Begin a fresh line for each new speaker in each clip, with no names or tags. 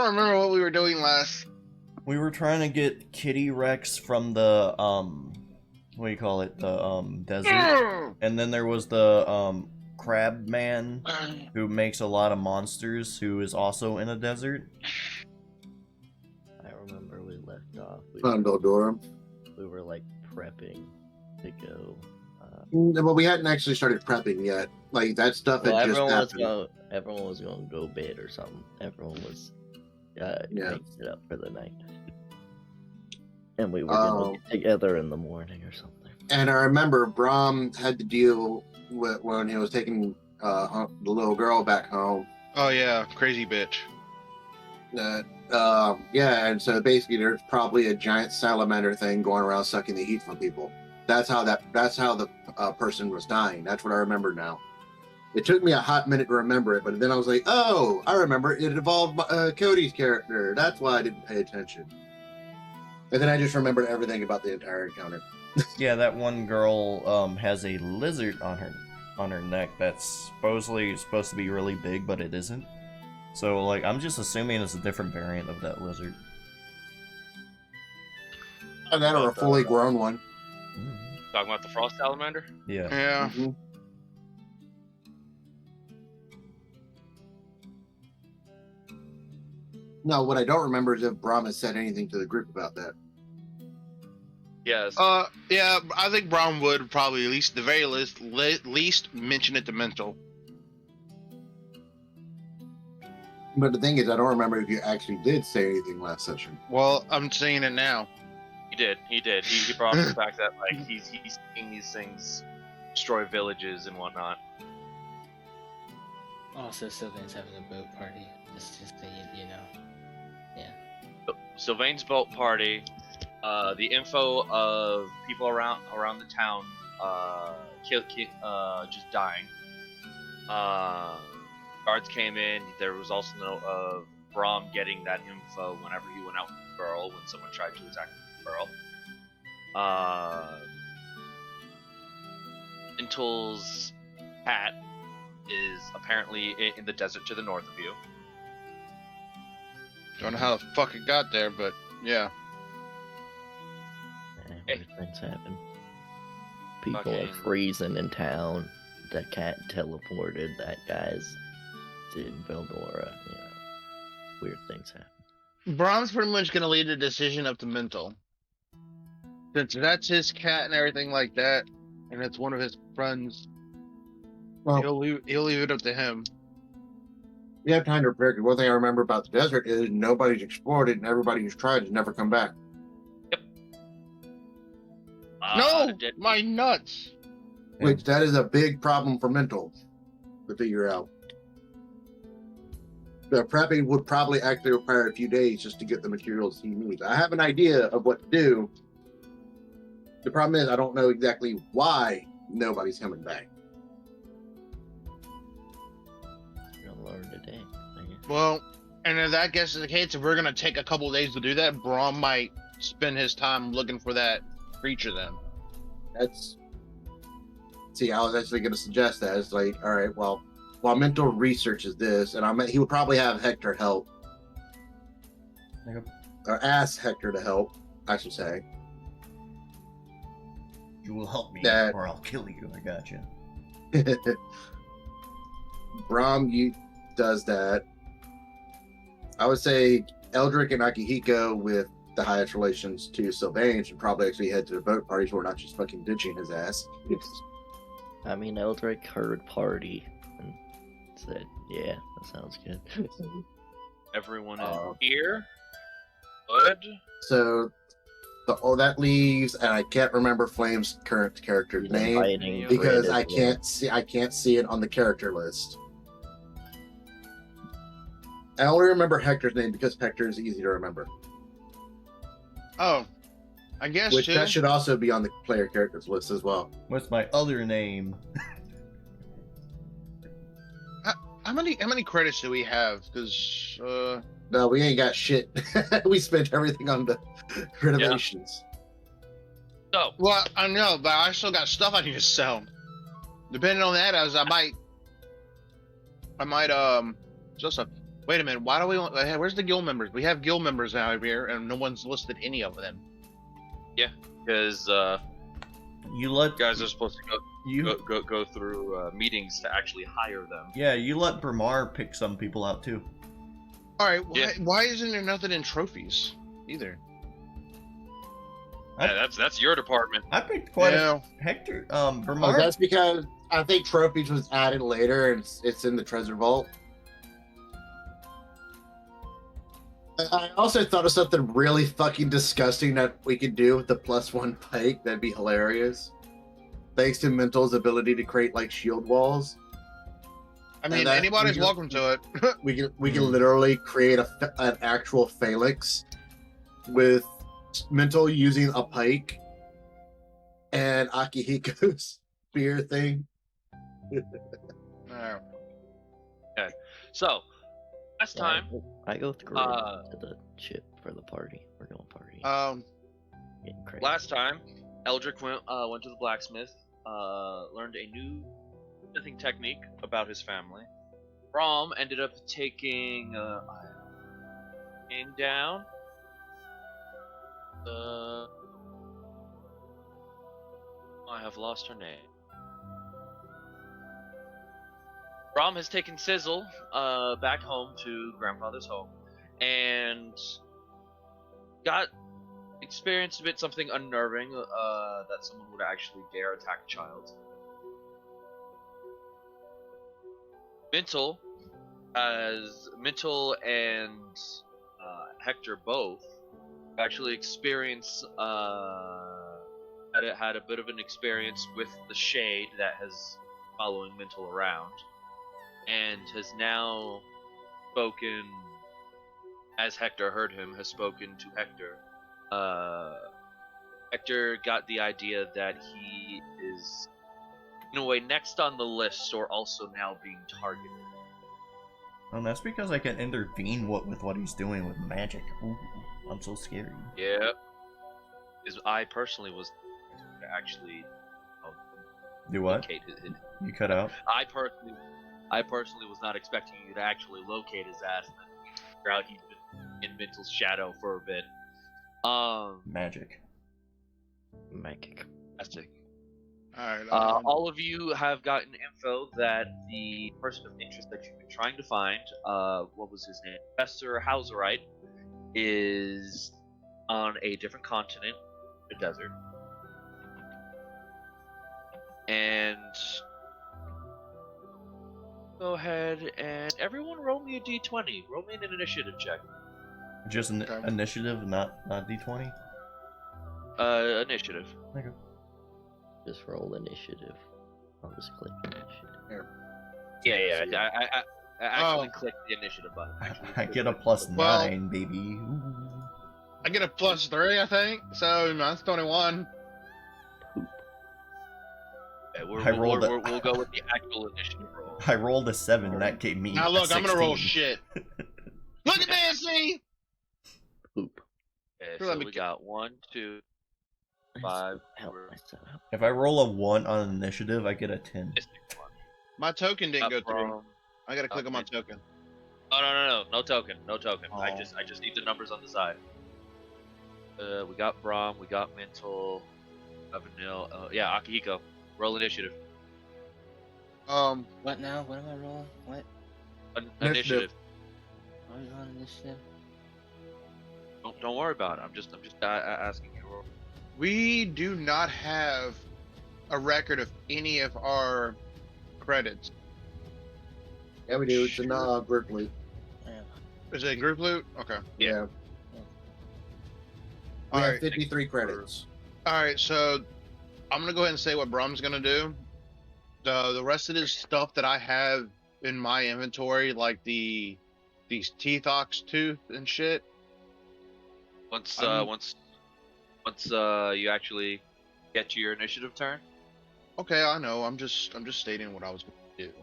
don't remember what we were doing last.
We were trying to get Kitty Rex from the what do you call it? The desert. And then there was the crab man who makes a lot of monsters who is also in a desert.
I remember we left off.
We
were like prepping to go.
Well, we hadn't actually started prepping yet. Like that stuff had just happened.
Everyone was going to go bed or something. Everyone was making it up for the night. And we were going to get together in the morning or something.
And I remember Braum had to deal with when he was taking the little girl back home.
Oh yeah, crazy bitch.
And so basically there's probably a giant salamander thing going around sucking the heat from people. That's how the person was dying. That's what I remember now. It took me a hot minute to remember it, but then I was like, oh, I remember it involved Cody's character. That's why I didn't pay attention. And then I just remembered everything about the entire encounter.
Yeah, that one girl has a lizard on her neck that's supposedly supposed to be really big, but it isn't. So, like, I'm just assuming it's a different variant of that lizard.
And that or a fully grown one.
Talking about the frost salamander?
Yeah.
Yeah.
Mm-hmm. No, what I don't remember is if Braum has said anything to the group about that.
Yes.
Yeah, I think Braum would probably at least the very least mention it to Mntal.
But the thing is, I don't remember if you actually did say anything last session.
Well, I'm saying it now.
He did. He brought up the fact that like he's seeing these things destroy villages and whatnot.
Also, Silvane's having a boat party. Just so you know. Yeah.
Silvane's boat party. The info of people around the town, just dying. Guards came in. There was also note of Braum getting that info whenever he went out with the girl when someone tried to attack the girl. Mntal's cat is apparently in the desert to the north of you.
Don't know how the fuck it got there, but yeah.
Weird things happen. People
Fucking-
are freezing in town. The cat teleported. That guy's in Veldora. You know, weird things happen.
Braum's pretty much gonna lead the decision up to Mntal. Since that's his cat and everything like that, and it's one of his friends,
Well,
he'll leave it up to him.
we have time to prepare. Because one thing I remember about the desert is nobody's explored it, and everybody who's tried has never come back.
No, my nuts.
Which that is a big problem for Mntal to figure out. The prepping would probably actually require a few days just to get the materials he needs. I have an idea of what to do. The problem is I don't know exactly why nobody's coming back.
You're gonna learn today. I guess.
Well, and if that gets the case, if we're gonna take a couple days to do that, Braum might spend his time looking for that creature then.
See, I was actually going to suggest that. It's like, all right, well, while Mntal researches this, and he would probably have Hector help.
Okay.
Or ask Hector to help, I should say.
You will help me,
That-
or I'll kill you. I gotcha.
Braum does that. I would say Eldrik and Akihiko with the highest relations to Silvane should probably actually head to the boat parties. We're not just fucking ditching his ass.
I mean, Eldrik heard party and said, "Yeah, that sounds good."
Everyone is here. Good.
So that leaves, and I can't remember Flame's current character's
He's
name
inviting
because
Fred
I
as well.
can't see it on the character list. I only remember Hector's name because Hector is easy to remember.
Oh, I guess
Which
too.
that should also be on the player characters list as well.
What's my other name?
How many credits do we have? Because
No, we ain't got shit. We spent everything on the renovations.
So,
well, I know, but I still got stuff I need to sell. Depending on that, I might sell stuff. Wait a minute. Why do we want? Hey, where's the guild members? We have guild members out here, and no one's listed any of them.
Because
You let
guys are supposed to
you
go through meetings to actually hire them.
yeah, you let Bramar pick some people out too.
All right.
Yeah.
Why isn't there nothing in trophies either?
Yeah, that's your department.
I picked quite
Yeah.
a Hector.
Oh,
Bramar.
that's because I think trophies was added later and it's in the treasure vault. I also thought of something really fucking disgusting that we could do with the +1 pike. That'd be hilarious. Thanks to Mntal's ability to create like shield walls,
I mean,
that-
anybody's
we
welcome to it.
we can literally create an actual phalanx with Mntal using a pike and Akihiko's spear thing.
Alright.
So, last time,
I go through to the ship for the party. We're going party. Getting crazy.
last time, Eldrik went to the blacksmith, learned a new smithing technique about his family. Braum ended up taking down. I have lost her name. Braum has taken Sizzle back home to grandfather's home, and experienced a bit something unnerving that someone would actually dare attack a child. Mntal and Hector both actually experienced had a bit of an experience with the shade that has following Mntal around, and has now spoken, as Hector heard him, has spoken to Hector. Hector got the idea that he is, in a way, next on the list, or also now being targeted.
And that's because I can intervene with what he's doing with magic. Ooh, I'm so scared.
Yeah. Because I personally was actually
Do what?
locate his.
You cut out?
I personally was not expecting you to actually locate his ass and then figure out he's been in Mntal's shadow for a bit.
Magic.
Magic.
Fantastic.
Alright.
All of you have gotten info that the person of interest that you've been trying to find, what was his name? Professor Hauserite, is on a different continent, the desert. And go ahead and everyone roll me a d20. Roll me an initiative check.
Just an
Okay.
initiative, not d20?
Initiative.
Okay.
Just roll initiative. I'll just click initiative.
Yeah. I actually
Oh.
clicked the initiative button.
I get a +9,
Well-
baby. Ooh.
I get a +3, I think. So that's 21.
Okay, we'll go with the actual initiative roll.
I rolled a 7, that gave me
Now
a
look, I'm gonna roll
16.
shit. Look at that, see?
Poop.
Okay,
Here,
so
let me
we
get-
got 1, 2, 5.
Help myself.
If I roll a 1 on initiative, I get a 10.
My token didn't go through.
Braum.
I gotta click on my
Okay.
token.
Oh, no token.
Oh.
I just need the numbers on the side. We got Braum, we got Mntal, Vanille, yeah, Akihiko. Roll initiative.
What now? What am I rolling? What?
Initiative.
Are we on initiative?
Don't worry about it. I'm just asking you to roll.
We do not have a record of any of our credits.
Yeah, we do. It's in group loot.
Yeah.
Is it in group loot? Okay.
Yeah. We
All
have
right.
53 credits.
All right. So I'm gonna go ahead and say what Brum's gonna do. The rest of this stuff that I have in my inventory, like these teeth ox tooth and shit.
Once
I'm-
once you actually get to your initiative turn.
Okay, I know. I'm just stating what I was gonna do.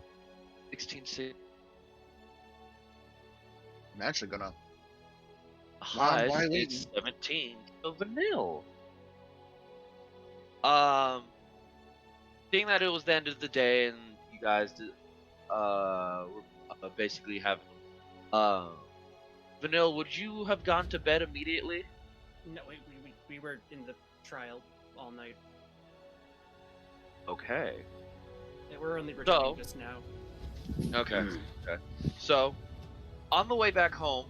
16
I'm actually gonna.
highs
why
is
waiting?
17 of vanilla. Seeing that it was the end of the day and you guys were basically having Vanille, would you have gone to bed immediately?
No, we were in the trial all night.
Okay.
Yeah, we're only returning
So-
just now.
Okay. Okay. So, on the way back home,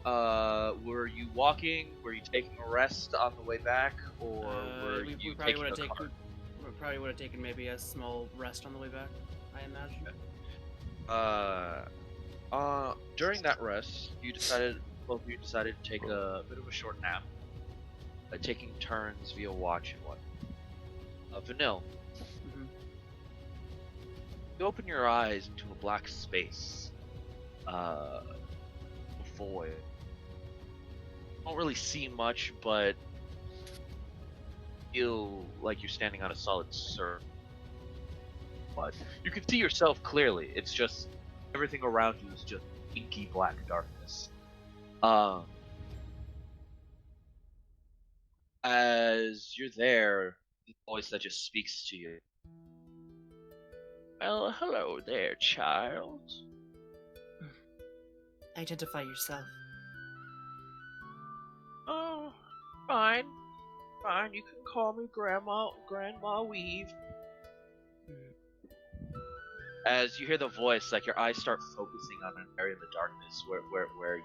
were you walking? Were you taking a rest on the way back, or were
We
you
probably
taking
would
a
have
car?
taken maybe a small rest on the way back, I imagine.
During that rest, both of you decided to take a bit of a short nap, taking turns via watch and what. Vanille,
Mhm.
you open your eyes into a black space, a void. Don't really see much, but feel like you're standing on a solid surface. But you can see yourself clearly. It's just everything around you is just inky black darkness. As you're there, the voice that just speaks to you. Well, hello there, child.
Identify yourself.
Oh, fine. Fine, you can call me Grandma Weave. As you hear the voice, like your eyes start focusing on an area in the darkness where you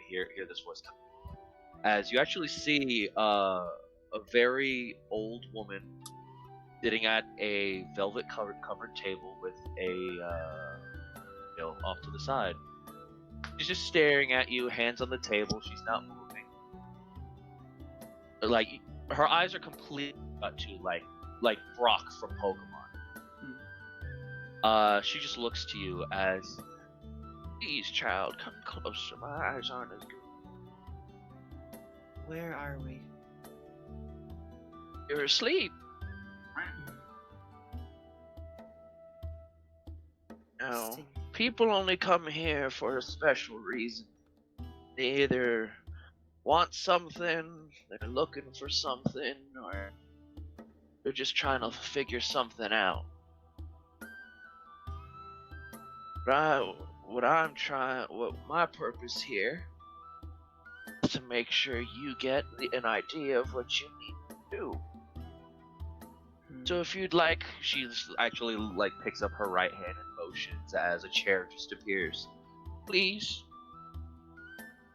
hear this voice come. As you actually see a very old woman sitting at a velvet covered table with a off to the side. She's just staring at you, hands on the table. She's not moving. Like her eyes are completely shut to like Brock from Pokemon. She just looks to you as, please, child, come closer. My eyes aren't as good.
Where are we?
You're asleep. No,
See.
people only come here for a special reason. They either want something, they're looking for something, or they're just trying to figure something out. What my purpose here is to make sure you get an idea of what you need to do. So if you'd like, she's actually like picks up her right hand and motions as a chair just appears. Please,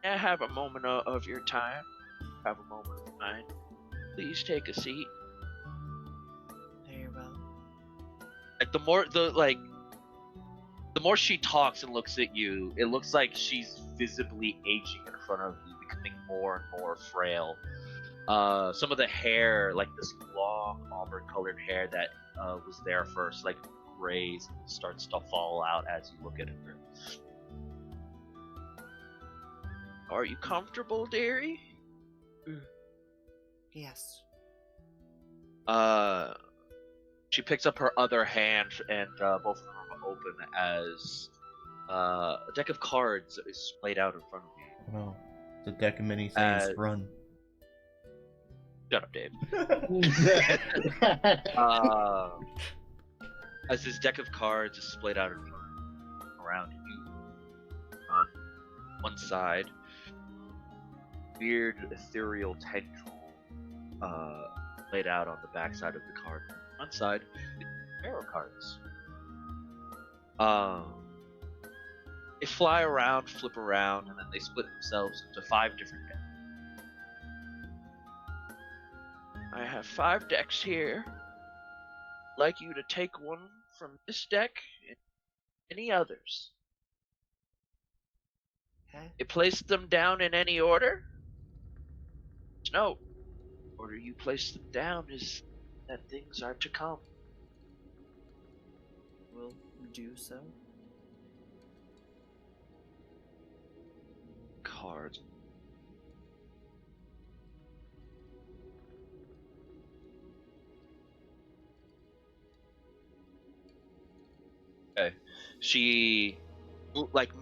may I have a moment of your time? Have a moment of mine. Please take a seat.
Very well.
Like the more she talks and looks at you, it looks like she's visibly aging in front of you, becoming more and more frail. Some of the hair, like this long auburn-colored hair that was there first, like grays and starts to fall out as you look at her. Are you comfortable, dearie?
Yes.
She picks up her other hand, and both of them are open as a deck of cards is played out in front of you.
No, it's a deck of mini things. Run.
Shut up, Dave. As this deck of cards is splayed out in front around you, on one side, weird ethereal tendril laid out on the backside of the card. On one side, tarot cards. They fly around, flip around, and then they split themselves into 5 different decks. I have 5 decks here. I'd like you to take one from this deck and any others.
Okay.
You place them down in any order? No. Order you place them down is that things are to come.
We'll do so.
Cards. Okay. She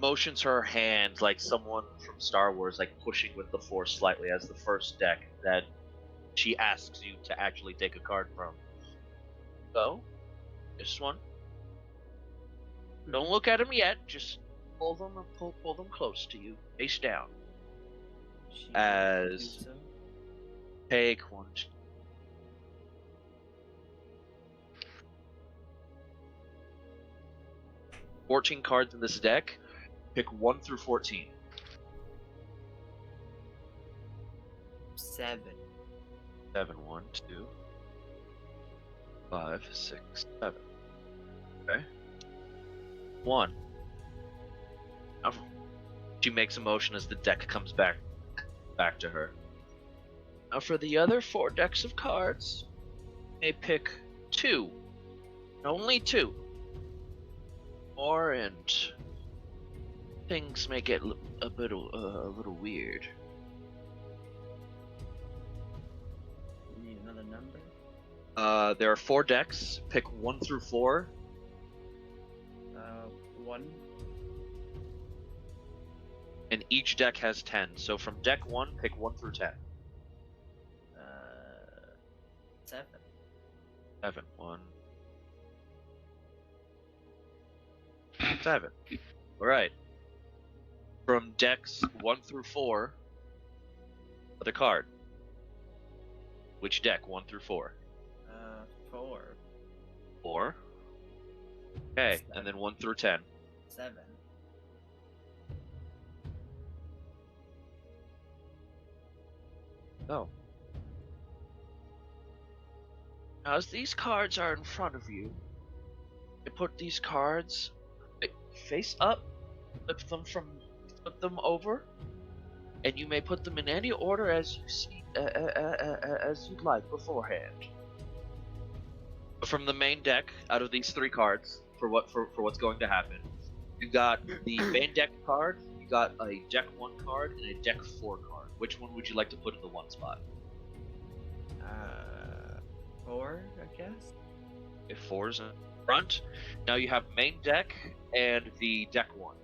motions her hand like someone from Star Wars, like pushing with the Force slightly as the first deck that she asks you to actually take a card from. So, this one. Don't look at him yet, just pull them and pull them close to you, face down.
She
As-
do so.
Take one. 14 cards in this deck. Pick 1 through 14.
7.
7, 1, 2, 5, 6, 7. Okay. 1. Now, she makes a motion as the deck comes back to her. Now for the other 4 decks of cards, you may pick 2. Only 2. More and things may get a little weird.
You need another number?
There are 4 decks. Pick 1 through 4.
1.
And each deck has 10. So from deck 1, pick 1 through 10.
7.
7. 1. 7. Alright. From decks 1 through 4, other card. Which deck? 1 through 4.
4.
4. Okay, and then 1 through 10.
7.
Oh. Now, as these cards are in front of you, you put these cards face up, flip them over, and you may put them in any order as you see, as you'd like beforehand. From the main deck, out of these 3 cards, for what's going to happen, you got the main deck card, you got a deck 1 card, and a deck 4 card. Which one would you like to put in the 1 spot?
4, I guess.
If 4's in front, now you have main deck and the deck 1.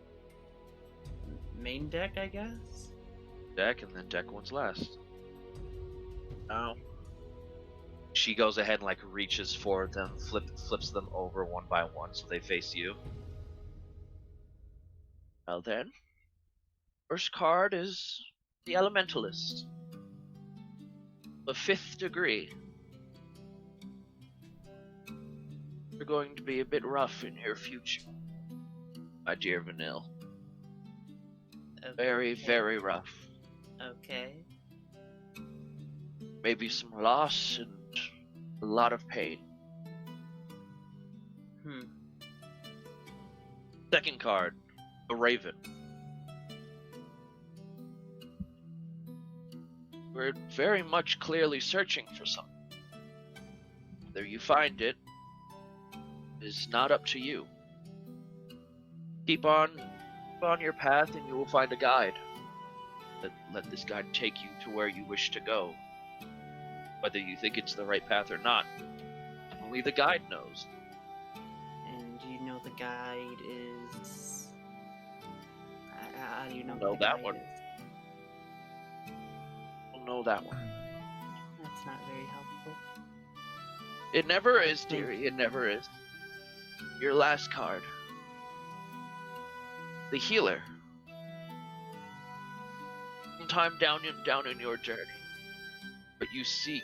Main deck, I guess.
Deck, and then deck 1's last. Now, she goes ahead and like reaches for them, flips them over one by one so they face you. Now then, first card is the Elementalist. The 5th degree. You're going to be a bit rough in your future, my dear Vanille.
Okay.
Very, very rough.
Okay.
Maybe some loss and a lot of pain. Second card, the Raven. We're very much clearly searching for something. Whether you find it is not up to you. Keep on your path and you will find a guide. Let this guide take you to where you wish to go. Whether you think it's the right path or not, only the guide knows.
And you know the guide is... How do you know
Know
what the
that
guide
one.
is?
You'll know that one.
That's not very helpful.
It never is, dearie. It never is. Your last card. The Healer. Sometime down in your journey, but you seek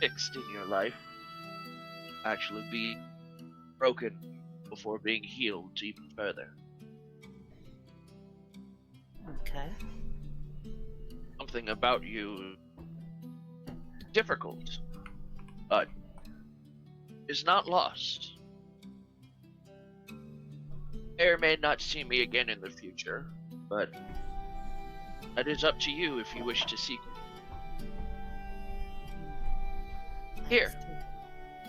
fixed in your life, actually be broken before being healed even further.
Okay.
Something about you difficult, but is not lost. May or may not see me again in the future, but that is up to you if you wish to seek it. Here.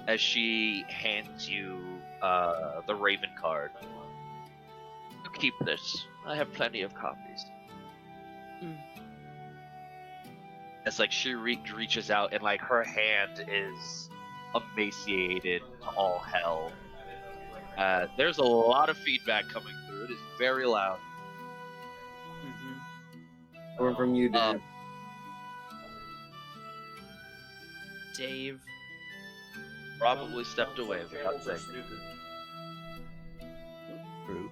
As she hands you the Raven card. You keep this. I have plenty of copies. It's like she reaches out and like her hand is emaciated to all hell. There's a lot of feedback coming through. It is very loud.
Coming from you, Dave.
Dave.
Probably stepped away without saying.
True.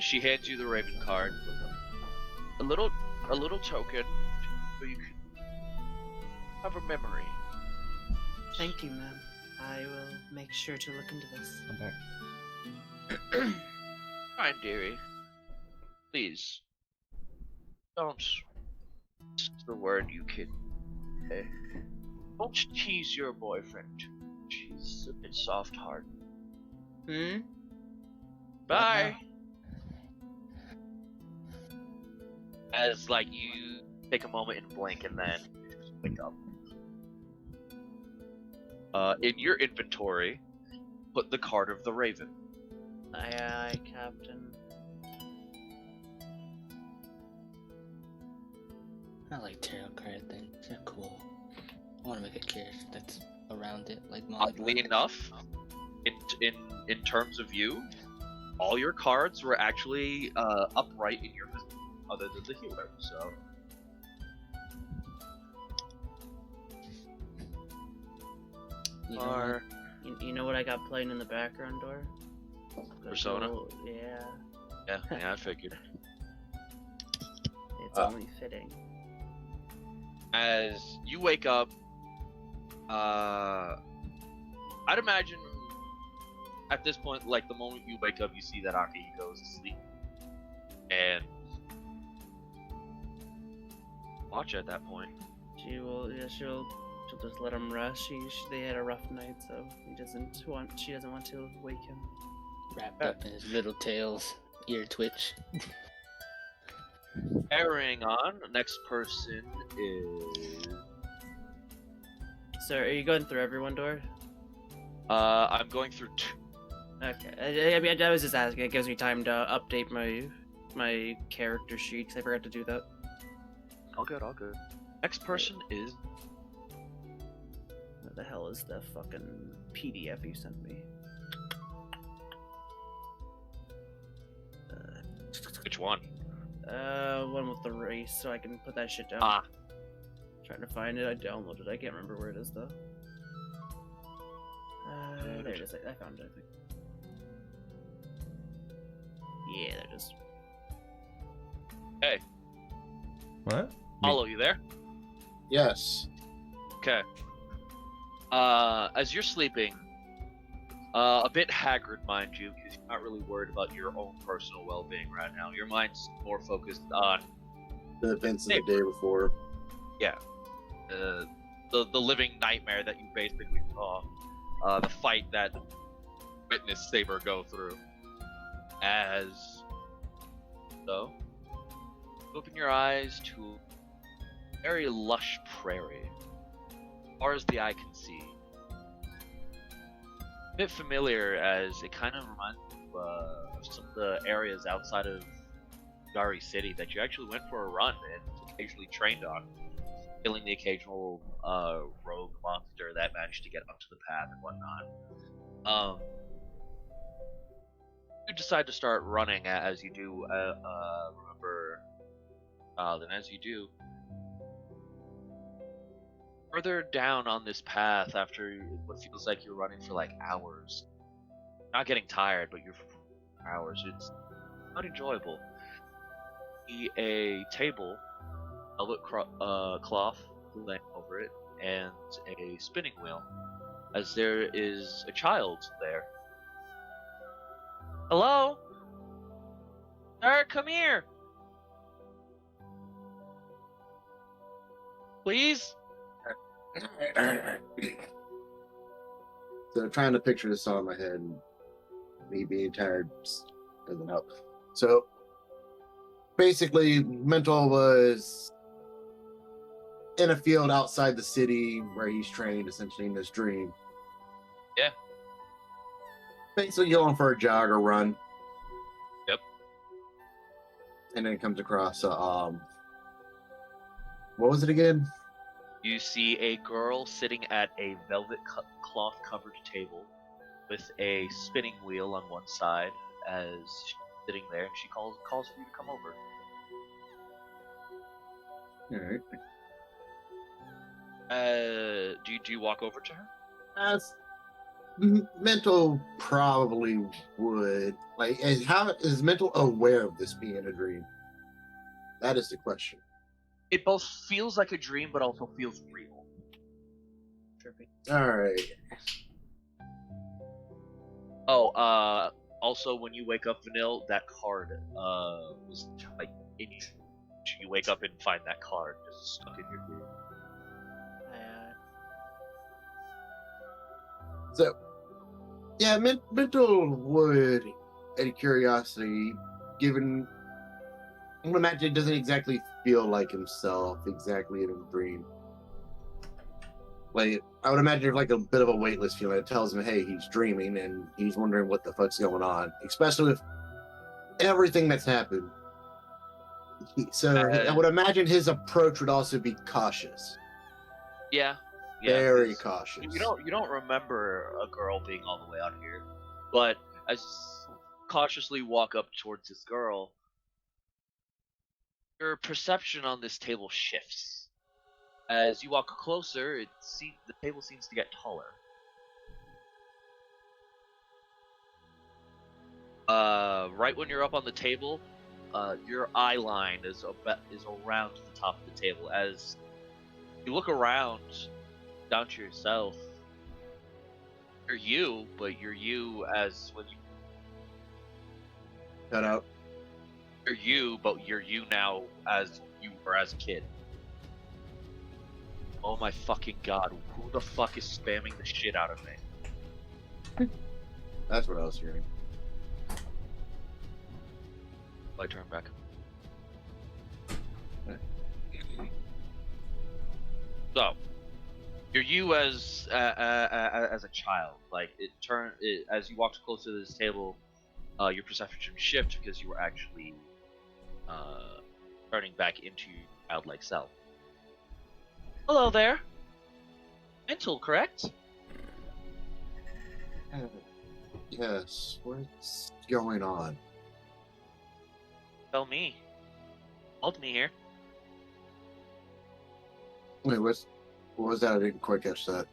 She hands you the Raven card. A little token, so you can have a memory.
Thank you, ma'am. I will make sure to look into this.
I'm back.
Fine, dearie. Please, don't. It's the word you can. Don't tease your boyfriend. She's a bit soft-hearted.
Hmm?
Bye. As like you take a moment and blink, and then wake up. In your inventory, put the card of the Raven.
Aye, aye, Captain.
I like tarot card things. They're cool. I want to make a character that's around it, like Molly.
Oddly enough, in terms of you, all your cards were actually upright in your position, other than the healer. So.
You know,
Are
You know what I got playing in the background, door?
Persona?
Yeah.
yeah, I figured.
It's only fitting.
As you wake up, I'd imagine at this point, like the moment you wake up, you see that Akihiko is asleep, and watch at that point.
She'll just let him rest. They had a rough night, so she doesn't want to wake him.
wrapped up in his little tails, ear twitch.
Carrying on, the next person is.
So, are you going through everyone, Door?
I'm going through two.
Okay. I mean, I was just asking. It gives me time to update my character sheet, because I forgot to do that.
All good, all good. Next person is.
What the hell is the fucking PDF you sent me?
Which one?
One with the race, so I can put that shit down.
Ah.
Trying to find it. I downloaded it. I can't remember where it is though. There it is. I found it. I think. Yeah, there it is.
Hey,
What?
Hollow, you there?
Yes.
Okay. As you're sleeping, a bit haggard, mind you, because you're not really worried about your own personal well-being right now. Your mind's more focused on
The events of the day before.
the living nightmare that you basically saw, the fight that witnessed Saber go through. As so, open your eyes to a very lush prairie, as far as the eye can see. A bit familiar, as it kind of reminds me of some of the areas outside of Dari City that you actually went for a run and occasionally trained on, killing the occasional rogue monster that managed to get onto the path and whatnot. You decide to start running as you do. Remember, then as you do, further down on this path, after what feels like you're running for like hours, not getting tired, but you're for hours. It's not enjoyable. See a table, velvet cloth laying over it, and a spinning wheel, as there is a child there. Hello? Sir, come here! Please?
So trying to picture this all in my head, and me being tired just doesn't help. So basically, Mntal was in a field outside the city where he's trained, essentially in this dream.
Yeah.
Basically going for a jog or run.
Yep.
And then comes across what was it again?
You see a girl sitting at a velvet cloth covered table with a spinning wheel on one side as she's sitting there, and she calls for you to come over.
All right.
Do you walk over to her?
That's Mental probably would. Like, and how is Mental aware of this being a dream? That is the question.
It both feels like a dream, but also feels real.
Trippy.
All right.
Oh, also when you wake up, Vanille, that card was like in you. You wake up and find that card just stuck in your dream.
So, yeah, Mental would, out of curiosity, given. I would imagine it doesn't exactly feel like himself exactly in a dream. Like, I would imagine there's like a bit of a weightless feeling. It tells him, hey, he's dreaming and he's wondering what the fuck's going on, especially with everything that's happened. So I would imagine his approach would also be cautious.
Yeah.
Very cautious.
You don't remember a girl being all the way out here, but as you cautiously walk up towards this girl, your perception on this table shifts. As you walk closer, the table seems to get taller. Right when you're up on the table, your eye line is around the top of the table. As you look around, down to yourself, you're you, but you're you as when you
cut out.
You're you, but you're you now as you were as a kid. Oh my fucking god, who the fuck is spamming the shit out of me?
That's what I was hearing.
I turn back. So, you're you as a child. Like as you walked closer to this table, your perception shift because you were actually turning back into your childlike self. Hello there. Mntal, correct?
Yes. What's going on?
Tell me. Called me here.
Wait, what was that? I didn't quite catch that.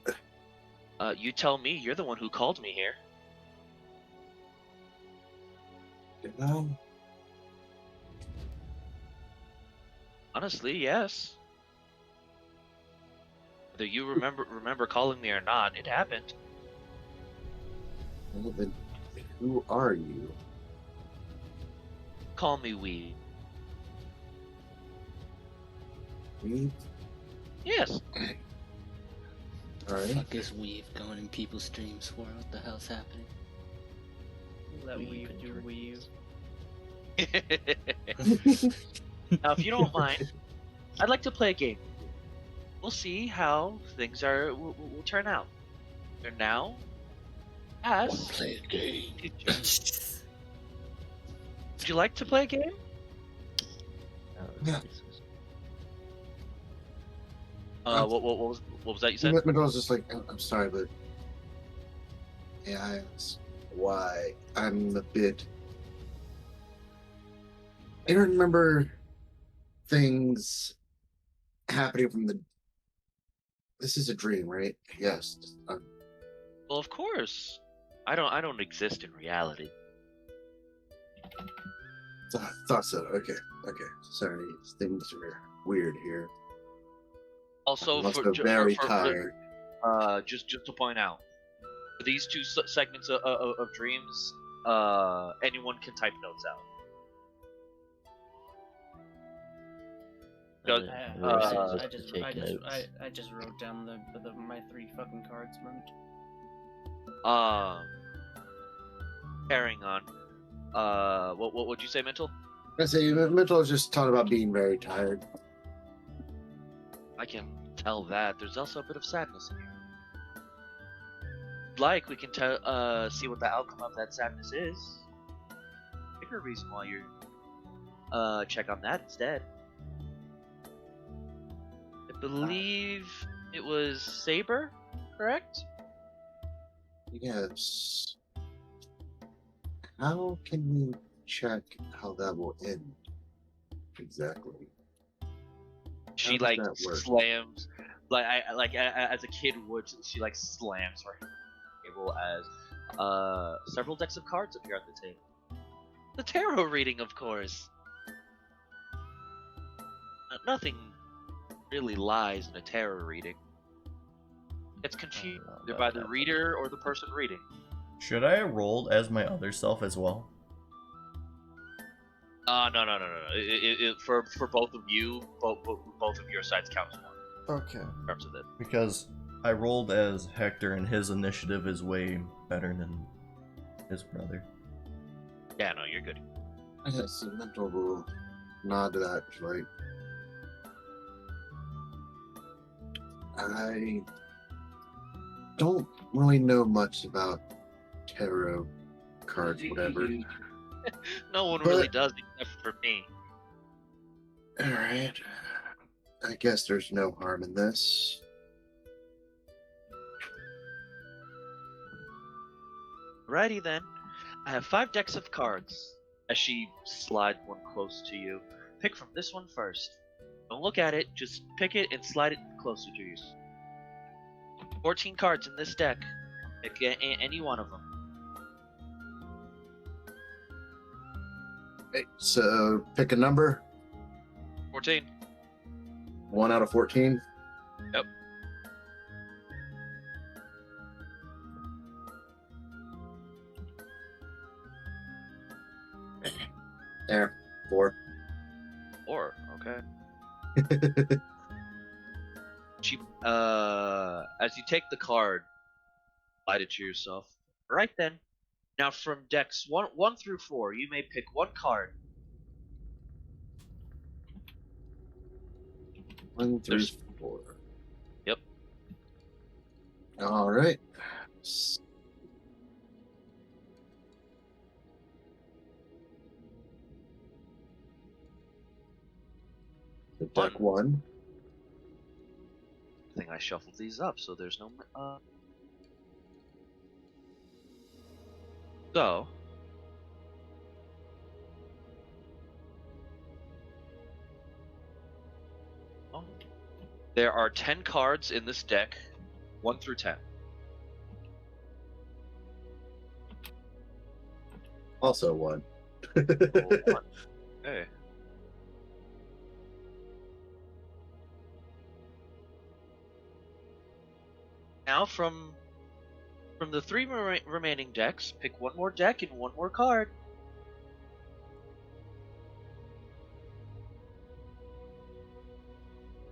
You tell me. You're the one who called me here. Honestly, yes. Whether you remember calling me or not, it happened.
Well, then, who are you?
Call me Weed.
Weed?
Yes.
Alright.
Fuck is Weave going in people's streams for? What the hell's happening?
Let Weave do Weave.
Now, if you don't mind, I'd like to play a game. We'll see how things will turn out. For now,
play a game.
Would you like to play a game?
Yeah.
What was that you said?
I was just like, I'm sorry, but yeah, that's why I'm a bit. I don't remember things happening from the. This is a dream, right? Yes.
Well, of course. I don't exist in reality.
Thought so. Okay. Sorry, things are weird here.
Also,
tired.
Just to point out, for these two segments of dreams, anyone can type notes out.
I just wrote down my 3 fucking cards, man.
Carrying on. What would you say, Mntal?
I say Mental is just talking about being very tired.
I can tell that. There's also a bit of sadness in here. Like, we can see what the outcome of that sadness is. Bigger reason why you're check on that instead. I believe it was Saber, correct?
Yes. How can we check how that will end? Exactly.
She like slams, as a kid would. She like slams her table as several decks of cards appear at the table. The tarot reading, of course. Nothing really lies in a tarot reading. It's confused either by the reader or the person reading.
Should I have rolled as my other self as well?
No. For both of you, both of your sides count as one.
Okay.
In terms of it.
Because I rolled as Hector and his initiative is way better than his brother.
Yeah, no, you're good.
That's a mental rule. Nod to that, right? I don't really know much about tarot cards, whatever.
No one really does except for me.
Alright. I guess there's no harm in this.
Righty then. I have 5 decks of cards. As she slides one close to you, pick from this one first. Don't look at it, just pick it and slide it closer to you. 14 cards in this deck. Pick any one of them.
Okay, so pick a number.
14.
1 out of 14.
Yep.
There. 4.
4, okay. She, as you take the card, slide it to yourself. Right then. Now from decks 1 through 4, you may pick one card.
1 through
There's-
4.
Yep.
All right. The deck 1.
I think I shuffled these up, so there's no. So. There are 10 cards in this deck, 1 through 10.
Also 1.
Okay. Now from the 3 remaining decks, pick one more deck and one more card.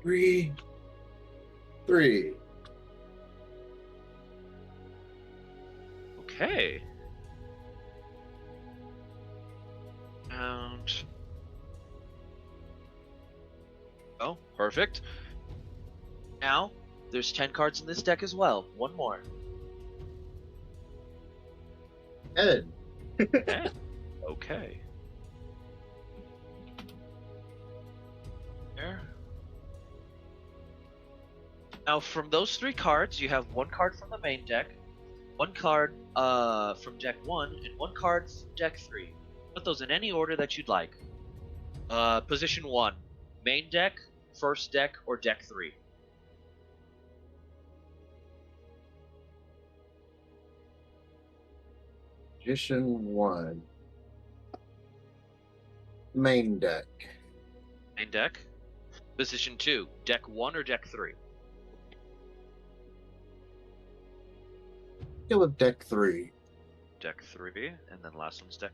Three.
Okay. And oh, perfect. Now there's 10 cards in this deck as well. One more.
Ed.
Okay. There. Now, from those 3 cards, you have 1 card from the main deck, 1 card from deck 1, and 1 card from deck 3. Put those in any order that you'd like. Position 1, main deck, first deck, or deck 3.
Position 1. Main deck.
Main deck. Position 2, deck 1 or deck 3.
Go with deck 3.
Deck 3, and then last one's deck.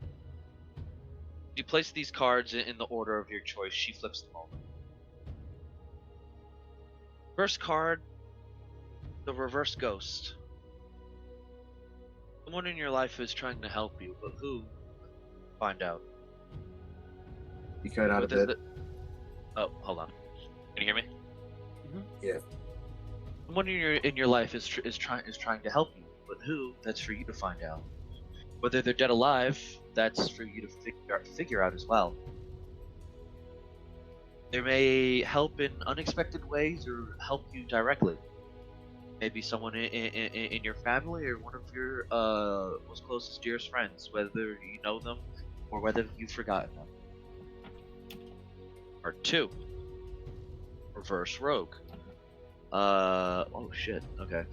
You place these cards in the order of your choice. She flips them over. First card, the Reverse Ghost. Someone in your life is trying to help you, but who? Find out.
You cut out a bit.
Oh, hold on. Can you hear me?
Yeah.
Someone in your life is trying to help you, but who? That's for you to find out. Whether they're dead or alive, that's for you to figure out as well. They may help in unexpected ways or help you directly. Maybe someone in your family or one of your most closest, dearest friends, whether you know them or whether you've forgotten them. Part 2. Reverse Rogue. Oh shit. Okay.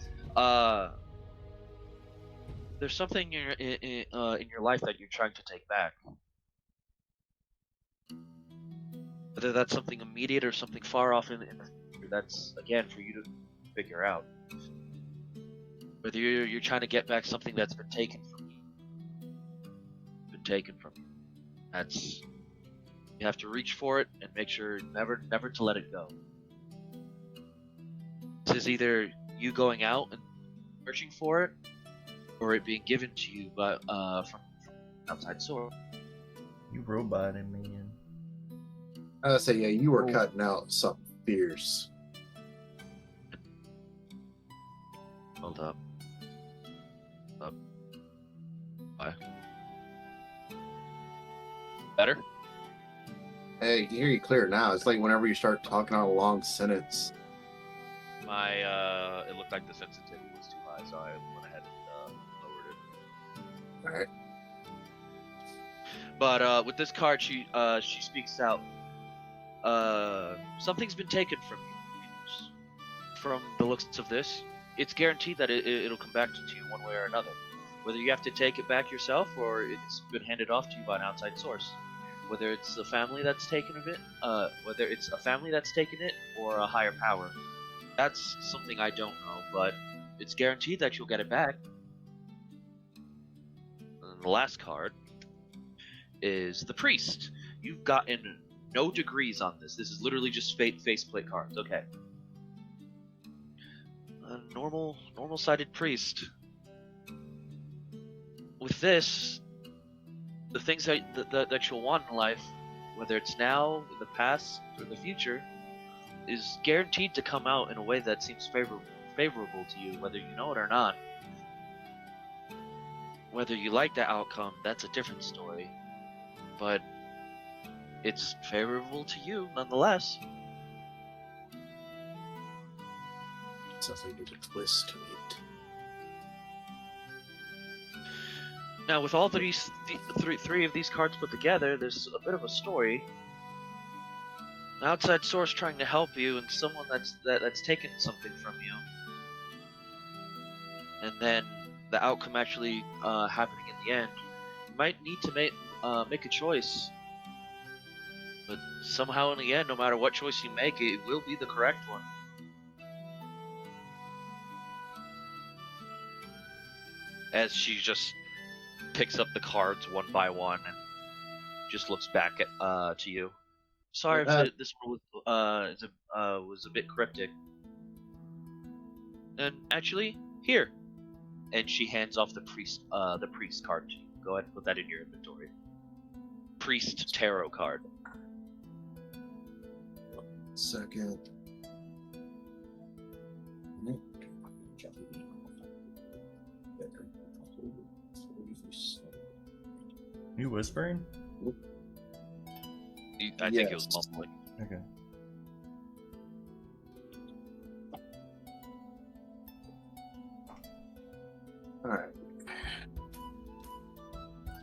there's something in your life that you're trying to take back. Whether that's something immediate or something far off in the future, that's again for you to figure out. Whether you're trying to get back something that's been taken from you. That's, you have to reach for it and make sure never to let it go. This is either you going out and searching for it, or it being given to you by from outside source.
You roboted me in.
I would say, yeah, you were cutting out something fierce.
Hold up. Why? Better?
Hey, I can hear you clear now. It's like whenever you start talking on a long sentence.
My it looked like the sensitivity was too high, so I went ahead and lowered it.
All right.
But with this card, she speaks out. Something's been taken from you. From the looks of this, it's guaranteed that it'll come back to you one way or another. Whether you have to take it back yourself or it's been handed off to you by an outside source. Whether it's a family that's taken of it, or a higher power. That's something I don't know, but it's guaranteed that you'll get it back. And the last card is the priest. You've gotten no degrees on this. This is literally just faceplate cards. Okay. A normal-sided priest. With this, the things that you'll want in life, whether it's now, in the past, or the future, is guaranteed to come out in a way that seems favorable to you, whether you know it or not. Whether you like the outcome, that's a different story. But it's favorable to you nonetheless.
Sounds like there's a twist to it.
Now, with all these three of these cards put together, there's a bit of a story. An outside source trying to help you, and someone that's taken something from you, and then the outcome actually happening in the end. You might need to make a choice, but somehow in the end, no matter what choice you make, it will be the correct one. As she just picks up the cards one by one and just looks back at to you. Sorry if this one was a bit cryptic. And actually, here. And she hands off the priest card to you. Go ahead and put that in your inventory. Priest tarot card.
Second.
You whispering?
I think it was mumbling.
Okay.
Alright.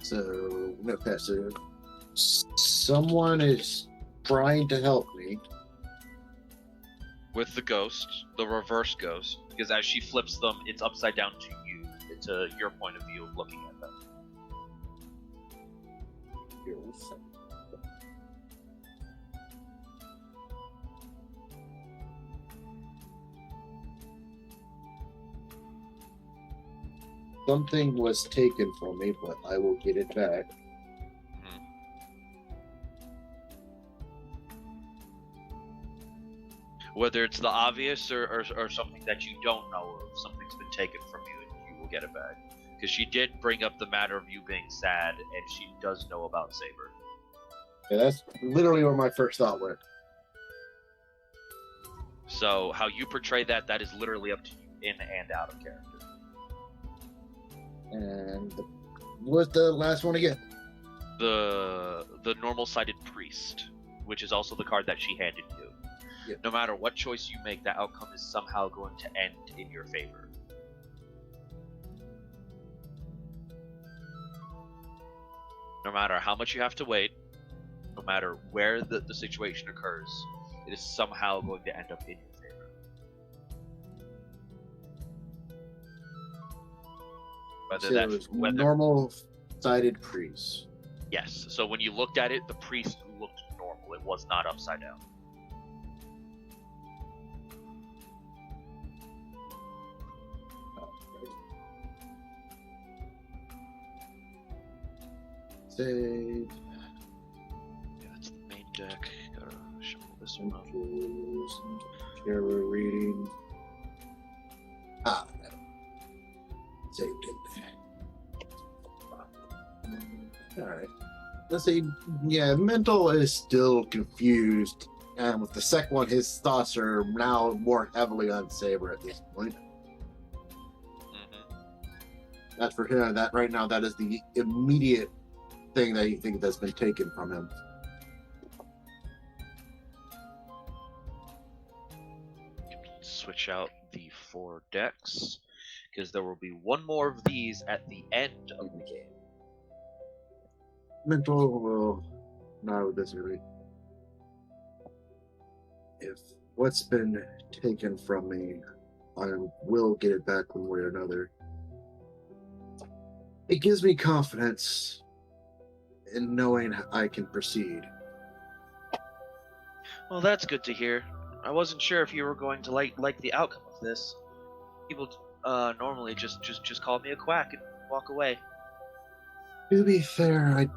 So, no passive. Someone is trying to help me.
With the ghost, the reverse ghost, because as she flips them, it's upside down to you, to your point of view of looking at them.
Something was taken from me, but I will get it back.
Whether it's the obvious or something that you don't know, or something's been taken from you and you will get it back. Because she did bring up the matter of you being sad, and she does know about Saber.
Yeah, that's literally where my first thought went.
So how you portray that is literally up to you, in and out of character.
And what's the last one again?
The normal-sided priest, which is also the card that she handed you.
Yep.
No matter what choice you make, the outcome is somehow going to end in your favor. No matter how much you have to wait, no matter where the situation occurs, it is somehow going to end up in your favor. Whether
So it
that
was
whether
normal-sided priest.
yes. So when you looked at it, the priest looked normal. It was not upside down.
Save.
Yeah, that's the main deck. Gotta shuffle this one up.
Terror reading. Ah, saved it. Alright. Let's see. Yeah, Mntal is still confused. And with the second one, his thoughts are now more heavily on Saber at this point. That's for him. That right now, that is the immediate thing that you think that's been taken from him.
Switch out the 4 decks because there will be one more of these at the end of the game.
Mntal will now disagree. If what's been taken from me, I will get it back one way or another. It gives me confidence in knowing I can proceed.
Well, that's good to hear. I wasn't sure if you were going to like the outcome of this. People normally just call me a quack and walk away.
To be fair, I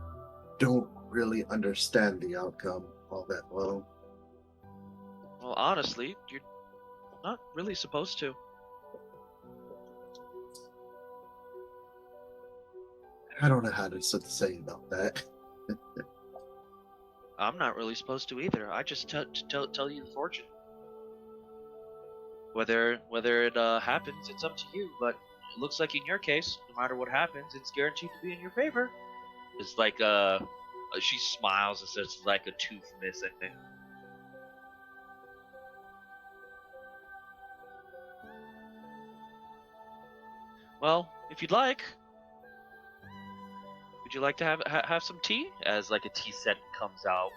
don't really understand the outcome all that well.
Well, honestly, you're not really supposed to.
I don't know how to say about that.
I'm not really supposed to either. I just tell you the fortune. Whether it happens, it's up to you. But it looks like in your case, no matter what happens, it's guaranteed to be in your favor. It's like she smiles and says like a tooth missing. Well, if you'd like, would you like to have some tea? As like a tea set comes out.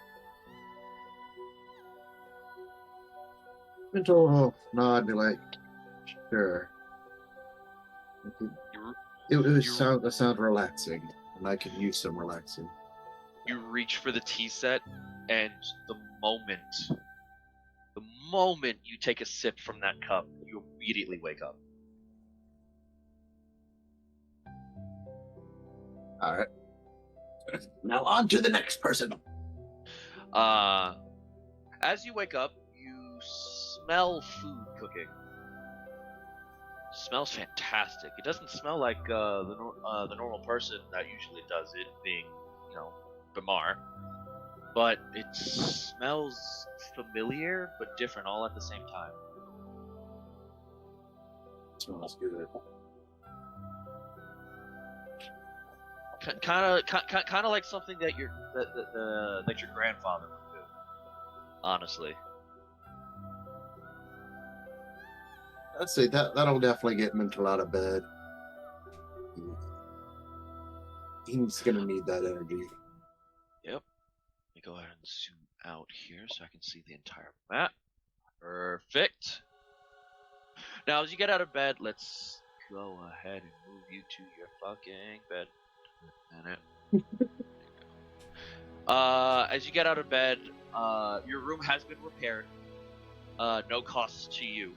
Mntal will nod, be like, sure. It sound relaxing, and I could use some relaxing.
You reach for the tea set, and the moment you take a sip from that cup, you immediately wake up.
All right. Now on to the next person.
As you wake up, you smell food cooking. Smells fantastic. It doesn't smell like the normal person that usually does it, being, Bamar. But it smells familiar but different all at the same time.
Smells good.
Kind of like something that your grandfather would do. Honestly.
I'd say that'll definitely get Mntal out of bed. He's gonna need that energy.
Yep. Let me go ahead and zoom out here so I can see the entire map. Perfect. Now, as you get out of bed, let's go ahead and move you to your fucking bed. As you get out of bed, your room has been repaired. No cost to you.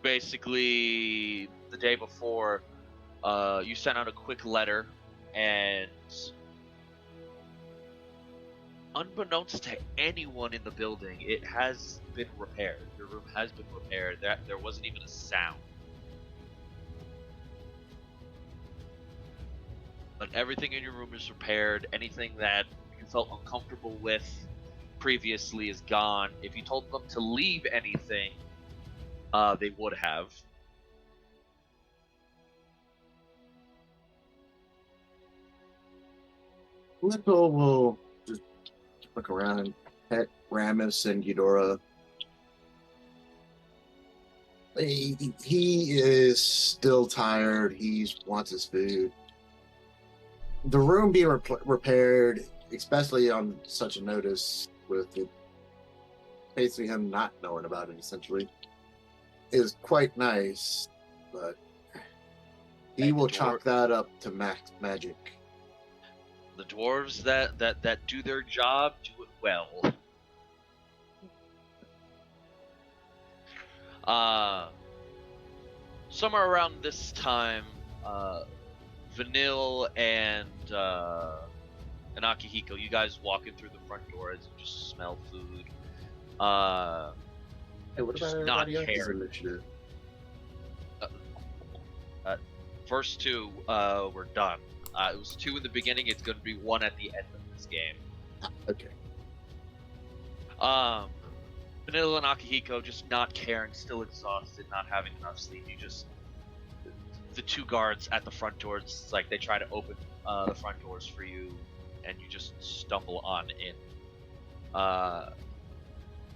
Basically, the day before, you sent out a quick letter, and unbeknownst to anyone in the building, it has been repaired. Your room has been repaired. There wasn't even a sound. But everything in your room is repaired. Anything that you felt uncomfortable with previously is gone. If you told them to leave anything, they would have.
Mntal will just look around and pet Ramus and Eudora. He is still tired. He wants his food. The room being repaired, especially on such a notice, with it, basically him not knowing about it, essentially, is quite nice. but he will chalk that up to max magic.
The dwarves that do their job do it well. Somewhere around this time, Vanille and Akihiko, you guys walking through the front door as you just smell food.
Hey, what
just
about
not
everybody else's
caring.
initiative?
First two were done. It was 2 in the beginning. It's going to be 1 at the end of this game.
Okay.
Vanilla and Akihiko just not caring, still exhausted, not having enough sleep. The 2 guards at the front doors, it's like they try to open the front doors for you, and you just stumble on in.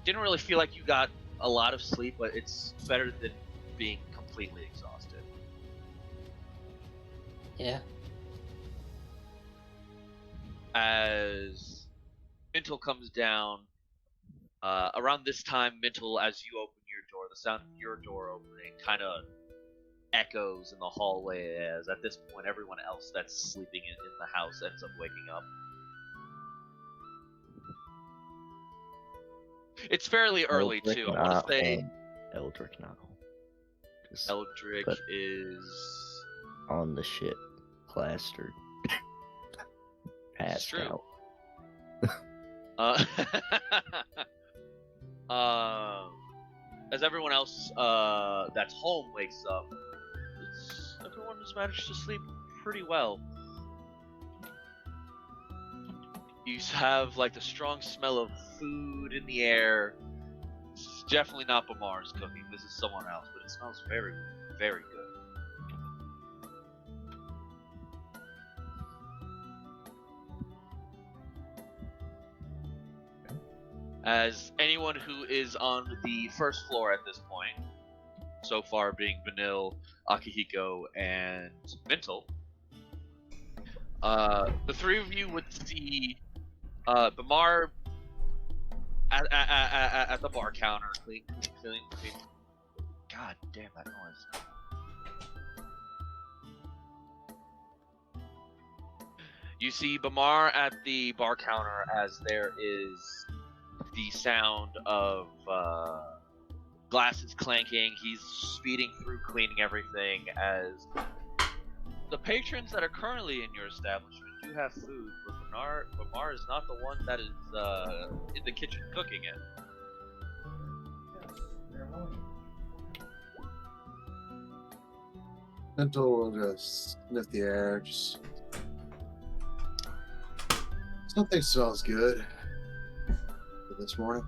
Didn't really feel like you got a lot of sleep, but it's better than being completely exhausted.
Yeah.
As Mntal comes down, around this time, Mntal, as you open your door, the sound of your door opening kind of echoes in the hallway, as at this point everyone else that's sleeping in the house ends up waking up. It's fairly early
Eldrik
too. I want
not
to say
home. Eldrik now. Just
Eldrik
but-
is
on the shit, plastered, passed
true.
out.
As everyone else that's home wakes up, everyone has managed to sleep pretty well. You have like the strong smell of food in the air. It's definitely not Bamar's cooking. This is someone else, but it smells very, very good. As anyone who is on the first floor at this point, so far being Vanille, Akihiko, and Mntal, the 3 of you would see Bamar at the bar counter, clean. God damn that noise. You see Bamar at the bar counter as there is the sound of glasses clanking. He's speeding through cleaning everything, as the patrons that are currently in your establishment do have food, but Bamar is not the one that is in the kitchen cooking it.
Mntal will just sniff the air. Just something smells good for this morning.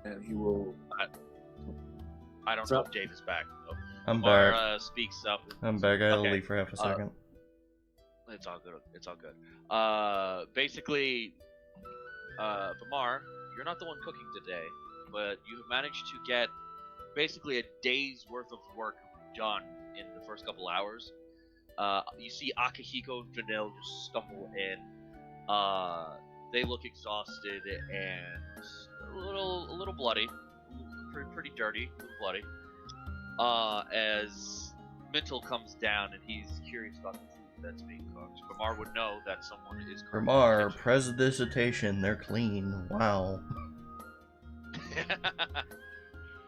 And he will.
I don't know if Dave is back. Though.
I'm
Bamar,
back.
speaks up.
I'm back. I had to
Okay.
leave for half a second.
It's all good. It's all good. Basically, Bamar, you're not the one cooking today, but you have managed to get basically a day's worth of work done in the first couple hours. You see Akihiko and Vanille just stumble in. They look exhausted and a little bloody, pretty dirty, a little bloody. As Mntal comes down and he's curious about the food that's being cooked. Bamar would know that someone is cooking.
Bamar, prestidigitation, they're clean. Wow.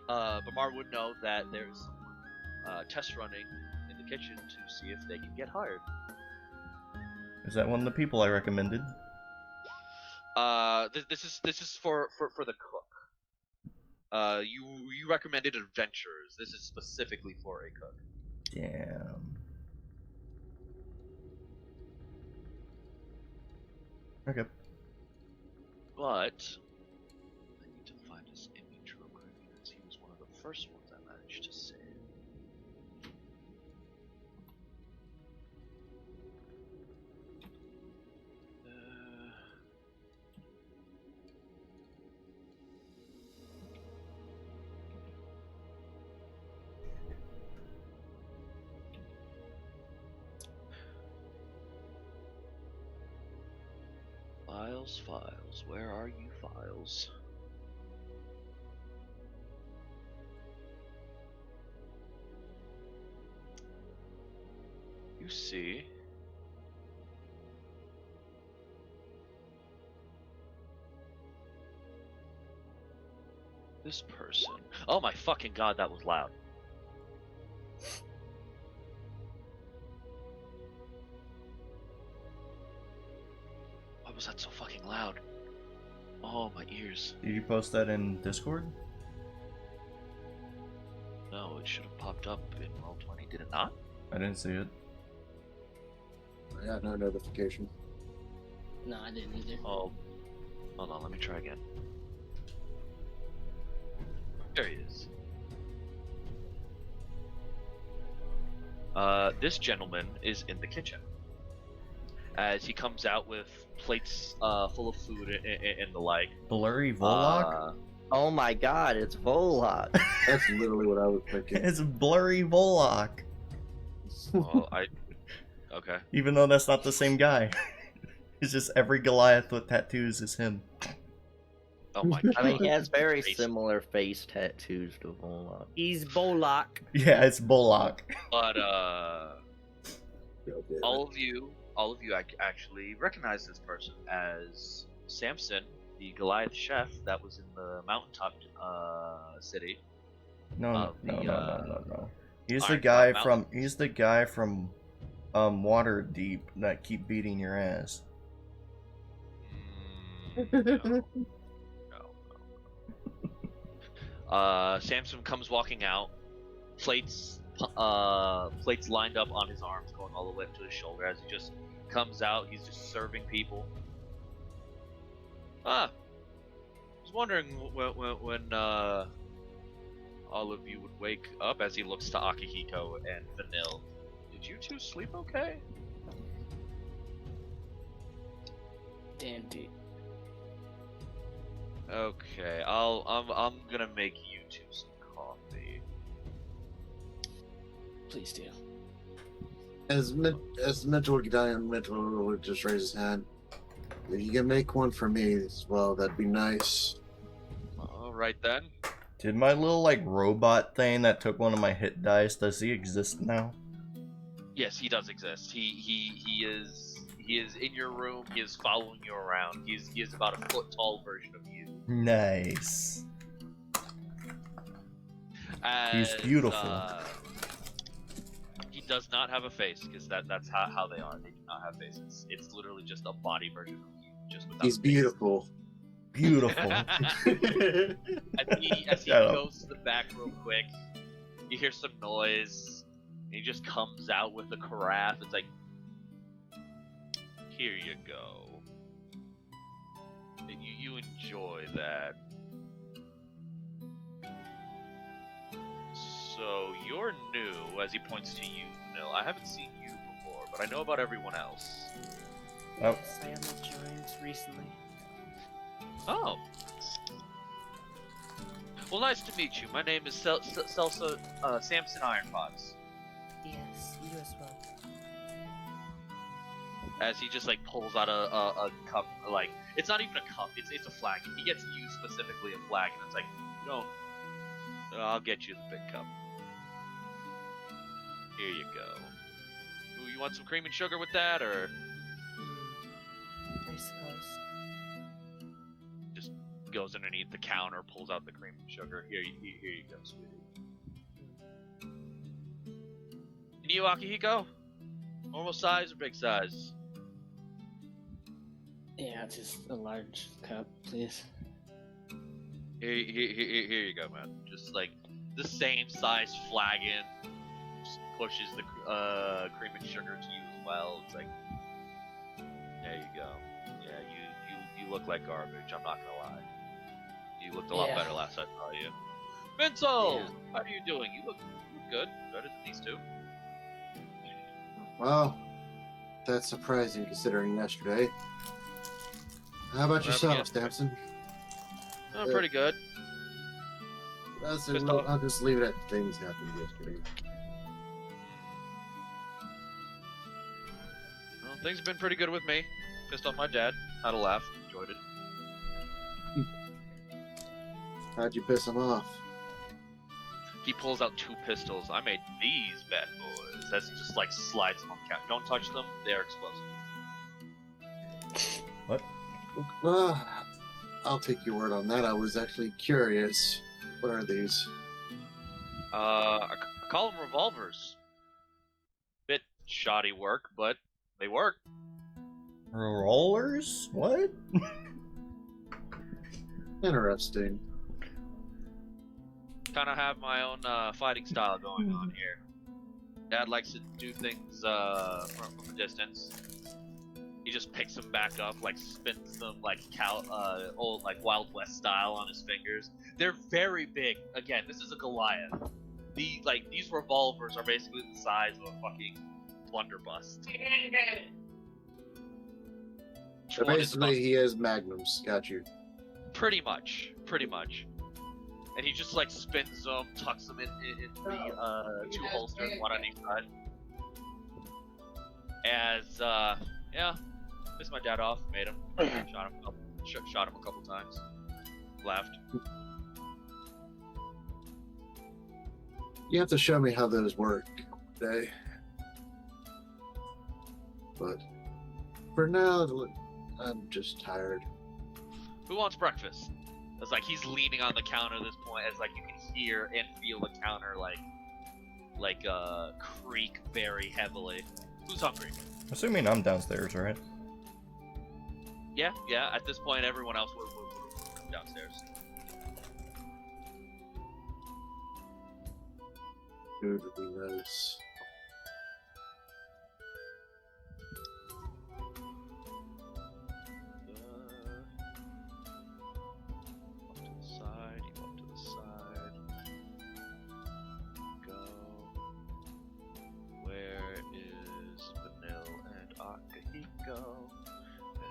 Bamar would know that there's someone test running in the kitchen to see if they can get hired.
Is that one of the people I recommended?
This is for the cook. You recommended adventurers. This is specifically for a cook.
Damn. Okay.
But I need to find his image real quick, because he was one of the first ones I managed to save. Files, where are you, files? You see. This person. Oh my fucking god, that was loud. Why was that so fucking loud? Oh, my ears.
Did you post that in Discord?
No, it should have popped up in Roll20, did it not?
I didn't see it.
I got no notification.
No, I didn't either.
Oh, hold on, let me try again. There he is. This gentleman is in the kitchen. As he comes out with plates full of food and the like.
Blurry Volok?
Oh my god, it's Volok.
That's literally what I was thinking.
It's Blurry Volok.
Well, okay.
Even though that's not the same guy. It's just every Goliath with tattoos is him.
Oh my god.
I mean, he has very similar face tattoos to Volok.
He's Bolak.
Yeah, it's Bolok.
But all of you actually recognize this person as Samson, the Goliath chef that was in the mountaintop city.
No. He's the
Iron
guy
Mountain.
from Waterdeep that keep beating your ass.
No. Samson comes walking out, plates lined up on his arms, going all the way up to his shoulder. As he just comes out, he's just serving people. I was wondering when all of you would wake up. As he looks to Akihiko and Vanille, did you two sleep okay?
Dandy.
Okay, I'm gonna make you two some coffee.
Please do.
As Mntal would get down, Mntal would just raise his hand. If you can make one for me as well, that'd be nice.
All right then.
Did my little like robot thing that took one of my hit dice, does he exist now?
Yes, he does exist. He is in your room. He is following you around. He is about a foot tall version of you.
Nice. He's
As,
beautiful.
He does not have a face because that's how they are. They do not have faces. It's literally just a body version of you, just without.
He's
a face.
beautiful.
Beautiful.
as he
Shut up.
goes to the back real quick, you hear some noise. And he just comes out with a carafe. It's like, here you go. And you enjoy that. So you're new, as he points to you, Nil. I haven't seen you before, but I know about everyone else.
Oh.
Yes, I have joined recently.
Oh. Well, nice to meet you. My name is Samson Ironfist.
Yes, you as well.
As he just like pulls out a cup, like it's not even a cup, it's a flagon. He gets you specifically a flagon. It's like, no, I'll get you the big cup. Here you go. Ooh, you want some cream and sugar with that, or
I suppose.
just goes underneath the counter, pulls out the cream and sugar. Here you go, sweetie. And you, Akihiko? Normal size or big size?
Yeah, just a large cup, please.
Here you go, man. Just like the same size flagon. Just pushes the cream and sugar to you as well. It's like, there you go. Yeah, you look like garbage. I'm not gonna lie. You looked a lot better last I saw you. Mntal, how are you doing? You look good. Better than these two.
Well, that's surprising considering yesterday. How about yourself, Samson?
Oh, pretty good.
I'll just leave it at things happened yesterday.
Well, things have been pretty good with me. Pissed off my dad. Had a laugh. Enjoyed it.
How'd you piss him off?
He pulls out 2 pistols. I made these bad boys. weapons as he just like slides them on the counter. Don't touch them; they are explosive.
What?
I'll take your word on that. I was actually curious. What are these?
I call them revolvers. Bit shoddy work, but they work.
Rollers? What?
Interesting.
Kind of have my own fighting style going on here. Dad likes to do things from a distance. He just picks them back up, like spins them like old like Wild West style on his fingers. They're very big. Again, this is a Goliath. These revolvers are basically the size of a fucking blunderbuss.
So basically, he has magnums. Got you.
Pretty much. And he just like spins them, tucks them in the two holsters, one on each side. As pissed my dad off, made him, shot him a couple times, left.
You have to show me how those work, okay? But for now, I'm just tired.
Who wants breakfast? It's like he's leaning on the counter at this point, as like you can hear and feel the counter like creak very heavily. Who's hungry?
Assuming I'm downstairs, right?
Yeah. At this point, everyone else would come downstairs.
Food would be nice.
Off to the side. Go. Where is Mntal and Akihiko?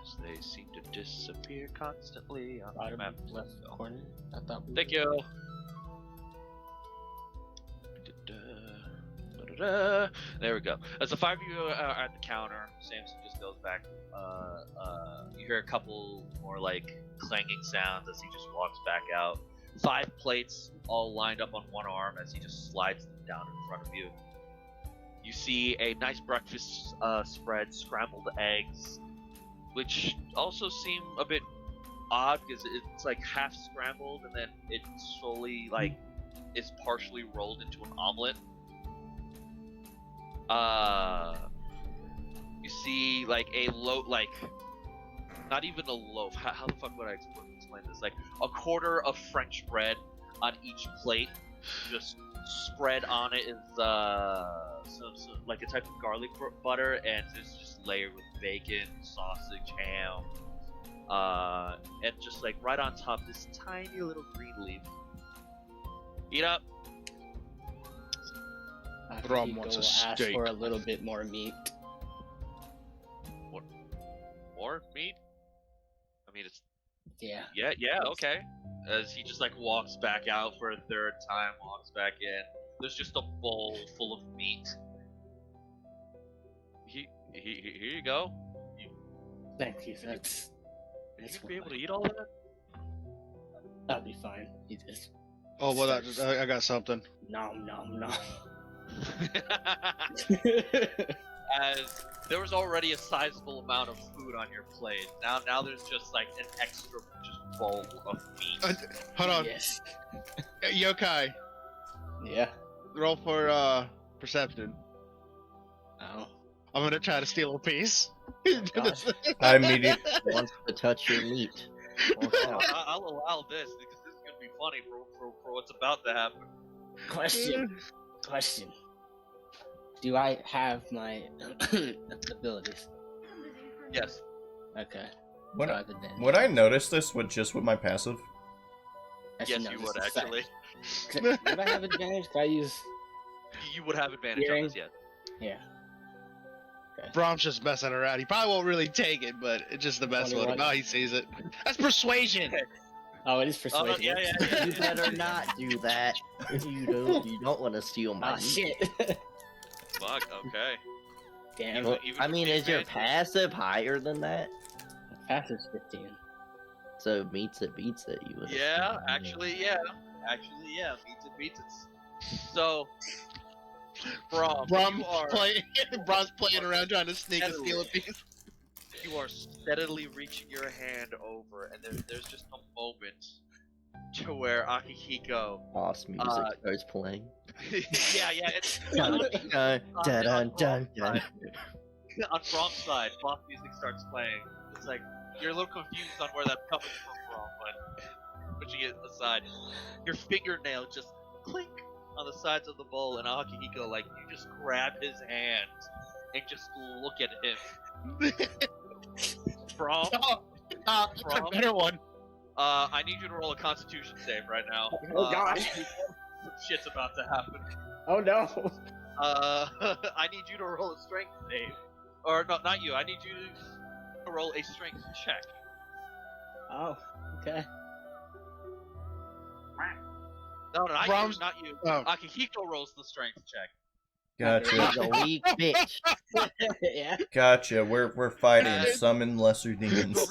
As they seem to disappear constantly on the
Bottom
map.
left corner. I thought.
Thank you. There we go. As the five of you are at the counter, Samson just goes back. You hear a couple more like clanging sounds as he just walks back out. 5 plates all lined up on one arm as he just slides them down in front of you. You see a nice breakfast spread, scrambled eggs, which also seem a bit odd because it's like half scrambled and then it slowly like is partially rolled into an omelet. You see like a loaf, like not even a loaf. How the fuck would I explain this? Like a quarter of French bread on each plate, just spread on it is so like a type of garlic butter, and it's just layered with bacon, sausage, ham, and just like right on top this tiny little green leaf. Eat up.
Braum
wants a
ask
steak.
for a little bit more meat.
More meat? I mean, it's
Yeah.
yeah, okay. As he just like walks back out for a third time, walks back in. There's just a bowl full of meat. Here you go.
Thank you. That's
You be able to eat all that?
That'll be fine. He just
Oh, well, I got something.
nom.
As there was already a sizable amount of food on your plate. Now there's just like an extra just bowl of meat.
Hold on.
Yes.
Yokai,
Yeah.
roll for perception.
Oh.
I'm gonna try to steal a piece.
Gosh.
I immediately.
Wants to touch your meat.
I'll allow this because this is gonna be funny for what's about to happen.
Question. Do I have my abilities?
Yes.
Okay.
Would
So
I,
I have advantage.
would I notice this with my passive?
Actually,
Yes,
no,
you
this
would
is
actually.
fact. Would I have advantage? Could I use?
You would have advantage on
Hearing?
this, yes.
Yeah.
Braum's just messing around. He probably won't really take it, but it's just the best one.
21.
Oh, he sees it. That's persuasion.
Oh, it is persuasion.
Yeah.
You better not do that. You don't want to steal my
Oh
meat.
shit.
Fuck. Okay.
Damn.
Well,
Even
I
with
mean,
the
is your
advantage?
passive higher than that?
Passive's 15.
So beats it. You would.
Yeah, actually, yeah. Beats it. So, Braum,
Braum
you are
Braum's playing around trying to sneak and
steadily-
steal a piece.
you are steadily reaching your hand over, and there's just a moment to where Akihiko.
Boss music starts playing.
yeah, it's
Dun, dun, dun, dun, dun.
on Braum's side. Boss music starts playing. It's like you're a little confused on where that's coming from, Braum, but once you get aside, your fingernail just clink on the sides of the bowl, and Akihiko, like, you just grab his hand and just look at him. Braum,
That's a better one.
I need you to roll a Constitution save right now.
Oh gosh.
Some shit's about to happen.
Oh no.
I need you to roll a Strength save, or no, not you. I need you to roll a Strength check.
Oh, okay.
No, not
Braum's-
you, not you.
Oh.
Akihiko rolls the Strength check.
Gotcha.
She's a weak bitch.
Yeah.
Gotcha. We're fighting summon lesser demons.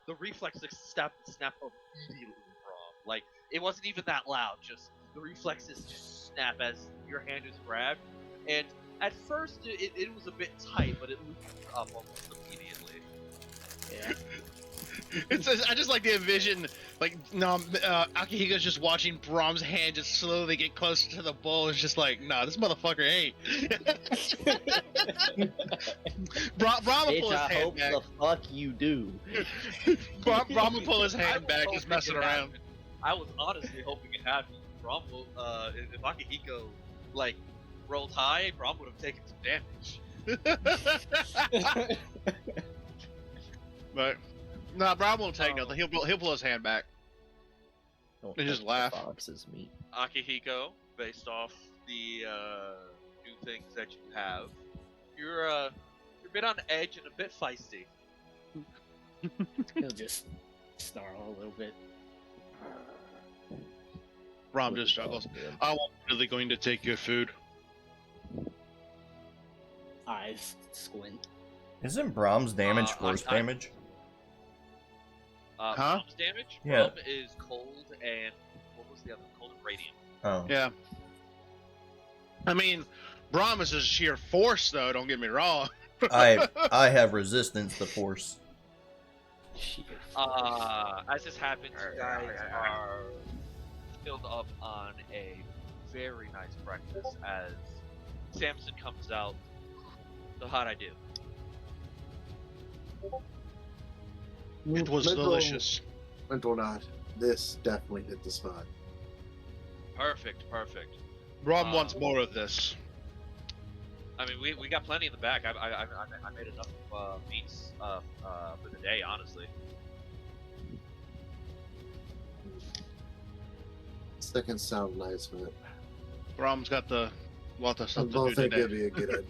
The reflexes snap immediately, Braum. Like, it wasn't even that loud. Just the reflexes just snap as your hand is grabbed. And at first, it was a bit tight, but it loosened up almost immediately.
Yeah.
I just like to envision, like, no, Akihiko's just watching Braum's hand just slowly get closer to the bowl. It's just like, nah, this motherfucker ain't. Braum will
Bitch,
pull his
I
hand
hope
back.
the fuck you do.
Braum will pull his
I
hand
was
back,
hoping
just messing
it
around.
happened. I was honestly hoping it happened. Braum will, if Akihiko, like, rolled high, Braum would have taken some damage.
But, nah, Braum won't take nothing. He'll pull his hand back.
Don't
They just
touch the
laugh.
Fox's meat.
Akihiko, based off the new things that you have, you're a bit on edge and a bit feisty.
He'll just snarl a little bit.
Braum just struggles. I wasn't really going to take your food.
Eyes squint.
Isn't Braum's damage force
I-
damage?
Huh?
Braum's damage.
Yeah.
Braum is cold and what was the other? Cold and radiant.
Oh.
Yeah. I mean, Braum is just sheer force, though. Don't get me wrong.
I have resistance to force.
As this happens, you guys are filled up on a very nice breakfast as Samson comes out. So how'd I do?
It was delicious.
Mental not. This definitely hit the spot.
Perfect.
Braum wants more of this.
I mean, we got plenty in the back. I made enough meats for the day, honestly.
Second sound nice, but
Braum's got the lot of
I
stuff to do
both think
today.
it'd be a good idea.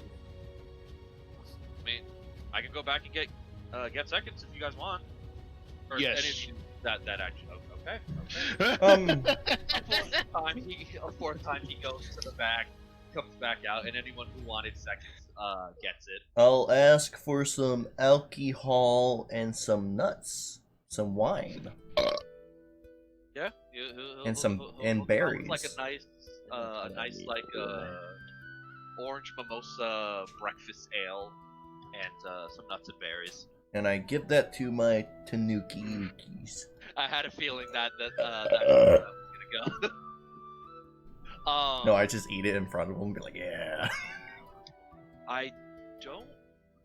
I mean, I can go back and get seconds if you guys want. Or
Yes.
any of you that actually. Okay. A fourth time he goes to the back, comes back out, and anyone who wanted seconds gets it.
I'll ask for some alcohol and some nuts, some wine.
Yeah.
And some-
he'll
and
come with,
berries.
like a nice orange mimosa breakfast ale, and some nuts and berries.
And I give that to my Tanuki Yukis.
I had a feeling that was gonna go.
No, I just eat it in front of them and be like, yeah.
I don't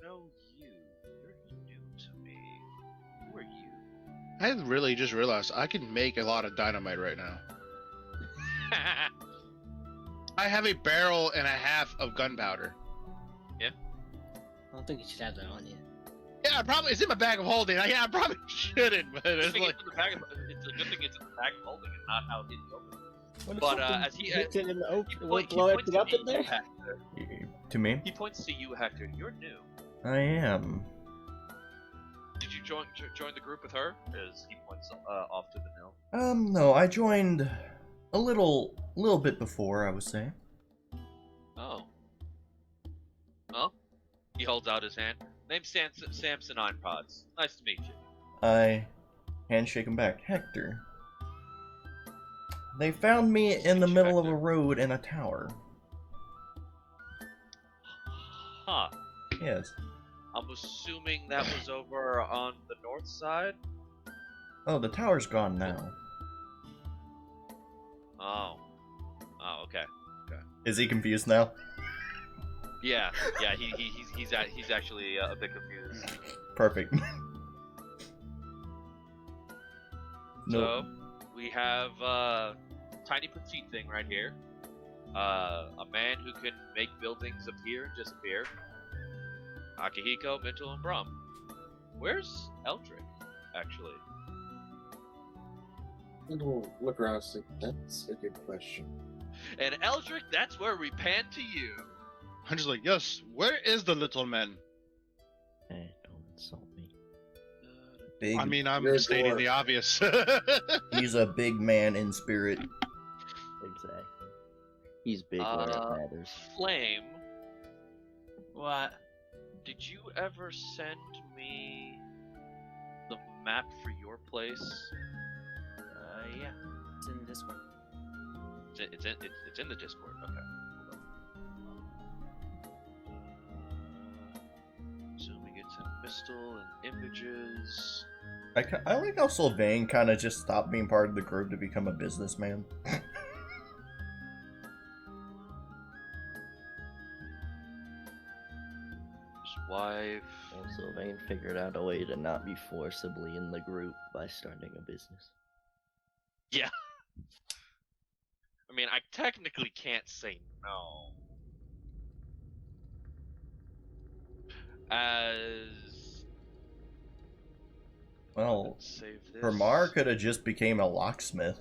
know you. You're new to me. Who are you?
I really just realized I can make a lot of dynamite right now. I have a barrel and a half of gunpowder.
I don't think you should have that on you.
Yeah, it's in my bag of holding. I probably shouldn't, but it's
It's
like,
in the bag of, it's a good thing it's in the bag of holding and not out in the open.
What if
But
something
as he
hits it in the oak,
he,
will
point,
it
he
blow
points
everything up
to
in there?
you, Hector.
To me?
He points to you, Hector. You're new.
I am.
Did you join the group with her? As he points off to the mill.
No, I joined a little bit before, I would say.
Oh. Well, he holds out his hand. Name's Samson Ironpods. Nice to meet you.
I handshake him back. Hector. They found me in the middle of a road in a tower.
Huh.
Yes.
I'm assuming that was over on the north side?
Oh, the tower's gone now.
Oh. Oh, okay.
Is he confused now?
Yeah, he's actually a bit confused.
Perfect.
So, we have tiny petite thing right here. A man who can make buildings appear and disappear. Akihiko, Mntal, and Braum. Where's Eldrik, actually?
Look around and think, that's a good question.
And Eldrik, that's where we pan to you.
I'm just like, yes, where is the little man?
Hey, don't insult me.
Big.
I mean, I'm
You're a
stating
dwarf.
the obvious.
He's a big man in spirit.
Exactly. He's big when it matters.
Flame,
What?
did you ever send me the map for your place?
Yeah. It's in the Discord.
It's in the Discord. Okay. Assuming it's in Mistel and images.
I like how Silvane kind of just stopped being part of the group to become a businessman.
His wife.
And Silvane figured out a way to not be forcibly in the group by starting a business.
Yeah. I mean, I technically can't say no. As
Well,
let's save this.
Hermar could have just became a locksmith.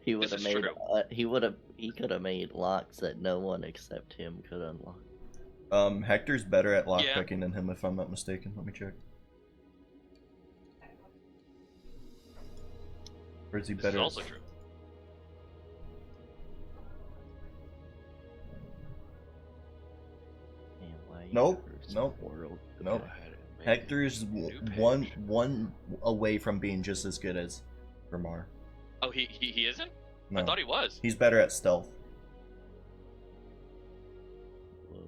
He would
This
have
is
made.
true.
He could have made locks that no one except him could unlock.
Hector's better at
Yeah.
lockpicking than him, if I'm not mistaken. Let me check. Or is he
This
better?
is also true.
Man, why you
Nope,
never see
nope,
the world?
nope.
Go ahead and make
Hector's
a new
one
page.
away from being just as good as Hermar.
Oh, he isn't?
No,
I thought he was.
he's better at stealth.
Whoa.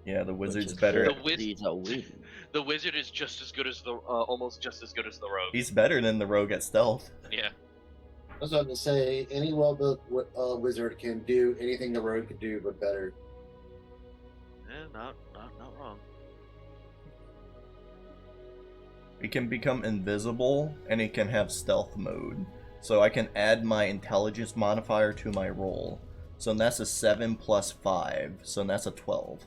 Yeah, the
Which
wizard's
is
better.
The
At,
wiz-
He's a wizard.
The wizard is just as good as the almost just as good as the rogue.
he's better than the rogue at stealth.
Yeah.
I was about to say, any well-built wizard can do anything the rogue can do, but better.
Yeah, not wrong.
He can become invisible, and he can have stealth mode. So I can add my intelligence modifier to my roll. So that's a 7 plus 5. So that's a 12.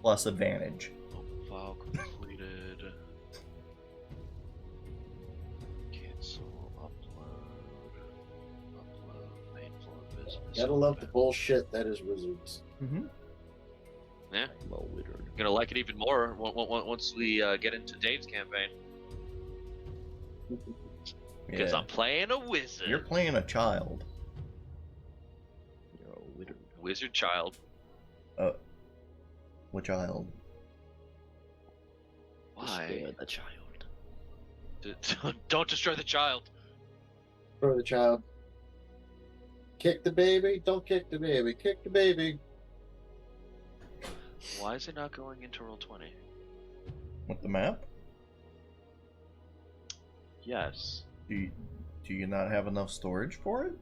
Plus advantage.
File completed. Cancel. Upload. Main floor business.
Gotta love the bullshit that is wizards.
Mm-hmm.
Yeah.
I'm a wizard.
Gonna like it even more once we get into Dave's campaign. Because
Yeah.
I'm playing a wizard.
You're playing a child.
You're a wizard.
Wizard child.
What child?
Why?
Destroy the child.
Don't destroy the child.
For the child. Kick the baby, don't kick the baby, kick the baby.
Why is it not going into Roll20?
With the map?
Yes.
Do you not have enough storage for it?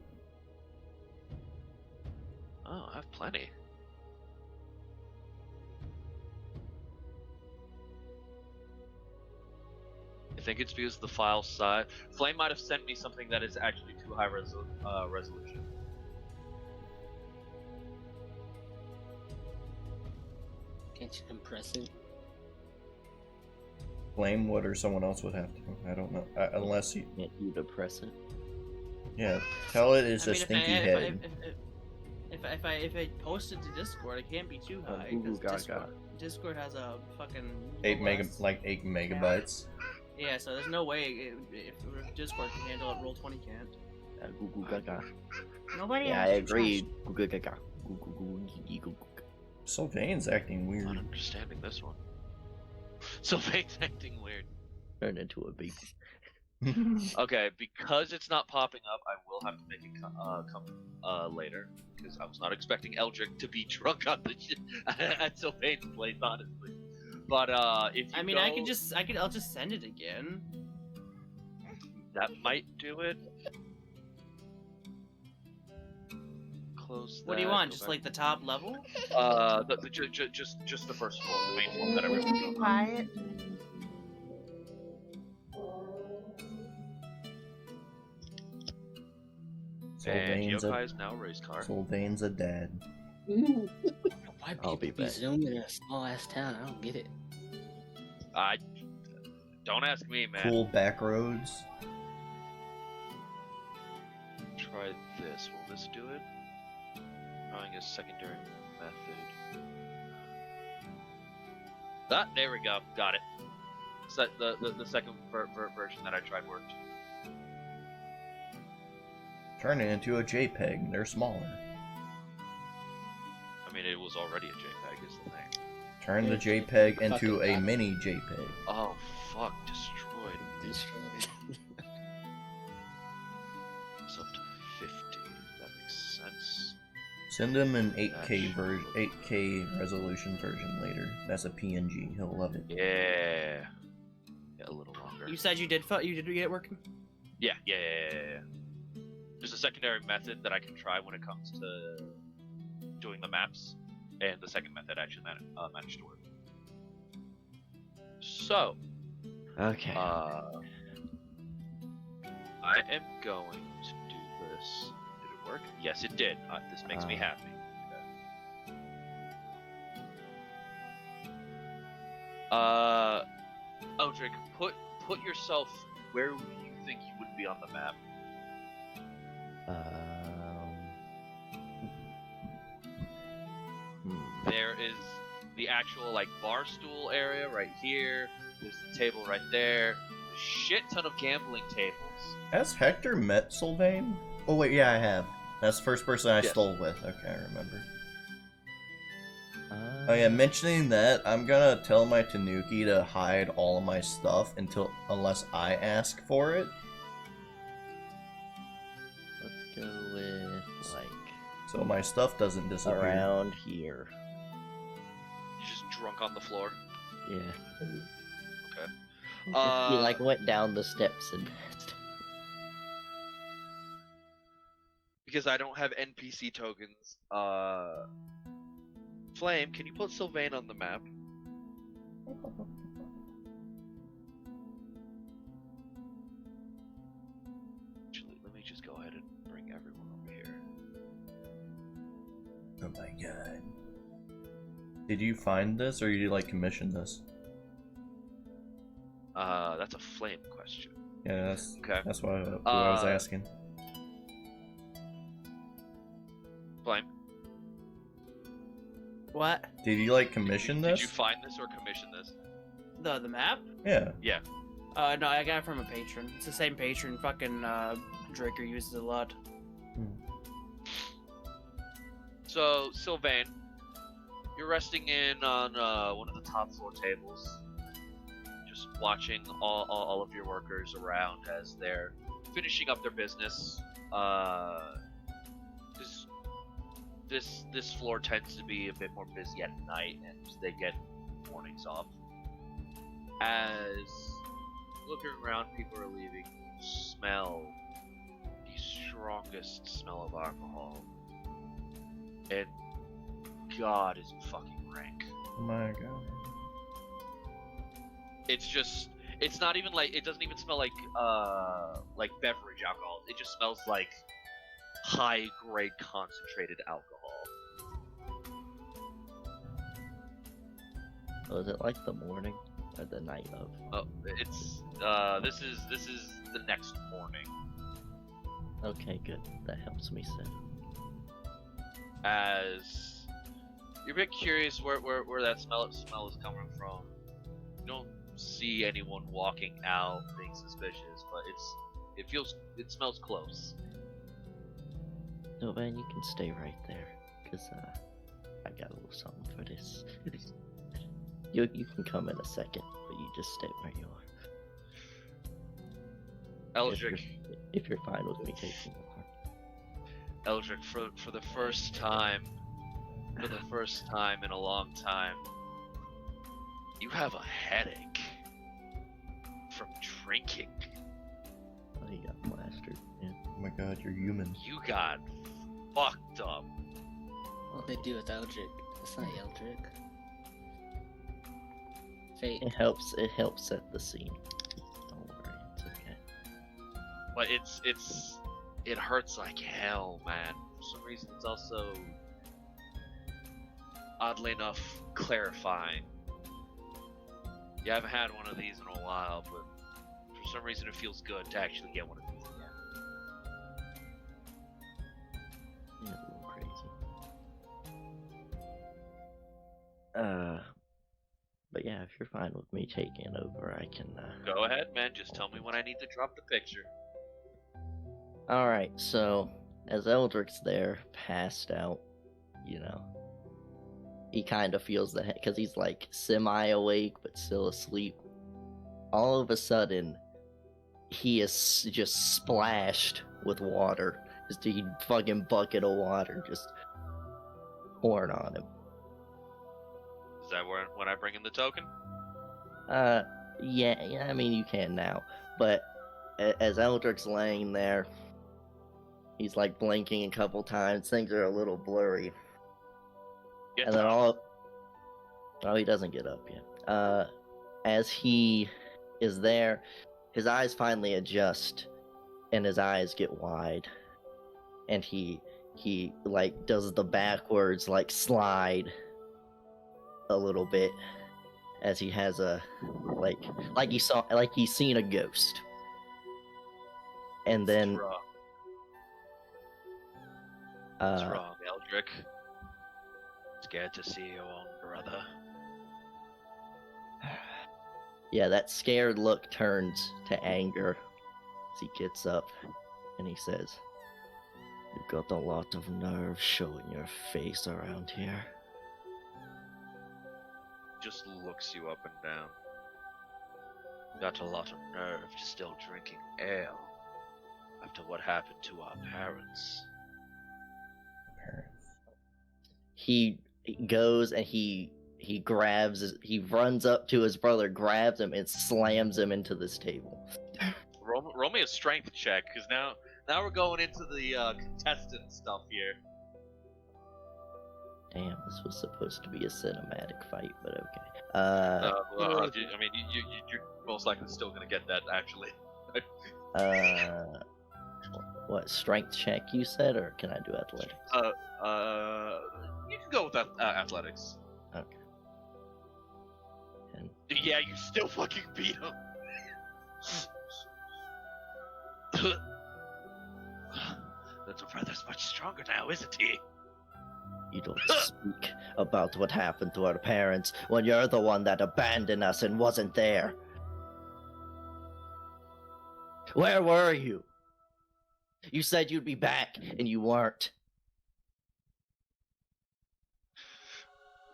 Oh, I have plenty. I think it's because the file size. Flame might have sent me something that is actually too high resolution.
Can't you compress it?
Flame would, or someone else would have to. I don't know. Unless you.
Can't you depress it?
Yeah. Tell it it's
I
a
mean,
stinky
if
head.
if I post it to Discord, it can't be too high
Google
because
Gaga.
Discord has a fucking
8
less-
8 megabytes.
Yeah, so there's no way if Discord can handle it, Roll20 can't.
Goo gaga.
Nobody.
Yeah, I
has to
agree.
trust.
Goo gaga. Goo goo goo gee goo goo.
Sylvain's acting
I'm
weird.
not understanding this one. Sylvain's acting weird.
Turn into a baby.
Okay, because it's not popping up, I will have to make it come later. Because I was not expecting Eldrik to be drunk on the at Silvane's place, honestly. But if you
I mean,
go,
I'll just send it again.
that might do it. Close.
What do you
that,
want?
go
Just
back.
like the top level?
Just the first floor, the main floor that everyone goes on.
Quiet.
And
Silvane's
Yokai is now a race car.
Silvane's a dad.
Why
I'll
people
be
be
back.
zooming in a small ass town? I don't get it.
Don't ask me, man.
Cool back roads.
Try this. Will this do it? Trying a secondary method. Ah, there we go. Got it. The second version that I tried worked.
Turn it into a JPEG. They're smaller.
I mean, it was already a JPEG, is the thing.
Turn the
Yeah,
JPEG into
fucking
a
got it.
mini JPEG.
Oh, fuck. Destroyed.
Destroyed.
It's up to 50. That makes sense.
Send him an 8K resolution version later. That's a PNG. He'll love it.
Yeah. Yeah, a little longer.
You said you did get it working?
Yeah. There's a secondary method that I can try when it comes to doing the maps, and the second method actually managed to work. So,
Okay.
I am going to do this. Did it work? Yes, it did. This makes me happy. Eldrik, put yourself where you think you would be on the map. There is the actual bar stool area right here. There's the table right there. A shit ton of gambling tables.
Has Hector met Silvane? Oh wait, yeah, I have. That's the first person I
Yes.
stole with. Okay, I remember. Oh yeah, mentioning that, I'm gonna tell my Tanuki to hide all of my stuff unless I ask for it.
Let's go with
So my stuff doesn't disappear.
around here.
You're just drunk on the floor.
Yeah.
Okay.
He went down the steps and passed.
Because I don't have NPC tokens. Flame, can you put Silvane on the map? Actually, let me just go ahead and bring everyone over here.
Oh my god. Did you find this, or you commission this?
That's a Flame question.
Yeah, that's
Okay.
that's what I was asking.
Flame,
What?
Did you commission this?
did you find this or commission this?
The map?
Yeah.
Yeah.
No, I got it from a patron. It's the same patron. Fucking Draker uses it a lot.
So, Silvane, you're resting in on one of the top floor tables, just watching all of your workers around as they're finishing up their business. This floor tends to be a bit more busy at night, and they get mornings off. As looking around, people are leaving. You smell the strongest smell of alcohol. And God, is it fucking rank.
Oh my god.
It's not even it doesn't even smell like beverage alcohol. It just smells like high grade concentrated alcohol.
Oh, is it the morning or the night of?
Oh, it's this is the next morning.
Okay, good. That helps me set.
As you're a bit curious where that smell is coming from. You don't see anyone walking out being suspicious, but it smells close.
No, man, you can stay right there, cause I got a little something for this. You can come in a second, but you just stay where you
Eldrik,
If you're fine with me taking over.
Eldrik, for the first time in a long time, you have a headache from drinking.
Oh, you got plastered. Yeah.
Oh my god, you're human.
You got fucked up.
What they do with Eldrik? That's not Eldrik. Fate.
It helps set the scene. Don't worry, it's okay.
But it hurts like hell, man. For some reason, it's also oddly enough clarifying. You haven't had one of these in a while, but for some reason, it feels good to actually get one of these again.
Yeah, a little crazy. But yeah, if you're fine with me taking over, I can.
Go ahead, man. Just tell me when I need to drop the picture.
All right. So as Eldrik's there, passed out, he kind of feels the because he's like semi-awake but still asleep. All of a sudden, he is just splashed with water. Just a fucking bucket of water just pouring on him.
Is that when I bring in the token?
Yeah, I mean, you can now. But as Eldrik's laying there, he's like blinking a couple times. Things are a little blurry.
Get
And then
up.
Oh, he doesn't get up yet. As he is there, his eyes finally adjust, and his eyes get wide, and he like does the backwards like slide a little bit, as he has a like he's seen a ghost, and then
What's wrong, Eldrik? Scared to see your own brother.
Yeah, that scared look turns to anger as he gets up and he says, "You've got a lot of nerve showing your face around here."
Just looks you up and down. Got a lot of nerve still drinking ale after what happened to our parents.
He goes and he runs up to his brother, grabs him, and slams him into this table.
Roll me a strength check, because now we're going into the contestant stuff here.
Damn, this was supposed to be a cinematic fight, but okay.
I mean, you're most likely still gonna get that, actually.
What strength check you said, or can I do athletics?
You can go with athletics.
Okay. And
Yeah, you still fucking beat him. Little brother's much stronger now, isn't he?
you don't speak about what happened to our parents when you're the one that abandoned us and wasn't there. Where were you? You said you'd be back, and you weren't.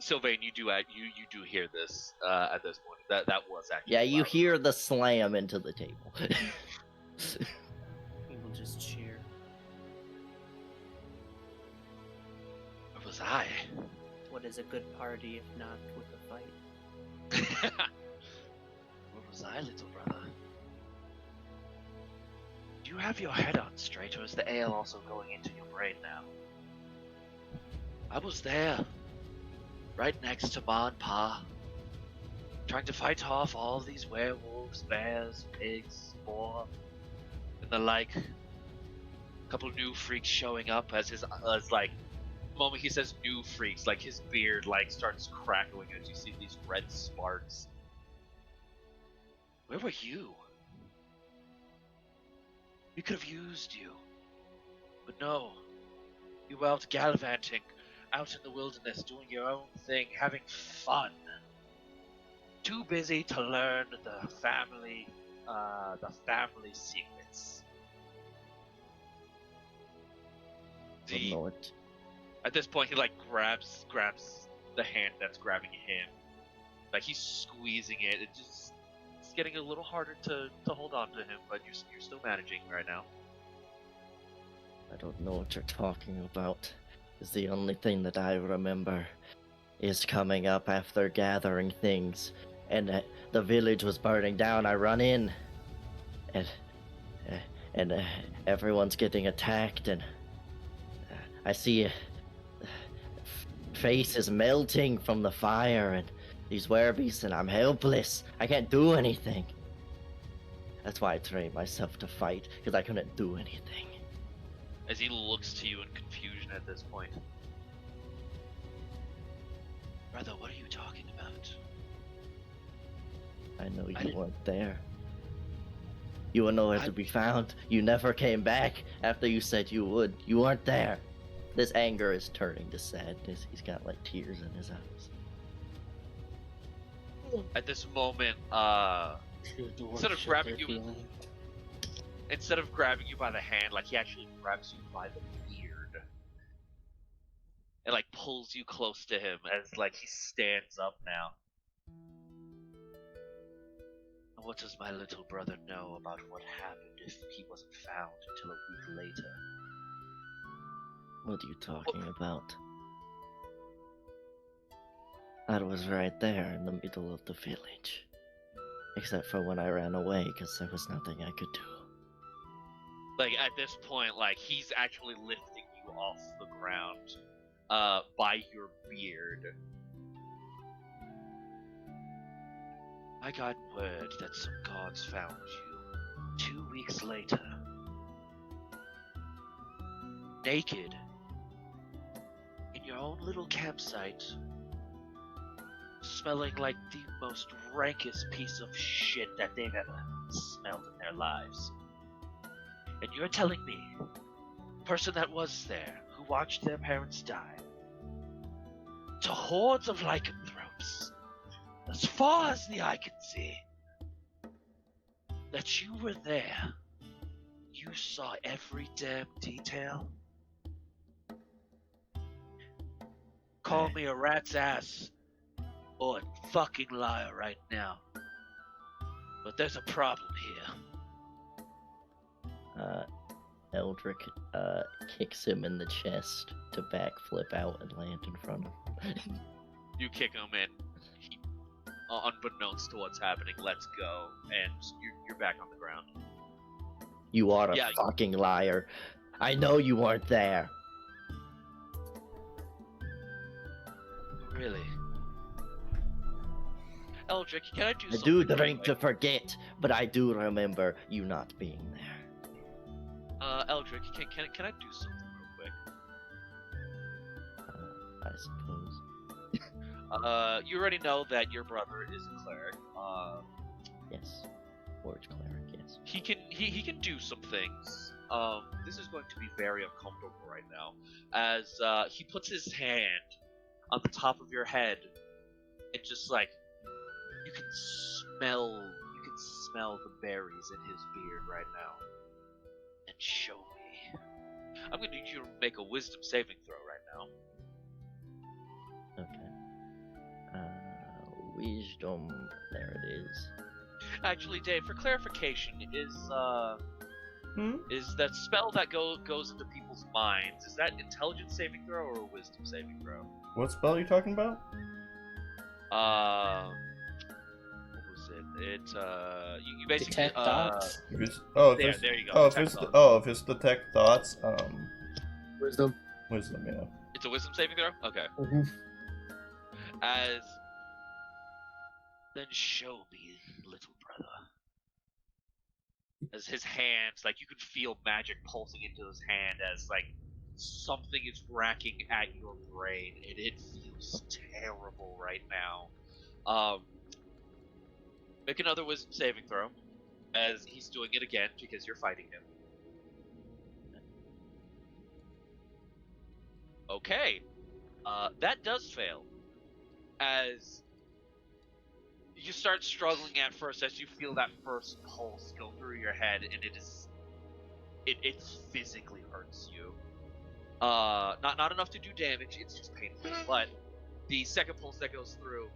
Silvane, you do hear this at this point. That was actually
Yeah, you
loud.
hear the slam into the table.
People just cheer.
Where was I?
What is a good party if not with a fight?
Where was I, little brother? Do you have your head on straight, or is the ale also going into your brain now? I was there, right next to Ma and Pa, trying to fight off all these werewolves, bears, pigs, boar, and the like. A couple new freaks showing up as the moment he says new freaks, like his beard starts crackling as you see these red sparks. Where were you? We could have used you. But no. You were out gallivanting, out in the wilderness, doing your own thing, having fun. Too busy to learn the family secrets. At this point, he grabs the hand that's grabbing him. Like he's squeezing it. It just getting a little harder to hold on to him, but you're still managing right now.
I don't know what you're talking about. Is the only thing that I remember is coming up after gathering things, and the village was burning down. I run in, and everyone's getting attacked, and I see faces melting from the fire, and these werebeasts, and I'm helpless. I can't do anything. That's why I trained myself to fight, because I couldn't do anything.
As he looks to you in confusion at this point. Brother, what are you talking about?
I know you weren't there. You were nowhere to be found. You never came back after you said you would. You weren't there. This anger is turning to sadness. He's got like tears in his eyes.
At this moment, instead of grabbing you by the hand, like he actually grabs you by the beard and like pulls you close to him as like he stands up now. What does my little brother know about what happened if he wasn't found until a week later?
What are you talking about? I was right there in the middle of the village. Except for when I ran away, because there was nothing I could do.
Like, at this point, like, he's actually lifting you off the ground, by your beard. I got word that some gods found you 2 weeks later. Naked. In your own little campsite. Smelling like the most rankest piece of shit that they've ever smelled in their lives. And you're telling me, the person that was there, who watched their parents die, to hordes of lycanthropes, as far as the eye can see, that you were there, you saw every damn detail? Call me a rat's ass, or a fucking liar right now. But there's a problem here.
Eldrik kicks him in the chest to backflip out and land in front of him.
You kick him and he, unbeknownst to what's happening, lets go, and you're back on the ground.
You are a fucking liar. I know you weren't there.
Really? Eldrik, can I do
I
something?
do drink to forget, but I do remember you not being there.
Eldrik, can I do something real quick?
I suppose.
You already know that your brother is a cleric.
Yes. Forge cleric, yes.
He can do some things. This is going to be very uncomfortable right now, as he puts his hand on the top of your head, and just like you can smell the berries in his beard right now. And show me. I'm gonna need you to make a wisdom saving throw right now.
Okay. Wisdom. There it is.
Actually, Dave, for clarification, is that spell that goes into people's minds, is that intelligence saving throw or a wisdom saving throw?
What spell are you talking about?
What was it? You basically
Detect thoughts.
there you go.
If it's detect thoughts,
Wisdom.
wisdom, yeah.
It's a wisdom saving throw? Okay.
Mm-hmm.
As then show me, little brother. As his hands, like you could feel magic pulsing into his hand as like something is racking at your brain, and it feels terrible right now. Make another wisdom saving throw, as he's doing it again because you're fighting him. Okay, that does fail, as you start struggling at first as you feel that first pulse go through your head, and it physically hurts you. Not enough to do damage, it's just painful, but the second pulse that goes through,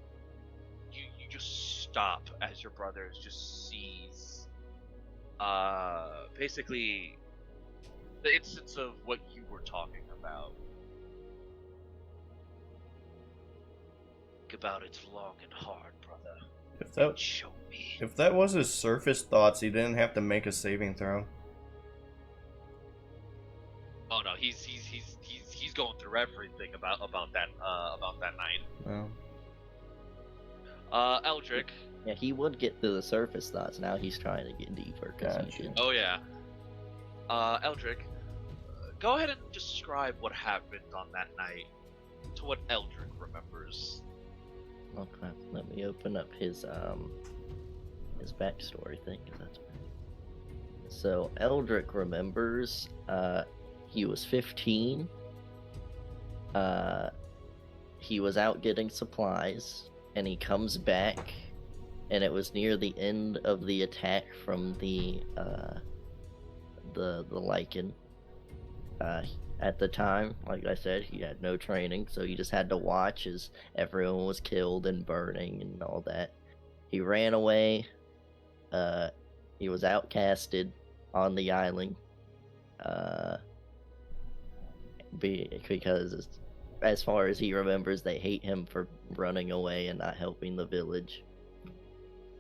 you just stop as your brother just sees, basically the instance of what you were talking about. Think about it long and hard, brother. Show me.
If that was his surface thoughts, he didn't have to make a saving throw.
Oh no, he's going through everything about that night.
Well,
Eldrik.
Yeah, he would get through the surface thoughts. Now he's trying to get deeper.
Gotcha.
Oh yeah. Eldrik, go ahead and describe what happened on that night to what Eldrik remembers.
Okay, let me open up his backstory thing. 'Cause that's... So Eldrik remembers he was 15. He was out getting supplies, and he comes back, and it was near the end of the attack from the Lycan. At the time, like I said, he had no training, so he just had to watch as everyone was killed and burning and all that. He ran away. He was outcasted on the island. Because as far as he remembers, they hate him for running away and not helping the village.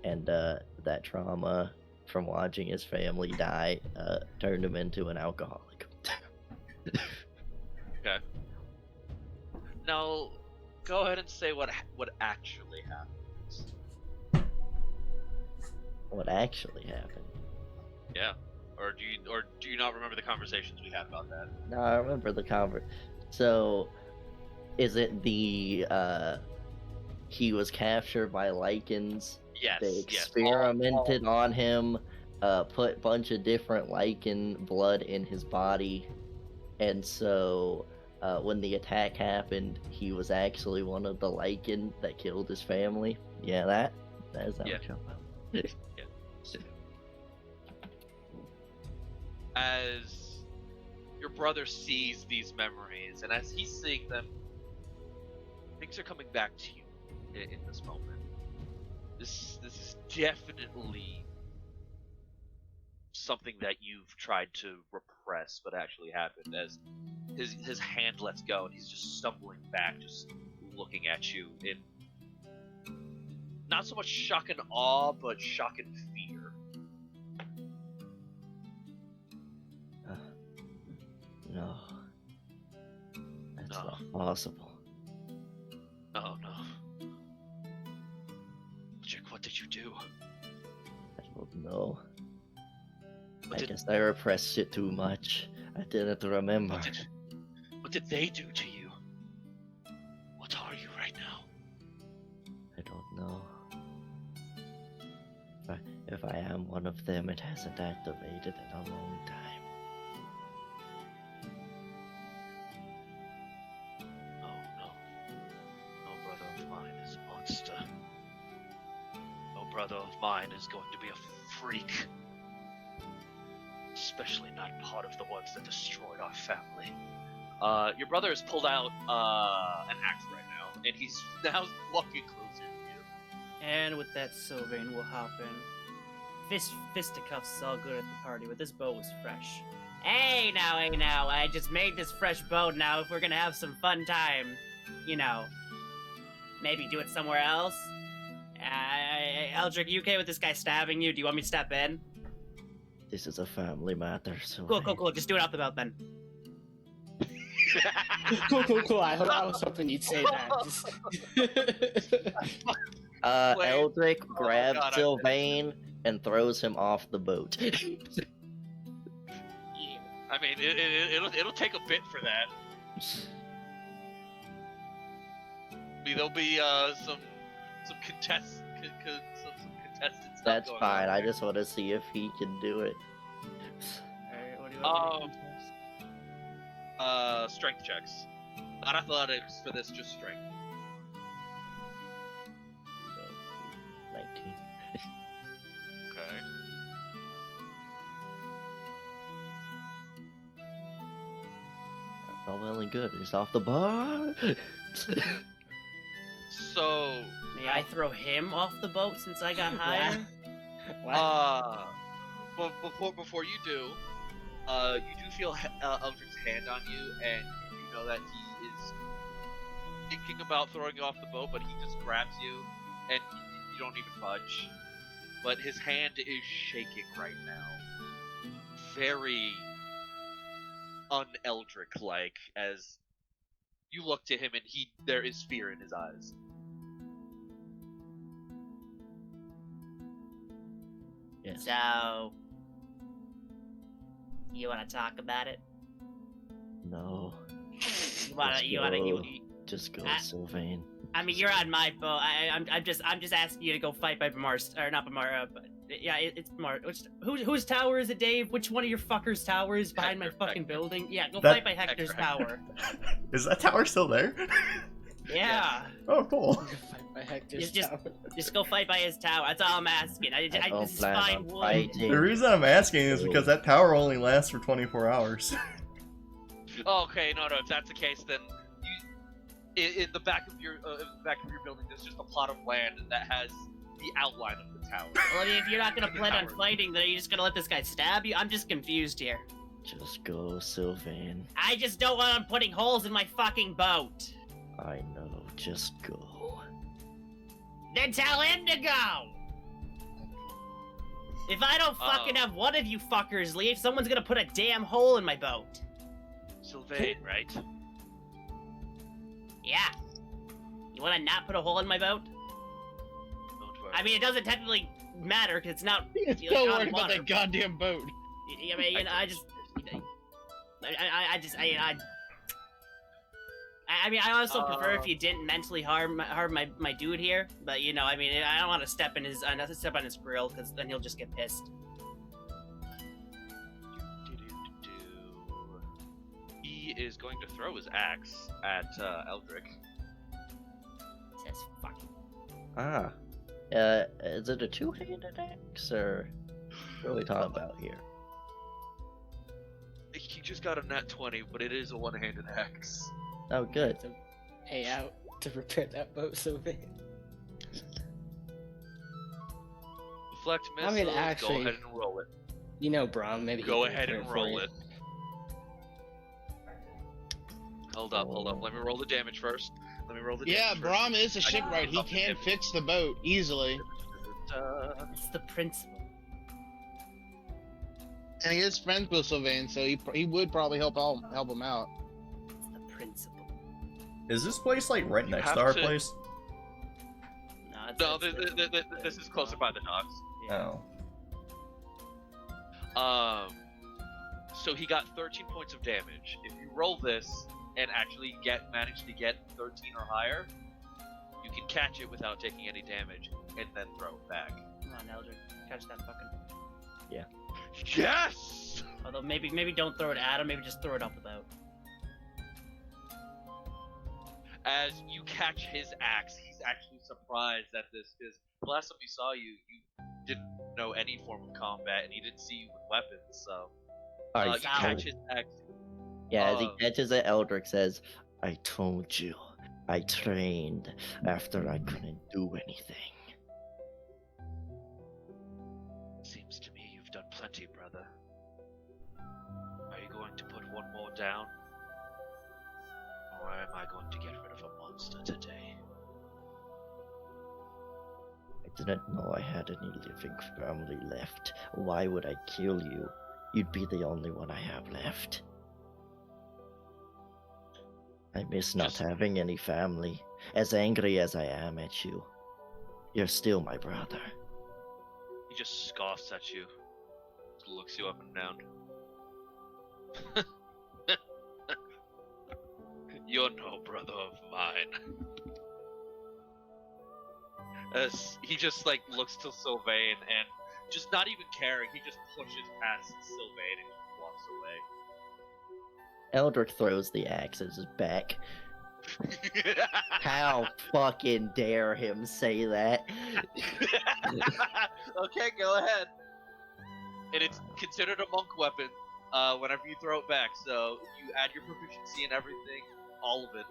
And that trauma from watching his family die turned him into an alcoholic.
Okay. Now, go ahead and say what actually happened.
What actually happened?
Yeah. Or do you not remember the conversations we had about that?
No, I remember the So, is it the he was captured by Lycans?
Yes.
They
yes.
experimented on him, put a bunch of different Lycan blood in his body, and so when the attack happened, he was actually one of the Lycan that killed his family. Yeah, that is that what you're about.
As your brother sees these memories, and as he's seeing them, things are coming back to you in this moment. This is definitely something that you've tried to repress, but actually happened as his hand lets go, and he's just stumbling back, just looking at you in not so much shock and awe, but shock and fear.
No. That's
No.
not possible.
Oh no. Jack, what did you do?
I don't know.
What
I
did,
guess I repressed it too much. I didn't remember.
what did they do to you? What are you right now?
I don't know. If I am one of them, it hasn't activated in a long time.
Brother of mine is going to be a freak. Especially not part of the ones that destroyed our family. Your brother has pulled out an axe right now, and he's now walking closer to you.
And with that, Silvane will hop in. Fisticuffs is all good at the party, but this bow was fresh. Hey now, I just made this fresh bow now. If we're gonna have some fun time, maybe do it somewhere else. Eldrik, you okay with this guy stabbing you? Do you want me to step in?
This is a family matter, so...
Cool. Just do it off the boat, then.
Cool. I was hoping you'd say that.
Eldrik grabs Silvane and throws him off the boat.
I mean, it'll take a bit for that. There'll be some contestants.
That's fine. I just want to see if he can do it.
Alright, what do you want me to do?
Strength checks. Not athletics for this, just strength.
19.
Okay.
All well and good. It's off the bar.
So,
May I throw him off the boat since I got higher?
but before you do, you do feel Eldrik's hand on you, and you know that he is thinking about throwing you off the boat, but he just grabs you, and you don't even budge. But his hand is shaking right now. Very un-Eldrik-like, as you look to him and there is fear in his eyes.
Yes.
So, you want to talk about it?
No. Just go, Silvane.
I mean, you're on my boat. I'm just asking you to go fight by Bamar, or not Bamar, but yeah, it's Bamar. Whose tower is it, Dave? Which one of your fuckers' towers behind my fucking building? Yeah, go fight by Hector's tower.
Is that tower still there?
Yeah.
Oh, cool.
Fight by Hector's tower.
Just go fight by his tower. That's all I'm asking.
I don't
this is
plan
fine
on
wood.
fighting.
The reason I'm asking is because that tower only lasts for 24 hours.
Okay, no, if that's the case, then in the back of your building, there's just a plot of land that has the outline of the tower.
Well, I mean, if you're not gonna plan on fighting, then are you just gonna let this guy stab you? I'm just confused here.
Just go, Silvane.
I just don't want him putting holes in my fucking boat.
I know, just go.
Then tell him to go! If I don't fucking have one of you fuckers leave, someone's gonna put a damn hole in my boat.
Silvane, right?
Yeah. You wanna not put a hole in my boat?
Don't worry.
I mean, it doesn't technically matter, because it's not...
Don't worry about that goddamn boat.
I mean, you know, I mean, I also prefer if you didn't mentally harm my dude here, but you know, I mean, I don't want to step on his grill, because then he'll just get pissed.
He is going to throw his axe at Eldrik.
Says fucking.
Ah. Is it a two-handed axe, or what are we talking about here?
He just got a nat 20, but it is a one-handed axe.
Oh, good.
To pay out to repair that boat, Silvane.
Deflect missile.
I mean, actually,
go ahead and roll it.
You know, Braum, maybe.
Go ahead and roll it. Hold up. Let me roll the damage first.
Yeah, Braum is a shipwright. He can fix the boat easily.
It's the principle.
And he is friends with Silvane, so he would probably help him out.
It's the principle.
Is this place like right
You
next
have
to our
to-
place?
No, this is closer by the docks.
Oh.
So he got 13 points of damage. If you roll this and actually manage to get 13 or higher, you can catch it without taking any damage, and then throw it back.
Come on, Eldrik, catch that fucking.
Yeah.
Yes!
Although maybe don't throw it at him. Maybe just throw it off the boat.
As you catch his axe, he's actually surprised that this is. The last time we saw you, you didn't know any form of combat, and he didn't see you with weapons, so. You catch his axe.
Yeah, as he catches it, Eldrik says, I told you, I trained after I couldn't do anything.
Seems to me you've done plenty, brother. Are you going to put one more down? Or am I going to get rid of a monster today?
I didn't know I had any living family left. Why would I kill you? You'd be the only one I have left. I miss not having any family. As angry as I am at you, you're still my brother.
He just scoffs at you. Looks you up and down. You're no brother of mine. As he just looks to Silvane and just not even caring, he just pushes past Silvane and just walks away.
Eldrik throws the axe at his back. How fucking dare him say that?
Okay, go ahead. And it's considered a monk weapon whenever you throw it back, so you add your proficiency and everything, all of it.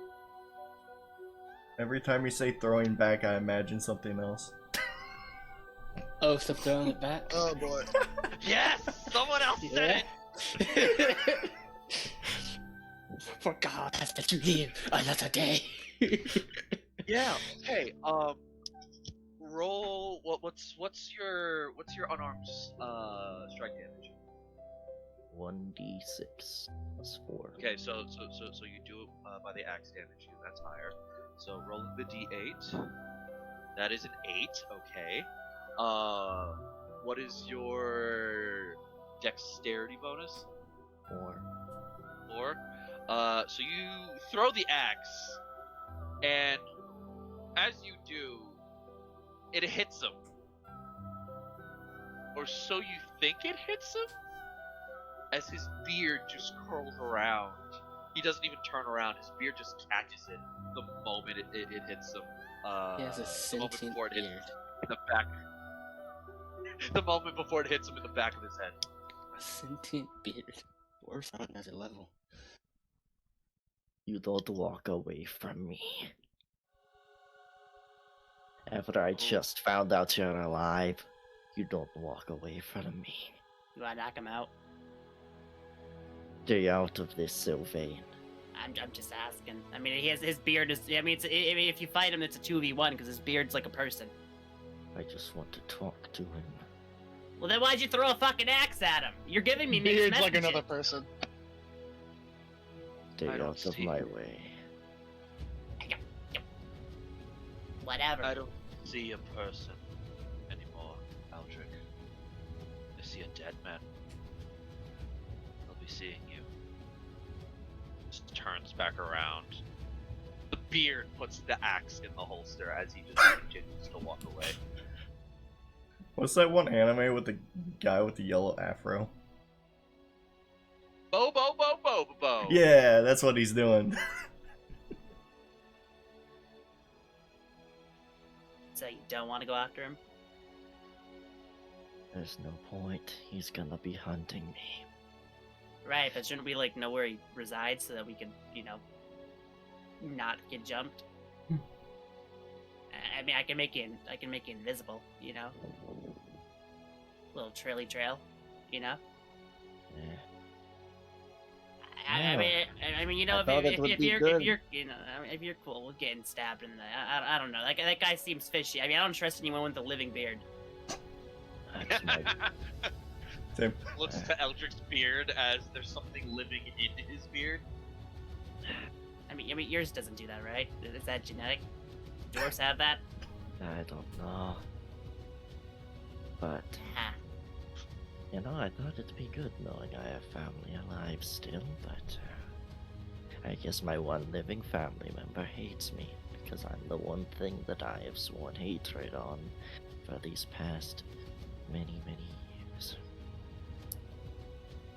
Every time you say throwing back, I imagine something else.
Oh, stop throwing it back.
Oh boy.
Yes! Someone else said it!
For God has let you live another day.
Yeah. Hey, roll. What's your unarmed strike damage?
1d6 plus 4.
Okay, so you do it by the axe damage. That's higher. So rolling the d8. That is an 8. Okay. What is your dexterity bonus?
4.
4. So you throw the axe, and as you do, it hits him. Or so you think it hits him? As his beard just curls around. He doesn't even turn around, his beard just catches it the moment it hits him.
He has a
the moment
sentient
before it hits
beard.
in the back. The moment before it hits him in the back of his head.
A sentient beard. We're on another level.
You don't walk away from me. After I just found out you're alive, you don't walk away from me.
You wanna knock him out?
Stay out of this, Silvane.
I'm just asking. I mean, his beard is. I mean, if you fight him, it's a 2v1 because his beard's like a person.
I just want to talk to him.
Well, then why'd you throw a fucking axe at him? You're giving me mixed
Beard's like
messages.
another person.
Stay
I don't
out of
see
my
you.
way.
Whatever.
I don't see a person anymore, Eldrik. I see a dead man. I'll be seeing you. Just turns back around. The beard puts the axe in the holster as he just continues to walk away.
What's that one anime with the guy with the yellow afro?
Bo bo bo bo bo bo.
Yeah, that's what he's doing.
So you don't want to go after him?
There's no point. He's gonna be hunting me.
Right, but shouldn't we like know where he resides so that we can, not get jumped? I mean, I can make you invisible, Little traily trail,
Yeah.
I mean,
I thought it would be good.
if you're cool with getting stabbed in the, I don't know, that guy seems fishy. I mean, I don't trust anyone with a living beard.
That's my...
Same.
Looks to Eldrik's beard as there's something living in his beard.
I mean, yours doesn't do that, right? Is that genetic? Dwarves have that?
I don't know. But,
Ha.
I thought it'd be good knowing I have family alive still, but I guess my one living family member hates me because I'm the one thing that I have sworn hatred on for these past many, many years.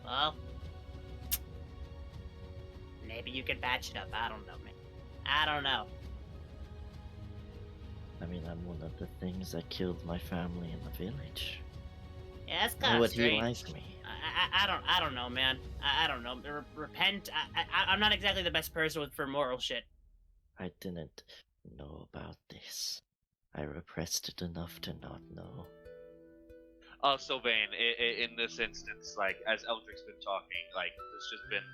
Well, maybe you could patch it up. I don't know, man. I don't know.
I mean, I'm one of the things that killed my family in the village.
Yeah, that's
Why
kind of
would he
strange.
like me?
I don't know, man. I don't know. Repent. I'm not exactly the best person for moral shit.
I didn't know about this. I repressed it enough to not know.
Oh, Silvane, in this instance, like, as Eldrik's been talking, like, there's just been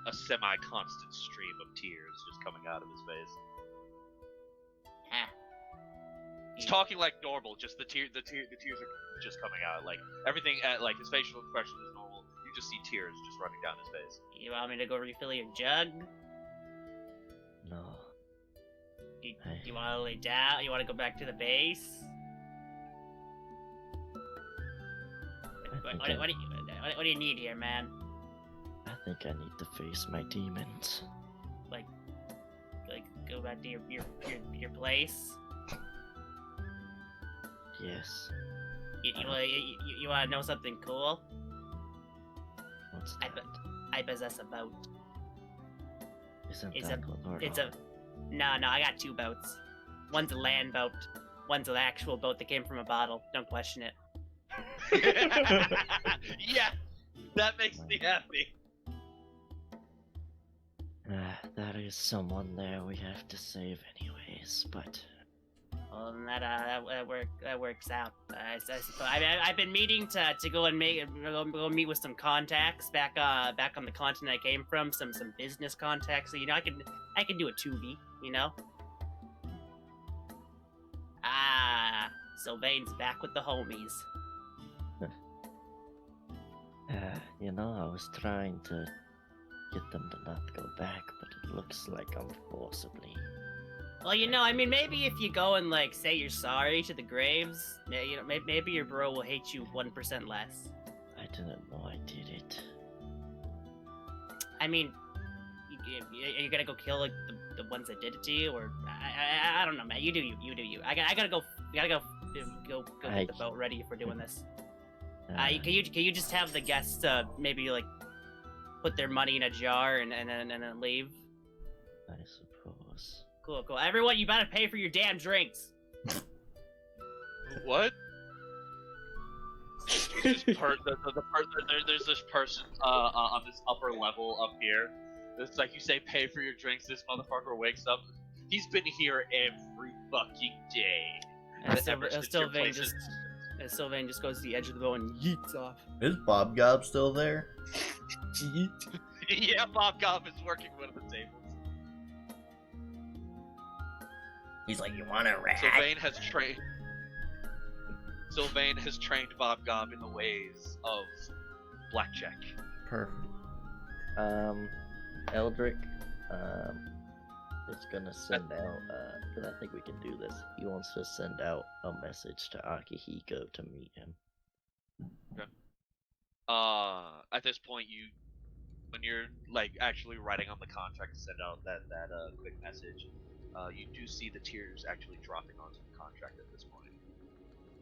a semi-constant stream of tears just coming out of his face.
Ha.
He's talking like normal, just the tears are just coming out. Like, everything, like, his facial expression is normal. You just see tears just running down his face.
You want me to go refill your jug?
No.
You want to lay down? You want to go back to the base? What do you need here, man?
I think I need to face my demons.
Like go back to your place?
Yes.
You want to know something cool?
What's
I
that?
I possess a boat.
Isn't
It's
that
a-
what our
It's a... No, I got two boats. One's a land boat. One's an actual boat that came from a bottle. Don't question it.
Yeah, that makes me happy.
That is someone there we have to save anyways, but...
Well, then that works out. I suppose. I've been meaning to go and go meet with some contacts back on the continent I came from. Some business contacts. So I can do a 2v. Silvane's back with the homies.
I was trying to get them to not go back, but it looks like I'm forcibly.
Well, maybe if you go and say you're sorry to the Graves, maybe your bro will hate you 1% less.
I didn't know I did it.
You're gonna go kill the ones that did it to you, or I don't know, man. You do you. I gotta go get the boat ready for doing this. Can you just have the guests maybe put their money in a jar and then leave?
I suppose.
Cool. Everyone, you better pay for your damn drinks.
What? There's this person on this upper level up here. It's like you say, pay for your drinks. This motherfucker wakes up. He's been here every fucking day.
And Silvane just goes to the edge of the boat and yeets off.
Is Bob Gob still there?
Yeah, Bob Gob is working one of the tables.
He's like, you want a rat?
Silvane has trained Bob Gob in the ways of blackjack.
Perfect.
Eldrik, is gonna send out, because I think we can do this. He wants to send out a message to Akihiko to meet him.
Okay. At this point, when you're actually writing on the contract to send out that quick message, you do see the tears actually dropping onto the contract at this point,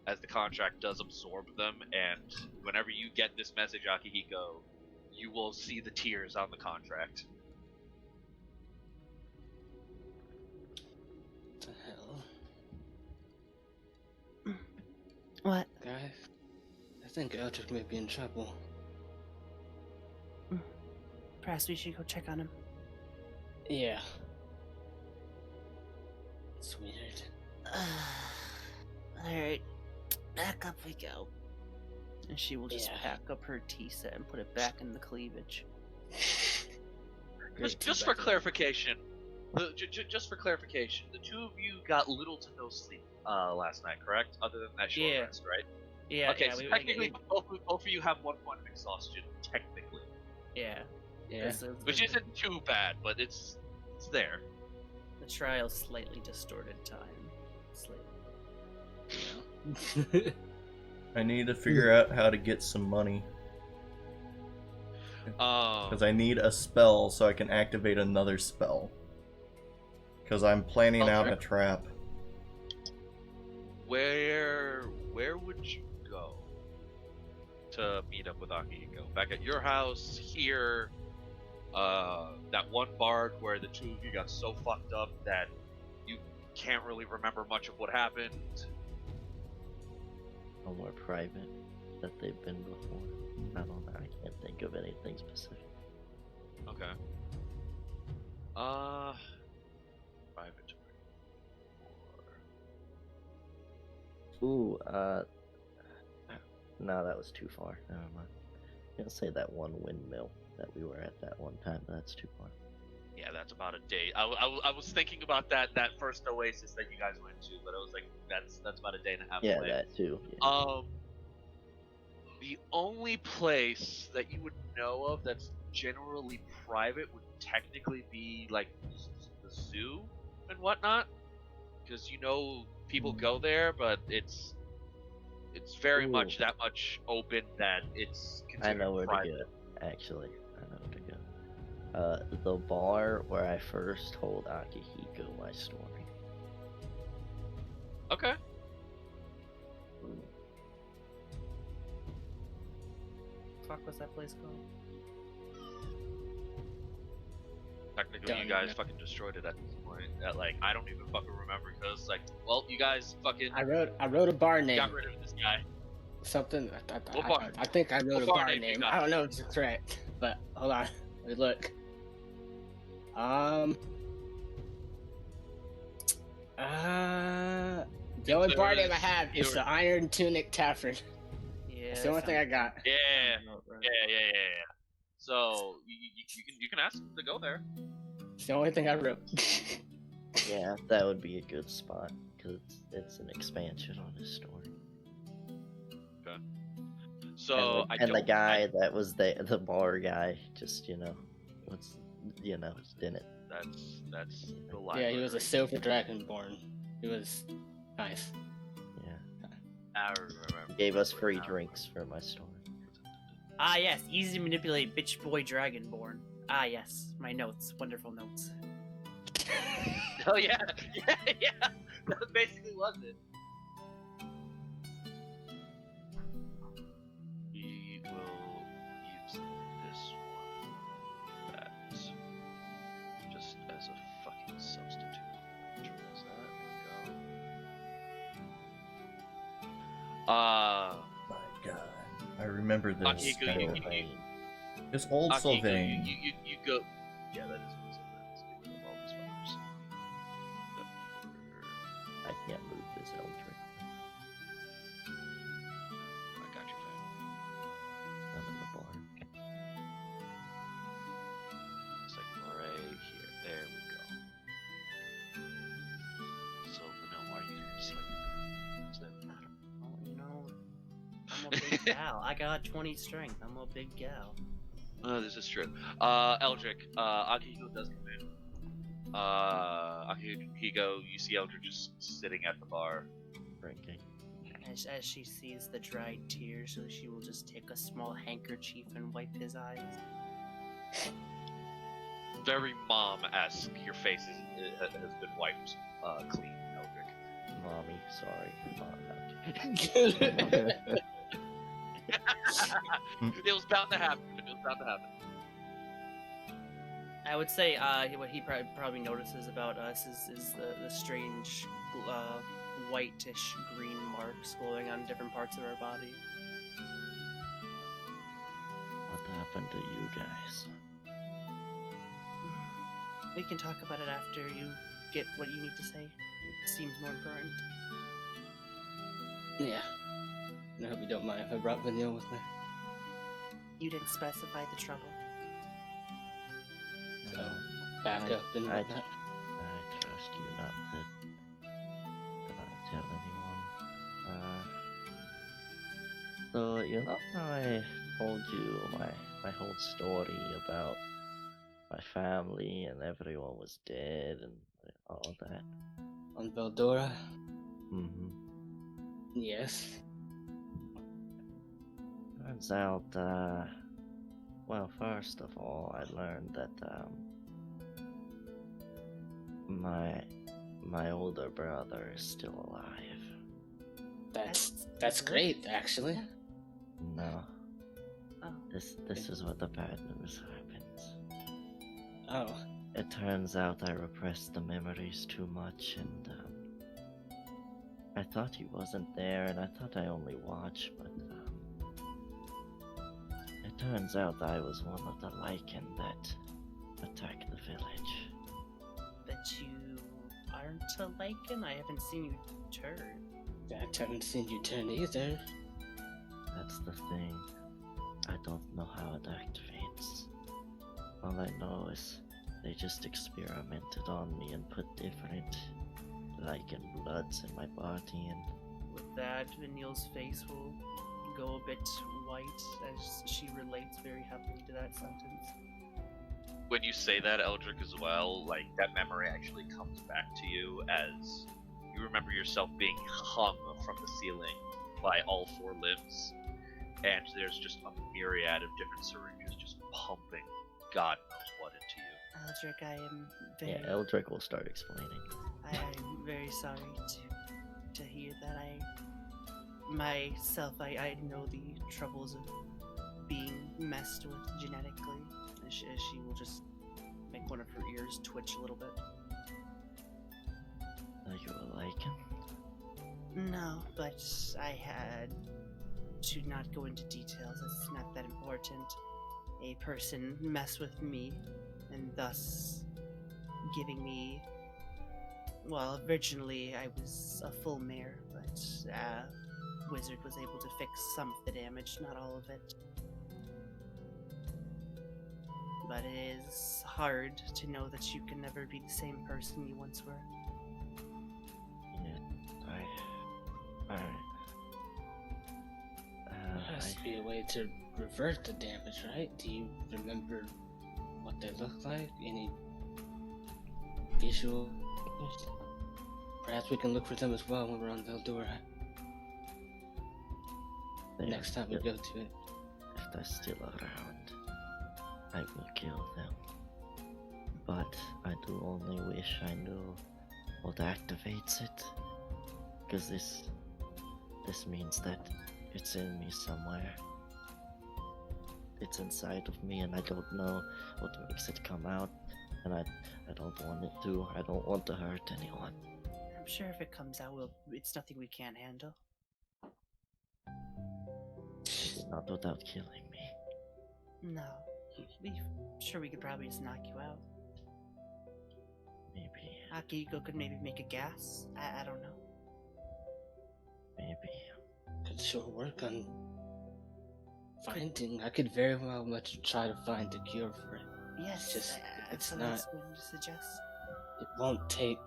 as the contract does absorb them. And whenever you get this message, Akihiko, you will see the tears on the contract.
What the hell?
What?
Guys, I think Eldrik may be in trouble.
Perhaps we should go check on him.
Yeah. It's weird.
Alright, back up we go. And she will just pack up her tea set and put it back in the cleavage.
Just for clarification, the two of you got little to no sleep last night, correct? Other than that short rest, right?
Yeah.
Okay,
yeah,
so technically, both of you have 1 point of exhaustion, technically.
Yeah.
Yeah.
Which isn't too bad, but it's there.
The trial slightly distorted time.
I need to figure out how to get some money. Because I need a spell so I can activate another spell. Because I'm planning out a trap.
Where would you go to meet up with Akihiko? Back at your house, here, that one bard where the two of you got so fucked up that you can't really remember much of what happened.
Somewhere private that they've been before. I don't know. I can't think of anything specific.
Okay. Private.
Ooh, no, that was too far. Never mind. I'm gonna say that one windmill that we were at that one time, but that's too far.
Yeah, that's about a day. I was thinking about that first oasis that you guys went to, but I was like, that's about a day and a half
Yeah,
away.
that too. Yeah.
The only place that you would know of that's generally private would technically be like the zoo and whatnot, because people go there, but it's very much that much open that it's
I
considered
know where
private.
to go. Actually, I know where to go. The bar where I first told Akihiko my story.
Okay.
Fuck was that place called?
Technically,
Don't
you guys
know.
fucking destroyed it at this point. I don't even fucking remember because, you guys fucking
I wrote a bar name.
got rid of this guy.
Something.
What bar?
I think I wrote
What
a
bar
bar
name you
name.
got?
I don't know if it's correct, but hold on. Let me look.
The only
There
bar name I
was-
have is
there
the Iron Tunic Tavern.
Yeah.
That's the only thing I got.
Yeah,
about right.
yeah. So you can ask him to go there.
It's the only thing I wrote.
Yeah, that would be a good spot because it's an expansion on his story.
So
and the guy that was the bar guy, just didn't.
That's the line.
Yeah, he was a silver dragonborn. He was nice.
Yeah,
I remember.
gave us free drinks for my story.
Ah, yes. Easy to manipulate, bitch boy dragonborn. Ah, yes. My notes. Wonderful notes.
Oh yeah. That basically was it. We will use this one. That just as a fucking substitute. Where's that go?
My God, I remember this.
Akihiko,
It's old
Akihiko,
Silvane.
you go. Yeah, that is what's Let's get rid of all these fuckers.
I can't move this Eldrik.
I got you, fam.
I'm in the bar.
It's like right here. There we go. So, no, why are you sleeping? What's that?
Oh, you know, I'm a big gal. I got 20 strength. I'm a big gal.
Oh, this is true. Eldrik, Akihiko does come in. Akihiko, you see Eldrik just sitting at the bar.
Drinking.
As she sees the dried tears, so she will just take a small handkerchief and wipe his eyes.
Very mom-esque. Your face has been wiped clean, Eldrik.
Mommy, sorry. Mom,
It was bound to happen.
I would say what he probably notices about us is the strange whitish green marks glowing on different parts of our body.
What happened to you guys?
We can talk about it after you get what you need to say. It seems more important.
Yeah. I hope you don't mind if I brought Vanille with me.
You didn't specify the trouble.
So, back up and
I
whatnot.
trust you not to tell anyone. So you know how I told you my whole story about my family and everyone was dead and all that?
On Veldora?
Mm-hmm.
Yes.
Turns out, well, first of all, I learned that, my older brother is still alive.
That's great, actually.
No.
Oh.
This is what the bad news happens.
Oh.
It turns out I repressed the memories too much, and, I thought he wasn't there, and I thought I only watched, but, it turns out I was one of the Lycan that attacked the village.
That you aren't a Lycan? I haven't seen you turn.
I haven't seen you turn either.
That's the thing. I don't know how it activates. All I know is they just experimented on me and put different Lycan bloods in my body, and
With that, Vanille's face will go a bit white as she relates very heavily to that sentence.
When you say that, Eldrik, as well, like, that memory actually comes back to you as you remember yourself being hung from the ceiling by all four limbs, and there's just a myriad of different syringes just pumping God knows what into you.
Eldrik, I am very...
yeah, Eldrik will start explaining.
I am very sorry to hear that. I know the troubles of being messed with genetically. She will just make one of her ears twitch a little bit.
Are you a Lycan?
No, but I had to not go into details. It's not that important. A person messed with me, and thus giving me Well, originally I was a full mare, but Wizard was able to fix some of the damage, not all of it. But it is hard to know that you can never be the same person you once were.
Yeah,
There has to be a way to revert the damage, right? Do you remember what they look like? Any visual? Perhaps we can look for them as well when we're on Veldora. Next time we go to it.
If they're still around, I will kill them. But I do only wish I knew what activates it. Because this means that it's in me somewhere. It's inside of me and I don't know what makes it come out. And I don't want it to. I don't want to hurt anyone.
I'm sure if it comes out, it's nothing we can't handle.
Not without killing me.
No. Sure we could probably just knock you out.
Maybe.
Akihiko could maybe make a gas. I don't know.
Maybe.
Could sure work on finding. I could very well much try to find a cure for it.
Yes,
Just
that's
it's
what I
not.
was going to suggest.
It won't take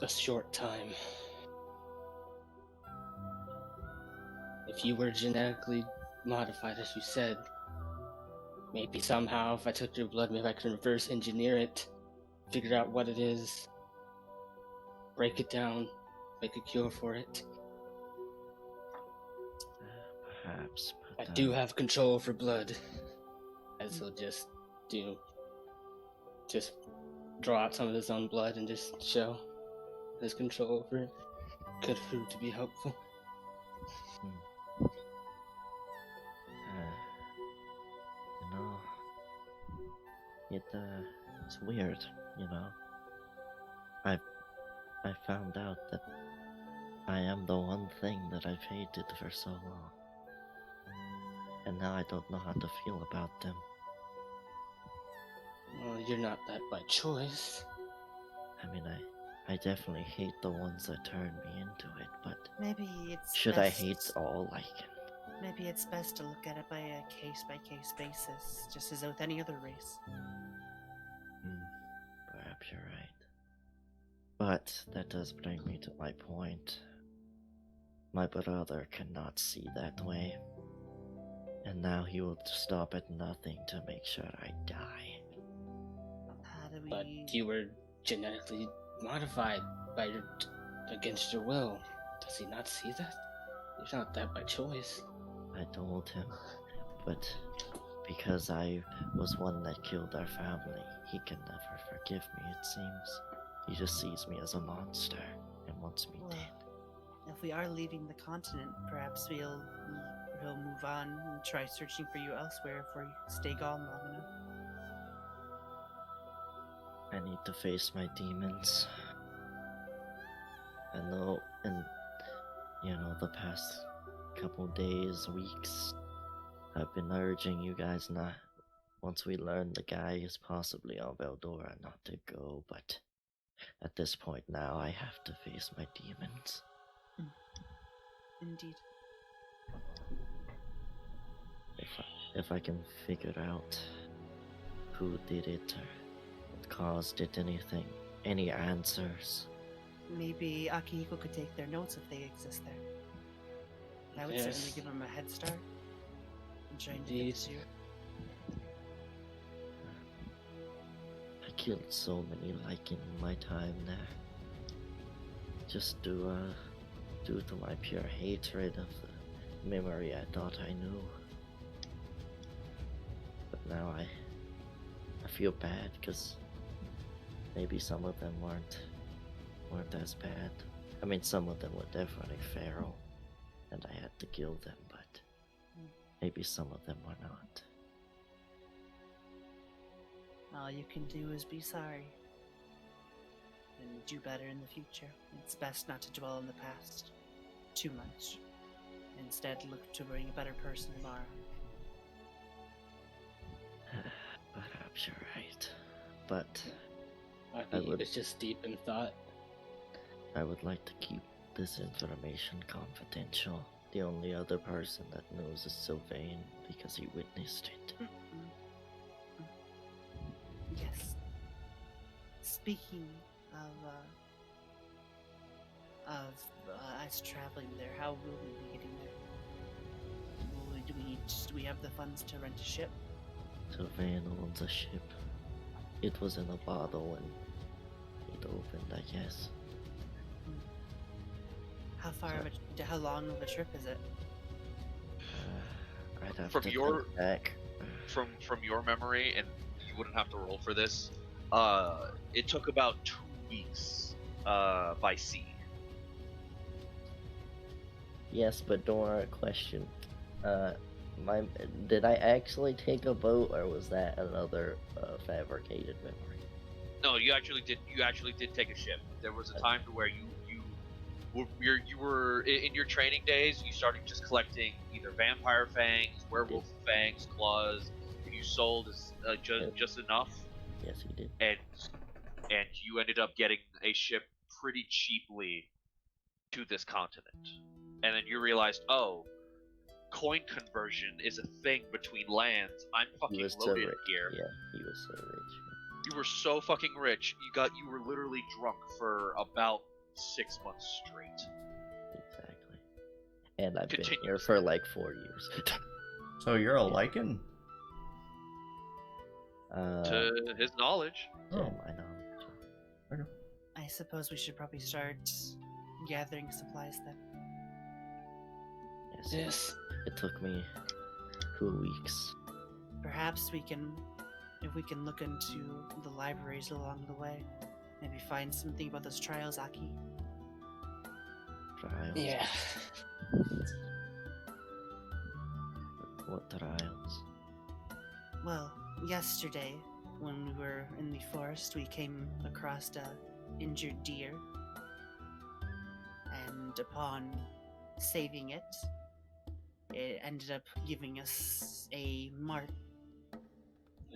a short time. If you were genetically modified, as you said, maybe somehow if I took your blood, maybe I could reverse engineer it, figure out what it is, break it down, make a cure for it.
Perhaps, but
I do have control over blood, as he'll just draw out some of his own blood and just show his control over it. Could prove to be helpful.
It's weird, you know. I found out that I am the one thing that I've hated for so long. And now I don't know how to feel about them.
Well, you're not that by choice.
I mean, I definitely hate the ones that turn me into it, but
Maybe it's
should
best,
I hate all I can?
Maybe it's best to look at it by a case-by-case basis, just as with any other race.
Perhaps you're right. But that does bring me to my point. My brother cannot see that way. And now he will stop at nothing to make sure I die.
How do we...
But you were genetically modified against your will. Does he not see that? You're not that by choice.
I told him, but because I was one that killed our family, he can never forgive me, it seems. He just sees me as a monster and wants me dead.
If we are leaving the continent, perhaps he'll move on and try searching for you elsewhere if we stay gone long enough.
I need to face my demons. I know, and the past couple days, weeks, I've been urging you guys not, once we learn the guy is possibly on Veldora, not to go, but at this point now I have to face my demons.
Indeed.
If I can figure out who did it or what caused it, any answers.
Maybe Akihiko could take their notes if they exist there. I would certainly give him a head start in trying to fix you.
I killed so many in my time there. Just due to my pure hatred of the memory I thought I knew. But now I feel bad because maybe some of them weren't as bad. I mean, some of them were definitely feral, and I had to kill them, but maybe some of them were not.
All you can do is be sorry. And do better in the future. It's best not to dwell on the past too much. Instead, look to being a better person tomorrow.
Perhaps you're right. But
I think he was just deep in thought.
I would like to keep this information confidential. The only other person that knows is Silvane because he witnessed it.
Yes. Speaking of us traveling there, how will we be getting there? Do we have the funds to rent a ship?
Silvane owns a ship. It was in a bottle and it opened, I guess.
How long of a trip is it?
I'd have
From
to
your-
think back.
From your memory, and you wouldn't have to roll for this, it took about 2 weeks by sea.
Yes, but Dora, question. Did I actually take a boat, or was that another fabricated memory?
No, you actually did. You actually did take a ship. There was a time to where you were in your training days. You started just collecting either vampire fangs, werewolf fangs, claws. You sold just enough.
Yes, he did.
And you ended up getting a ship pretty cheaply to this continent. And then you realized, oh, coin conversion is a thing between lands. I'm fucking loaded here.
Yeah, he was so rich.
You were so fucking rich. You were literally drunk for about 6 months straight.
Exactly. And I've
Continue.
been here for like 4 years.
So you're a lichen?
To his knowledge.
To
Oh.
my knowledge.
I suppose we should probably start gathering supplies then.
Yes. It took me 2 weeks.
Perhaps if we can look into the libraries along the way, maybe find something about those trials, Aki.
Trials?
Yeah.
What trials?
Well, yesterday, when we were in the forest, we came across a injured deer. And upon saving it, it ended up giving us a mark.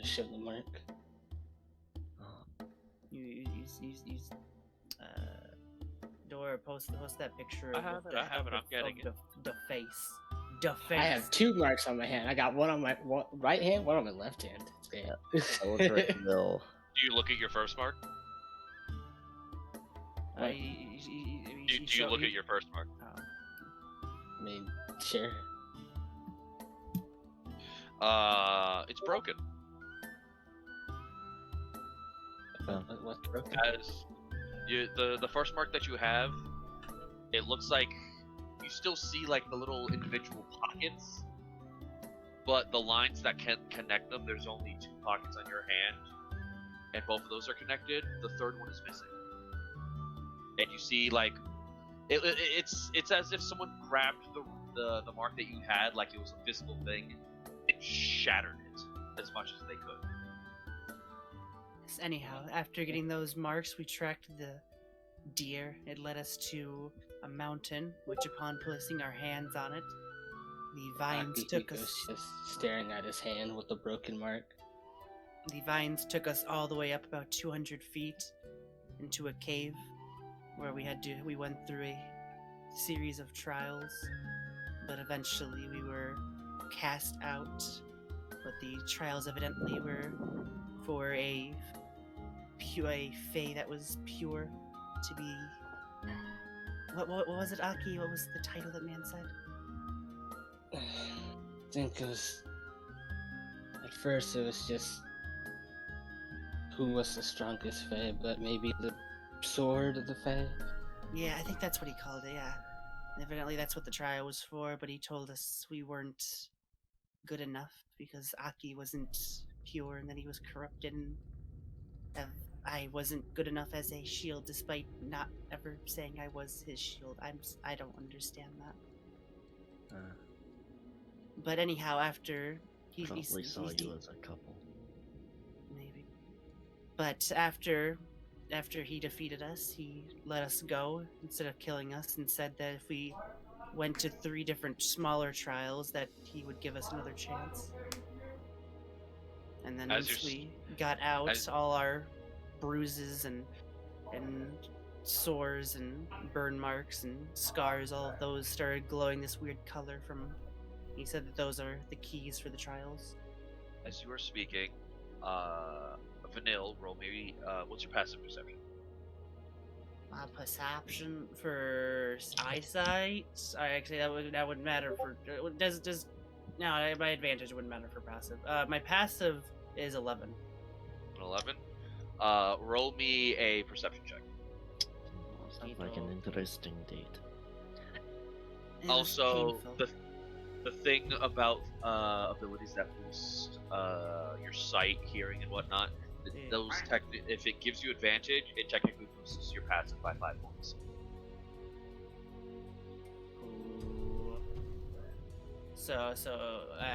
Show the mark.
Dora, post that picture.
I have it, I'm getting it.
The face. The face.
I have 2 marks on my hand. I got one on my right hand, one on my left hand.
Eldrik will.
Do you look at your first mark? Do you look at your first mark?
I mean, sure.
It's broken.
What's broken?
As the first mark that you have, it looks like you still see like the little individual pockets, but the lines that can connect them, there's only 2 pockets on your hand, and both of those are connected. The third one is missing, and you see like it's as if someone grabbed the mark that you had like it was a physical thing and shattered it as much as they could.
Anyhow, after getting those marks, we tracked the deer. It led us to a mountain, which upon placing our hands on it, the vines took us...
just staring at his hand with the broken mark.
The vines took us all the way up about 200 feet into a cave where we went through a series of trials, but eventually we were cast out. But the trials evidently were for a fae that was pure to be. What was it, Aki? What was the title that man said?
I think it was. At first, it was just who was the strongest fae, but maybe the sword of the fae.
Yeah, I think that's what he called it. Yeah, evidently that's what the trial was for. But he told us we weren't good enough because Aki wasn't pure, and then he was corrupted, and I wasn't good enough as a shield, despite not ever saying I was his shield. I don't understand that. But anyhow, after he
Probably saw you as a couple.
Maybe. But after he defeated us, he let us go instead of killing us, and said that if we went to 3 different smaller trials, that he would give us another chance. And then once we got out, all our bruises and sores and burn marks and scars. All of those started glowing this weird color from. He said that those are the keys for the trials.
As you are speaking, Vanille, roll maybe. What's your passive perception?
Perception for eyesight. Actually, that would matter for. Does no, my advantage wouldn't matter for passive. My passive is 11.
11. Roll me a perception check.
Sounds like an interesting date.
It was
Also,
painful.
the thing about abilities that boost your sight, hearing, and whatnot, those if it gives you advantage, it technically boosts your passive by 5 points.
Ooh. So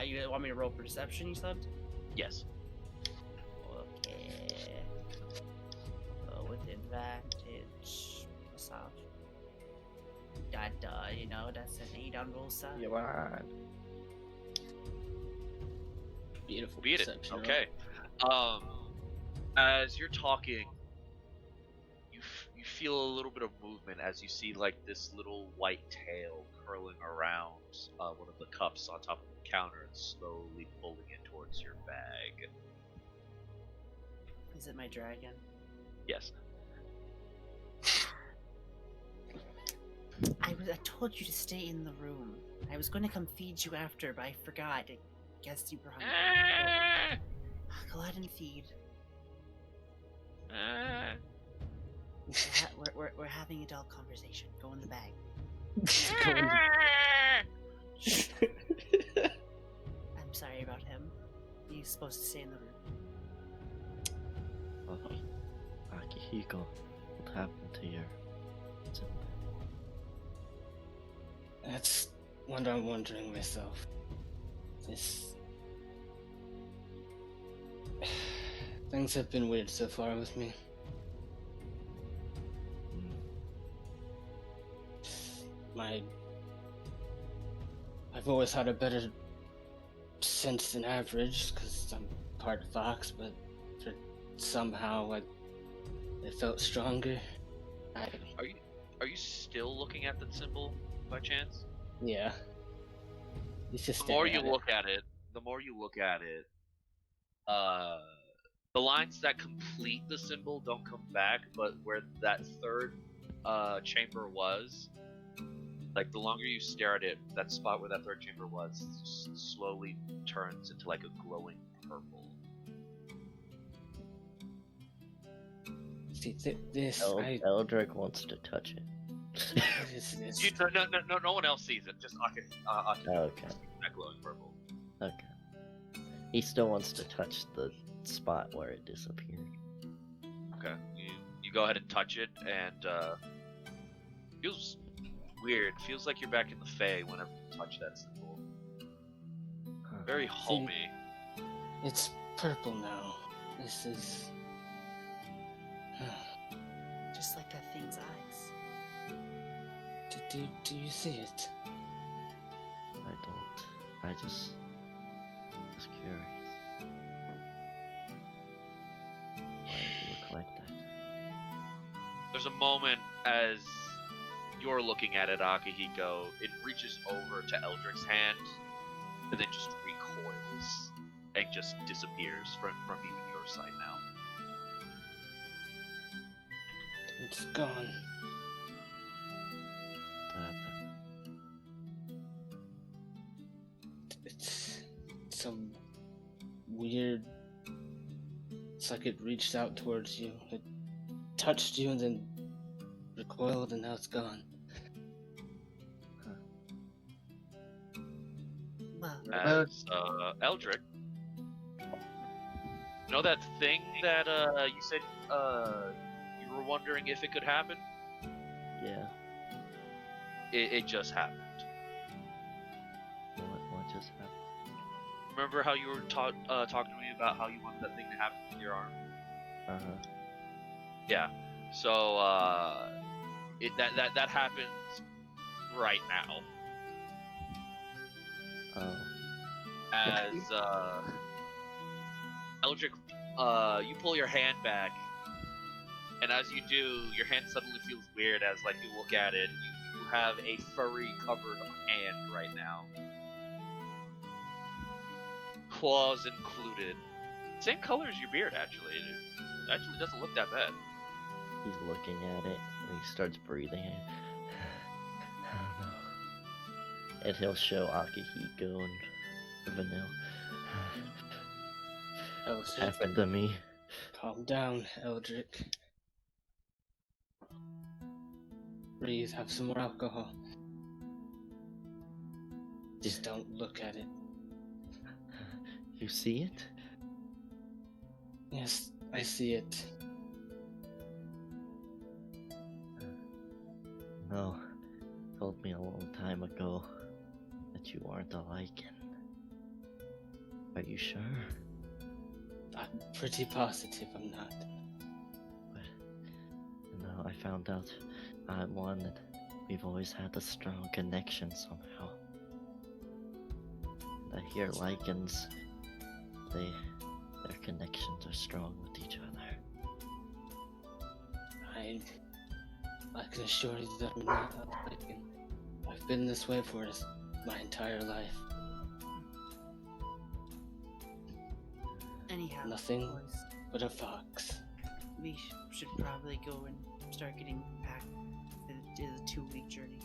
you want me to roll perception? You said.
Yes.
Okay. With advantage. What's up? You know, that's an 8 on roll side.
You are.
Beautiful
Beat it.
perception.
Okay. As you're talking, you feel a little bit of movement as you see like this little white tail curling around one of the cups on top of the counter and slowly pulling it towards your bag.
Is it my dragon?
Yes.
I told you to stay in the room. I was going to come feed you after, but I forgot. I guess you were hungry. Go ahead and feed. We're having adult conversation. Go in the bag. I'm sorry about him. He's supposed to stay in the room.
Oh, Akihiko, what happened to your...
That's what I'm wondering myself. Things have been weird so far with me. I've always had a better sense than average because I'm part of Fox, but somehow it felt stronger.
Are you still looking at the symbol by chance?
Yeah. It's just
The more you look at it, the lines that complete the symbol don't come back, but where that third chamber was, like the longer you stare at it, that spot where that third chamber was slowly turns into like a glowing purple.
See, this
Eldrik wants to touch it.
No one else sees it. Just Akihiko.
Okay.
That glowing purple.
Okay. He still wants to touch the spot where it disappeared.
Okay. You go ahead and touch it, and feels weird. Feels like you're back in the Fae whenever you touch that symbol. Very homey.
It's purple now. This is...
Just like that thing's eyes.
Do you see it?
I don't. I just was curious. Why does it look like that?
There's a moment as you're looking at it, Akihiko, it reaches over to Eldrik's hand, and then just recoils, and just disappears from even your sight now.
It's gone. It's some weird... It's like it reached out towards you. It touched you and then recoiled and now it's gone.
As Eldrik, you know that thing that you said you were wondering if it could happen?
Yeah.
It just happened.
What just happened?
Remember how you were talking to me about how you wanted that thing to happen with your arm?
Uh-huh.
Yeah. So that happens right now.
Oh.
As Eldrik, you pull your hand back, And as you do, your hand suddenly feels weird as like you look at it. You have a furry covered hand right now. Claws included. Same color as your beard, actually. It actually doesn't look that bad.
He's looking at it and he starts breathing. Oh no. And he'll show Akihiko and Vanille.
Eldrik,
Happened to me.
calm down, Eldrik. Breathe, have some more alcohol. Just don't look at it.
You see it?
Yes, I see it.
No. Told me a long time ago that you aren't a lichen. Are you sure?
I'm pretty positive I'm not.
But no, I found out I'm one and we've always had a strong connection somehow. And I hear lichens, their connections are strong with each other.
I can assure you that I'm not a lichen. I've been this way for my entire life.
Anyhow,
Nothing
boys,
but a fox.
we should probably go and start getting back. It is a 2-week journey.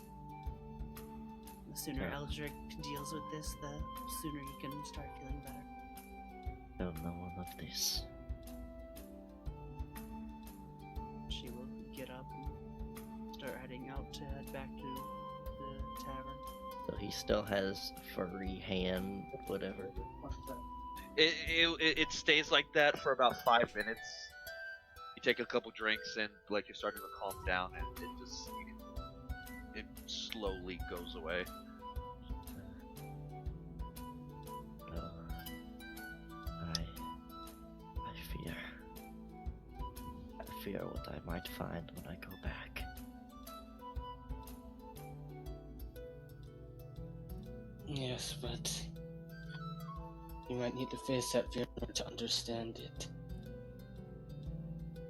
The sooner
Yeah.
Eldrik deals with this, the sooner he can start feeling better.
Don't know all of this.
She will get up and start heading out to head back to the tavern.
So he still has a furry hand, whatever.
It stays like that for about 5 minutes. You take a couple drinks and like you're starting to calm down, and it slowly goes away.
I fear what I might find when I go back.
Yes, but you might need to face that fear in order to understand it.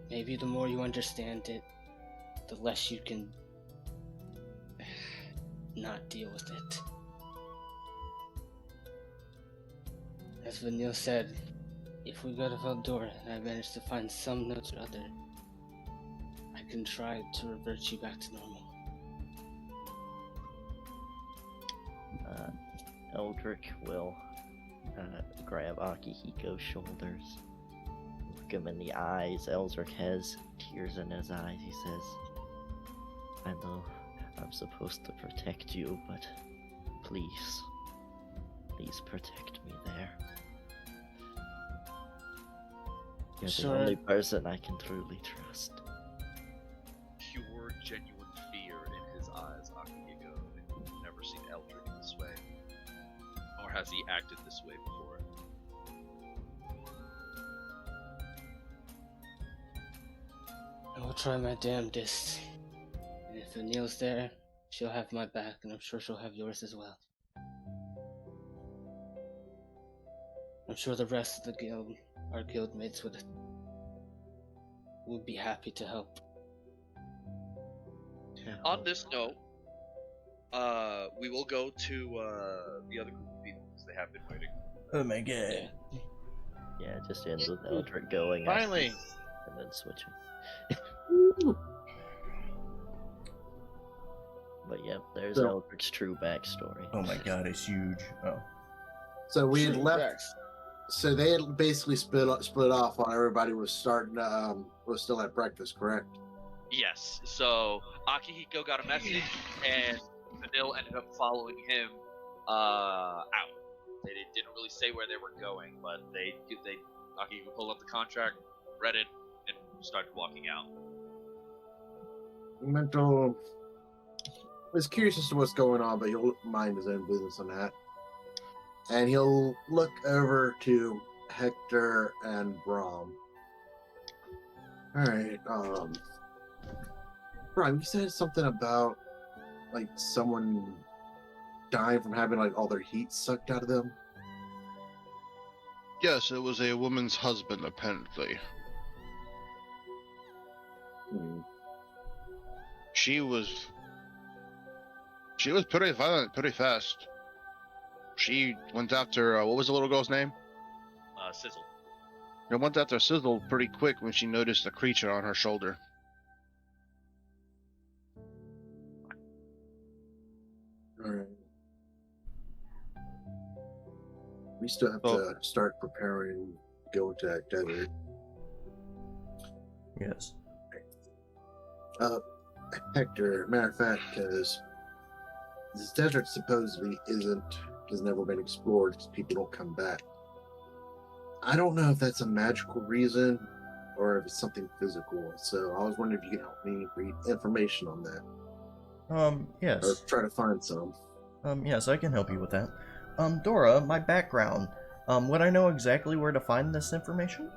Maybe the more you understand it, the less you can not deal with it. As Vanille said, if we go to Veldora and I manage to find some notes or other, I can try to revert you back to normal.
Eldrik will grab Akihiko's shoulders, look him in the eyes. Eldrik has tears in his eyes. He says, I know I'm supposed to protect you, but please protect me there. You're
Sure.
the only person I can truly trust.
Pure, genuine fear in his eyes, Akihiko. You've never seen Eldrik this way. Or has he acted this way before?
I will try my damnedest. And if Vanille's there, she'll have my back, and I'm sure she'll have yours as well. I'm sure the rest of the guild, our guild mates, would be happy to help.
On this note, we will go to the other group of people because they have been waiting.
Oh my god.
Yeah, it just ends with Eldrik going
Finally.
and then switching. But yep, there's
So-
Eldrik's true backstory.
Oh my god, it's huge. Oh.
So we had left. So they had basically split off while everybody was starting. Was still at breakfast, correct?
Yes, so Akihiko got a message, and Vanille ended up following him out. They didn't really say where they were going, but Akihiko pulled up the contract, read it, and started walking out.
Mntal was curious as to what's going on, but he'll mind his own business on that. And he'll look over to Hector and Braum. Alright, Braum, you said something about like someone dying from having like all their heat sucked out of them.
Yes, it was a woman's husband, apparently. She was pretty violent, pretty fast. She went after what was the little girl's name?
Sizzle.
It went after Sizzle pretty quick when she noticed a creature on her shoulder.
Alright. We still have to start preparing to go into that desert.
Yes.
Hector, matter of fact, because this desert supposedly has never been explored because people don't come back. I don't know if that's a magical reason or if it's something physical. So I was wondering if you could help me read information on that. Or
Yes.
try to find some.
Yes, I can help you with that. Dora, my background. Would I know exactly where to find this information?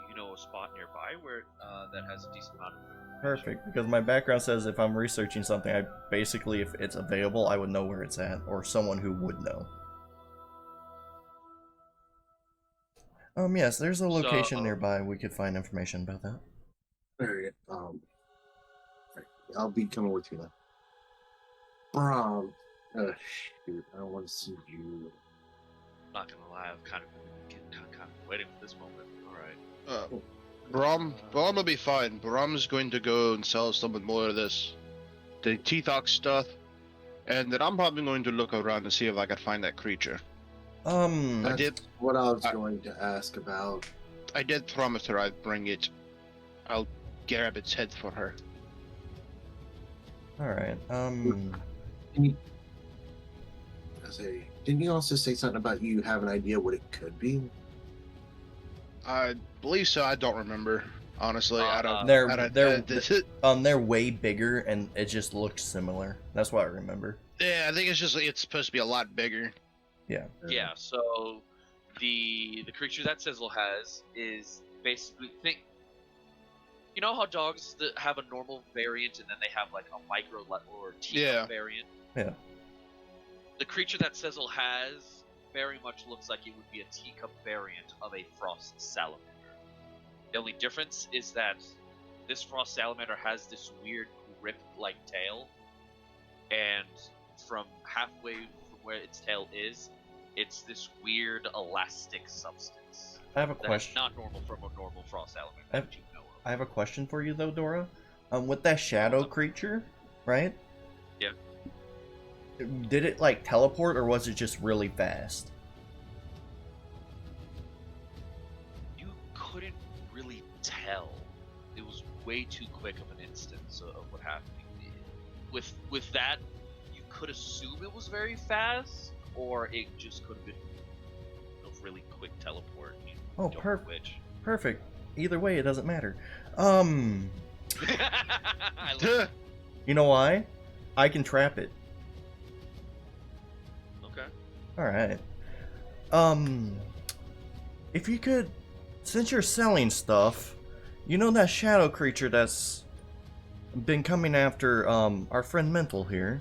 You know, a spot nearby where that has a decent amount of.
Perfect, because my background says if I'm researching something, I basically, if it's available, I would know where it's at, or someone who would know. Yes, there's a location nearby. We could find information about that.
Alright, I'll be coming with you then. Braum. Shoot, I don't want to see you.
Not gonna lie, I've kind of been waiting for this moment. Alright.
Braum will be fine. Braum's going to go and sell some more of the Teethox stuff, and then I'm probably going to look around to see if I can find that creature.
That's what I was going to ask about.
I did promise her I'd bring it. I'll grab its head for her.
Alright,
Didn't you also say something about you have an idea what it could be?
I believe so. I don't remember. Honestly, I don't.
they're way bigger, and it just looks similar. That's what I remember.
Yeah, I think it's supposed to be a lot bigger.
Yeah.
Yeah. So the creature that Sizzle has is basically You know how dogs that have a normal variant and then they have like a micro or teacup variant?
Yeah.
The creature that Sizzle has very much looks like it would be a teacup variant of a frost salamander. The only difference is that this frost salamander has this weird grip-like tail, and from halfway from where its tail is, it's this weird elastic substance.
I have a question.
That's not normal from a normal frost salamander that you know of.
I have a question for you though, Dora. With that shadow creature, right?
Yeah.
Did it like teleport, or was it just really fast?
You couldn't really tell. It was way too quick of an instance of what happened. With that, you could assume it was very fast, or it just could have been a really quick teleport.
Oh, perfect. Either way, it doesn't matter. You know why? I can trap it.
Okay.
Alright. If you could, since you're selling stuff, you know that shadow creature that's been coming after, our friend Mntal here?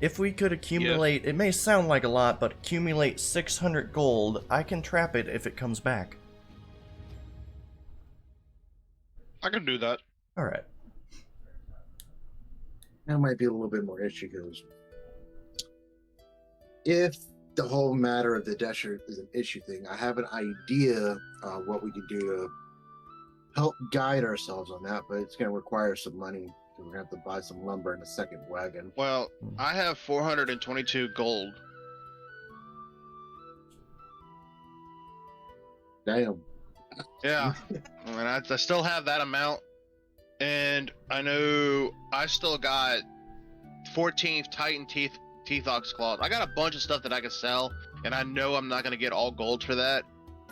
If we could accumulate, it may sound like a lot, but accumulate 600 gold, I can trap it if it comes back.
I can do that.
Alright.
That might be a little bit more issue because if the whole matter of the desert is an issue thing, I have an idea what we could do to help guide ourselves on that, but it's going to require some money. We're going to have to buy some lumber and a second wagon.
Well, I have 422 gold.
Damn.
Yeah, and I still have that amount, and I know I still got 14th Titan Teethox claws. I got a bunch of stuff that I can sell, and I know I'm not gonna get all gold for that,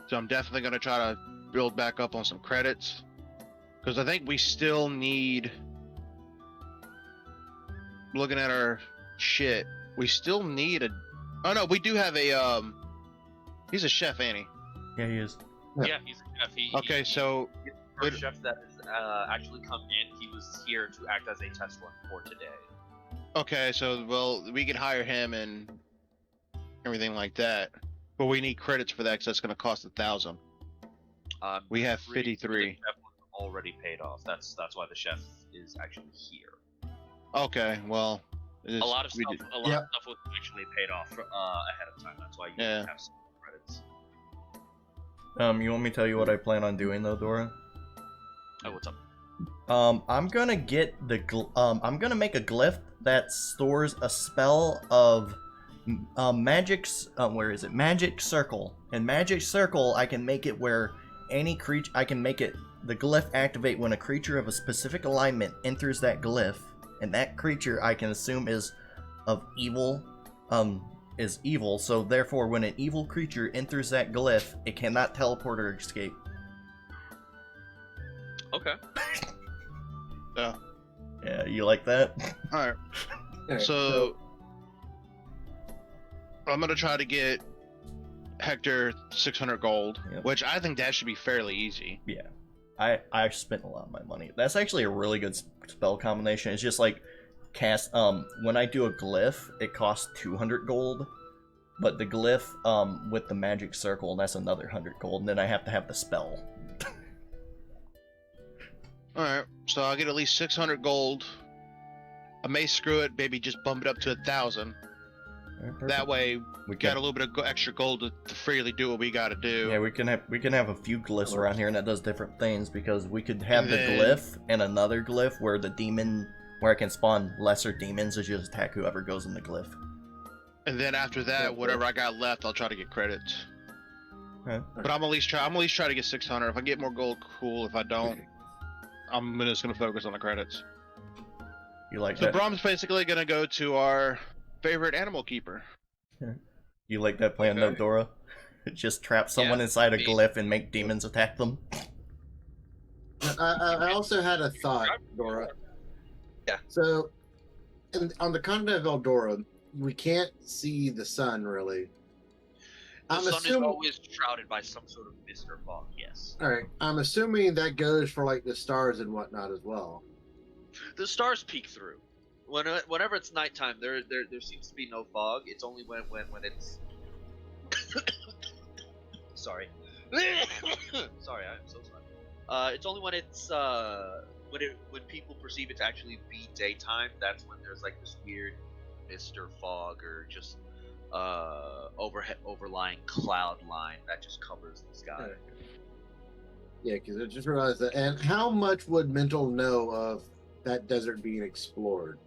so I'm definitely gonna try to build back up on some credits, because I think we still need. Looking at our shit, we still need a. Oh no, we do have a. He's a chef, ain't he?
Yeah, he is.
Yeah, he's a chef.
So
he's the first chef that has actually come in. He was here to act as a test run for today.
Okay, so we could hire him and everything like that, but we need credits for that because that's going to cost 1,000. We have 53.
already paid off. That's why the chef is actually here.
Okay, well,
A lot of stuff was actually paid off ahead of time. That's why you have some credits.
You want me to tell you what I plan on doing though, Dora?
Oh, what's up?
I'm gonna get I'm gonna make a glyph that stores a spell of where is it? Magic Circle. And Magic Circle, I can make it where any creature, I can make it the glyph activate when a creature of a specific alignment enters that glyph, and that creature I can assume is of evil, so therefore when an evil creature enters that glyph, it cannot teleport or escape.
Okay.
Yeah, you like that?
Alright. So I'm gonna try to get Hector 600 gold, which I think that should be fairly easy.
Yeah. I spent a lot of my money. That's actually a really good spell combination. It's just like cast when I do a glyph, it costs 200 gold, but the glyph with the magic circle, that's another 100 gold, and then I have to have the spell.
Alright, so I'll get at least 600 gold. I may screw it, maybe just bump it up to 1,000. That way, we got a little bit of extra gold to freely do what we gotta do.
Yeah, we can have a few glyphs around here, and that does different things, because we could have the glyph and another glyph where the demon, where I can spawn lesser demons to just attack whoever goes in the glyph.
And then after that, whatever I got left, I'll try to get credits.
Okay.
But I'm at least try to get 600. If I get more gold, cool. If I don't, I'm just gonna focus on the credits.
You like
that? So
that?
Braum's basically gonna go to our favorite animal keeper.
You like that plan, though, Dora? Just trap someone inside a glyph and make demons attack them.
I also had a thought, Dora.
Yeah.
So, on the continent of Eldora, we can't see the sun really.
The sun is always shrouded by some sort of mist or fog. Yes.
All right. I'm assuming that goes for like the stars and whatnot as well.
The stars peek through. Whenever it's nighttime, there seems to be no fog. It's only when it's sorry. Sorry, I'm so sorry. It's only when it's when people perceive it to actually be daytime, that's when there's like this weird mist or fog or just overlying cloud line that just covers the sky.
Yeah, because I just realized that. And how much would Mntal know of that desert being explored?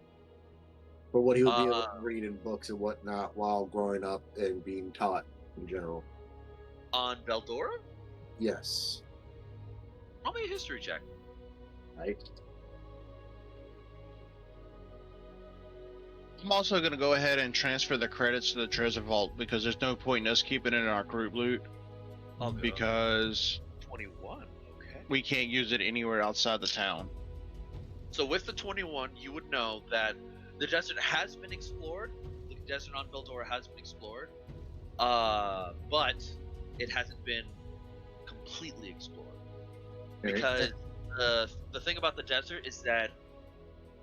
For what he would be able to read in books and whatnot while growing up and being taught in general.
On Veldora?
Yes.
Roll me a history check.
Right.
I'm also going to go ahead and transfer the credits to the treasure vault because there's no point in us keeping it in our group loot. Because
21. Okay.
We can't use it anywhere outside the town.
So with the 21, you would know that the desert has been explored. The desert on Veldora has been explored, but it hasn't been completely explored. Because the thing about the desert is that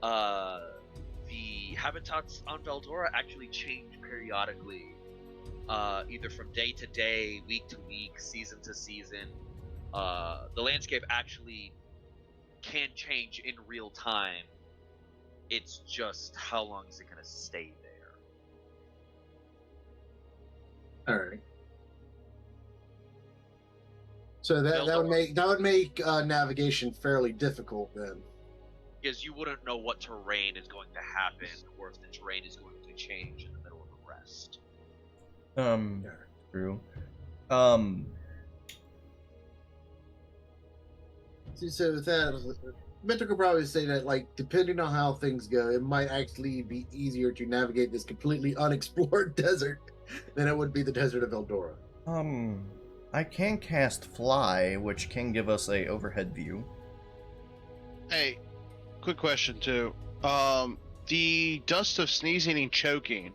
the habitats on Veldora actually change periodically, either from day to day, week to week, season to season. The landscape actually can change in real time. It's just how long is it going to stay there?
All right. So that would make navigation fairly difficult then.
Because you wouldn't know what terrain is going to happen, or if the terrain is going to change in the middle of a rest.
True.
So with that, Mentor could probably say that, like, depending on how things go, it might actually be easier to navigate this completely unexplored desert than it would be the desert of Eldora.
I can cast Fly, which can give us a overhead view.
Hey, quick question too. The dust of sneezing and choking,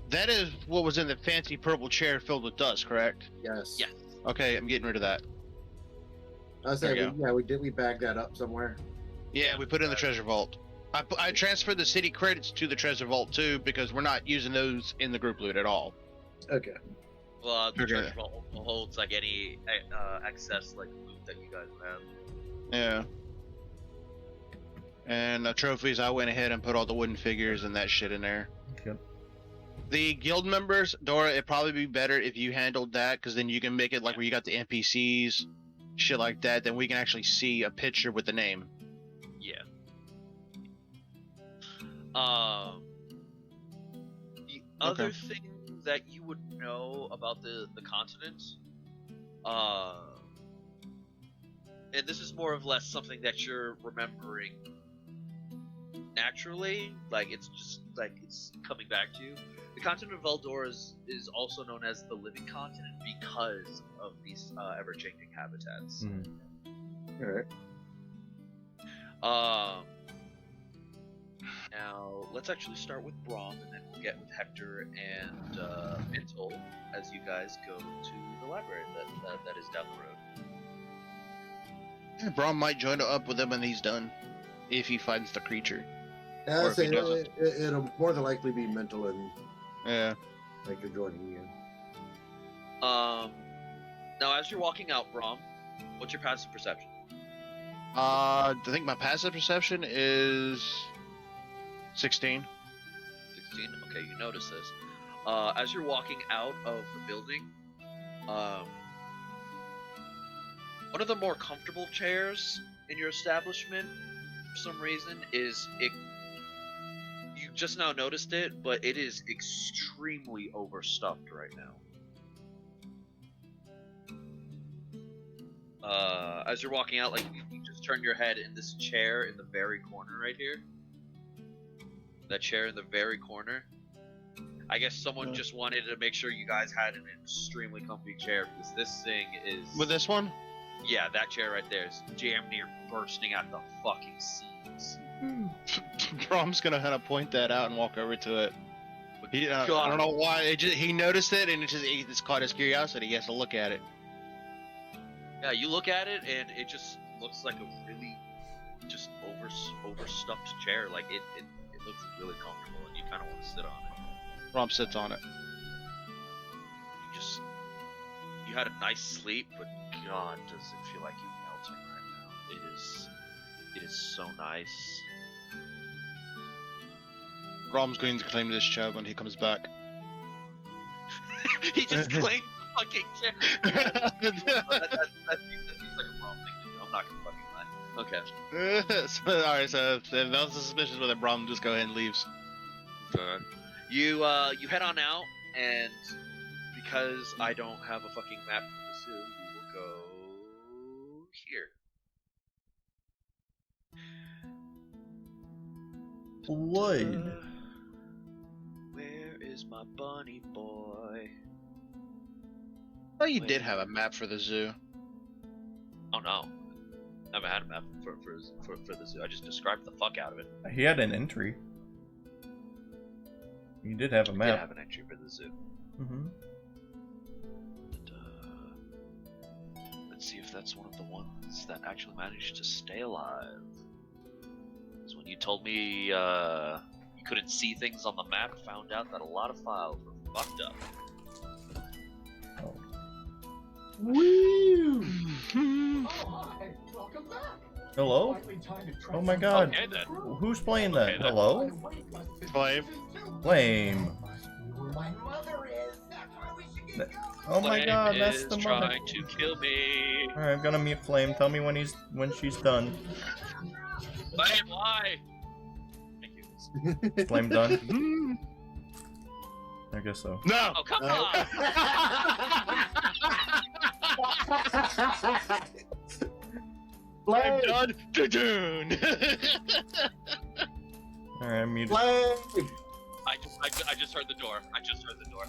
that is what was in the fancy purple chair filled with dust, correct?
Yes.
Yes.
Okay, I'm getting rid of that.
I was saying, we bagged that up somewhere.
Yeah, we put it in the treasure vault. I transferred the city credits to the treasure vault too because we're not using those in the group loot at all.
Okay.
Well, the treasure vault holds like any excess like loot that you guys have.
Yeah. And the trophies, I went ahead and put all the wooden figures and that shit in there.
Yep.
The guild members, Dora, it'd probably be better if you handled that, because then you can make it like where you got the NPCs, shit like that. Then we can actually see a picture with the name.
Yeah. The other thing that you would know about the continent, and this is more or less something that you're remembering naturally, like it's just like it's coming back to you. The continent of Eldor is also known as the living continent because of these ever-changing habitats.
Alright.
Now let's actually start with Braum, and then we'll get with Hector and Mntal as you guys go to the library that is down the road.
Yeah, Braum might join up with him when he's done, if he finds the creature.
Yeah,
Or
I'd
if he
say
doesn't.
it'll more than likely be Mntal and
Yeah.
Hector joining you.
Now as you're walking out, Braum, what's your passive perception?
I think my passive perception is 16.
16. Okay, you notice this. As you're walking out of the building, one of the more comfortable chairs in your establishment, for some reason, is it. You just now noticed it, but it is extremely overstuffed right now. As you're walking out, like you just turn your head, in this chair in the very corner right here. That chair in the very corner. I guess someone just wanted to make sure you guys had an extremely comfy chair, because this thing is.
With this one?
Yeah, that chair right there is damn near bursting at the fucking seams.
Braum's gonna kind of point that out and walk over to it. He, I
God.
don't know why. He noticed it, and it's caught his curiosity. He has to look at it.
Yeah, you look at it, and it just looks like a really just overstuffed chair. Like it looks really comfortable, and you kind of want to sit on it.
Braum sits on it.
You had a nice sleep, but God, does it feel like you're melting right now? It is so nice.
Braum's going to claim this chair when he comes back.
He just claimed the fucking chair. that seems like a Braum thing to do. I'm not gonna fucking lie. Okay.
Alright, so if that was suspicious with it, Braum just go ahead and leaves.
You head on out, and because I don't have a fucking map for the zoo, we will go here.
Wood.
Where is my bunny boy?
Oh, you did have a map for the zoo.
Oh no, I haven't had a map for the zoo. I just described the fuck out of it.
He had an entry. You did have a
I did
map.
have an entry for the zoo.
Mm-hmm.
But, let's see if that's one of the ones that actually managed to stay alive. Because when you told me you couldn't see things on the map, found out that a lot of files were fucked up.
Oh.
Woo! Oh, hi. Welcome back.
Hello? Oh my god.
Okay then.
Who's playing that?
Okay, then.
Hello?
Flame.
Flame.
Where my mother is. That's where we should get going.
Oh my
Flame
god, that's
is
the mother.
trying to kill me.
Alright, I'm gonna mute Flame. Tell me when she's done.
Flame, why? Thank you.
Flame done? I guess so.
No!
Oh, come on!
I'm
Flame!
done. Dun-dun.
Alright, I'm muted.
Flame!
I just heard the door. I just heard the door.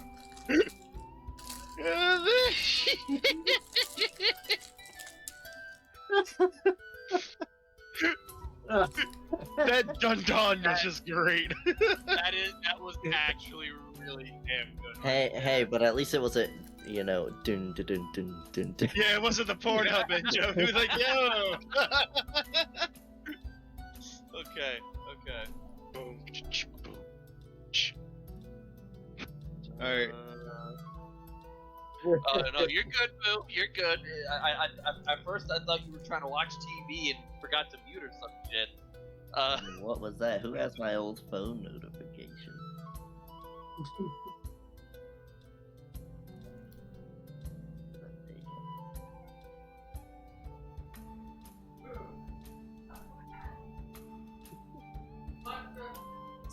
That dun-dun was just great.
That was actually really damn good.
Hey, but at least it was a, dun dun dun dun dun dun.
Yeah, it wasn't the Pornhub intro. He was like, yo!
Okay.
Boom. Alright.
Oh no, you're good, Boo. You're good. At first I thought you were trying to watch TV and forgot to mute or some shit.
What was that? Who has my old phone notification?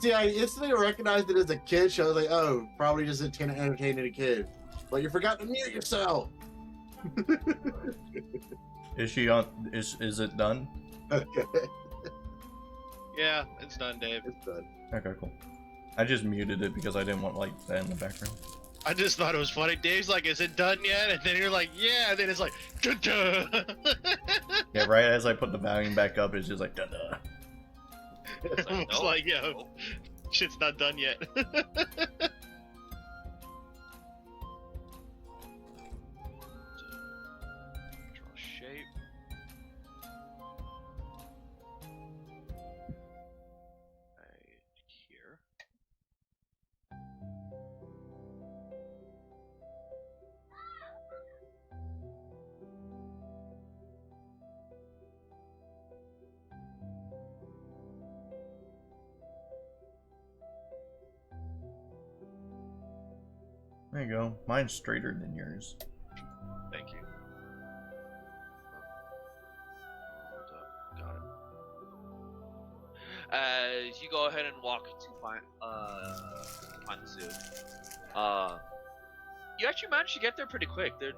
See, I instantly recognized it as a kid, so I was like, oh, probably just entertaining a kid. But you forgot to mute yourself.
Is she on? Is it done?
Okay,
Yeah, it's done, Dave.
it's done.
Okay, cool. I just muted it because I didn't want like that in the background.
I just thought it was funny. Dave's like, "Is it done yet?" And then you're like, "Yeah." And then it's like, "Duh."
Yeah, right as I put the volume back up, it's just like da da.
It's like,
It's
no,
like, yo,
no.
shit's not done yet.
Draw shape. Right here.
There you go. Mine's straighter than yours.
Thank you. Hold up. Got it. As you go ahead and walk to find the zoo, you actually managed to get there pretty quick. There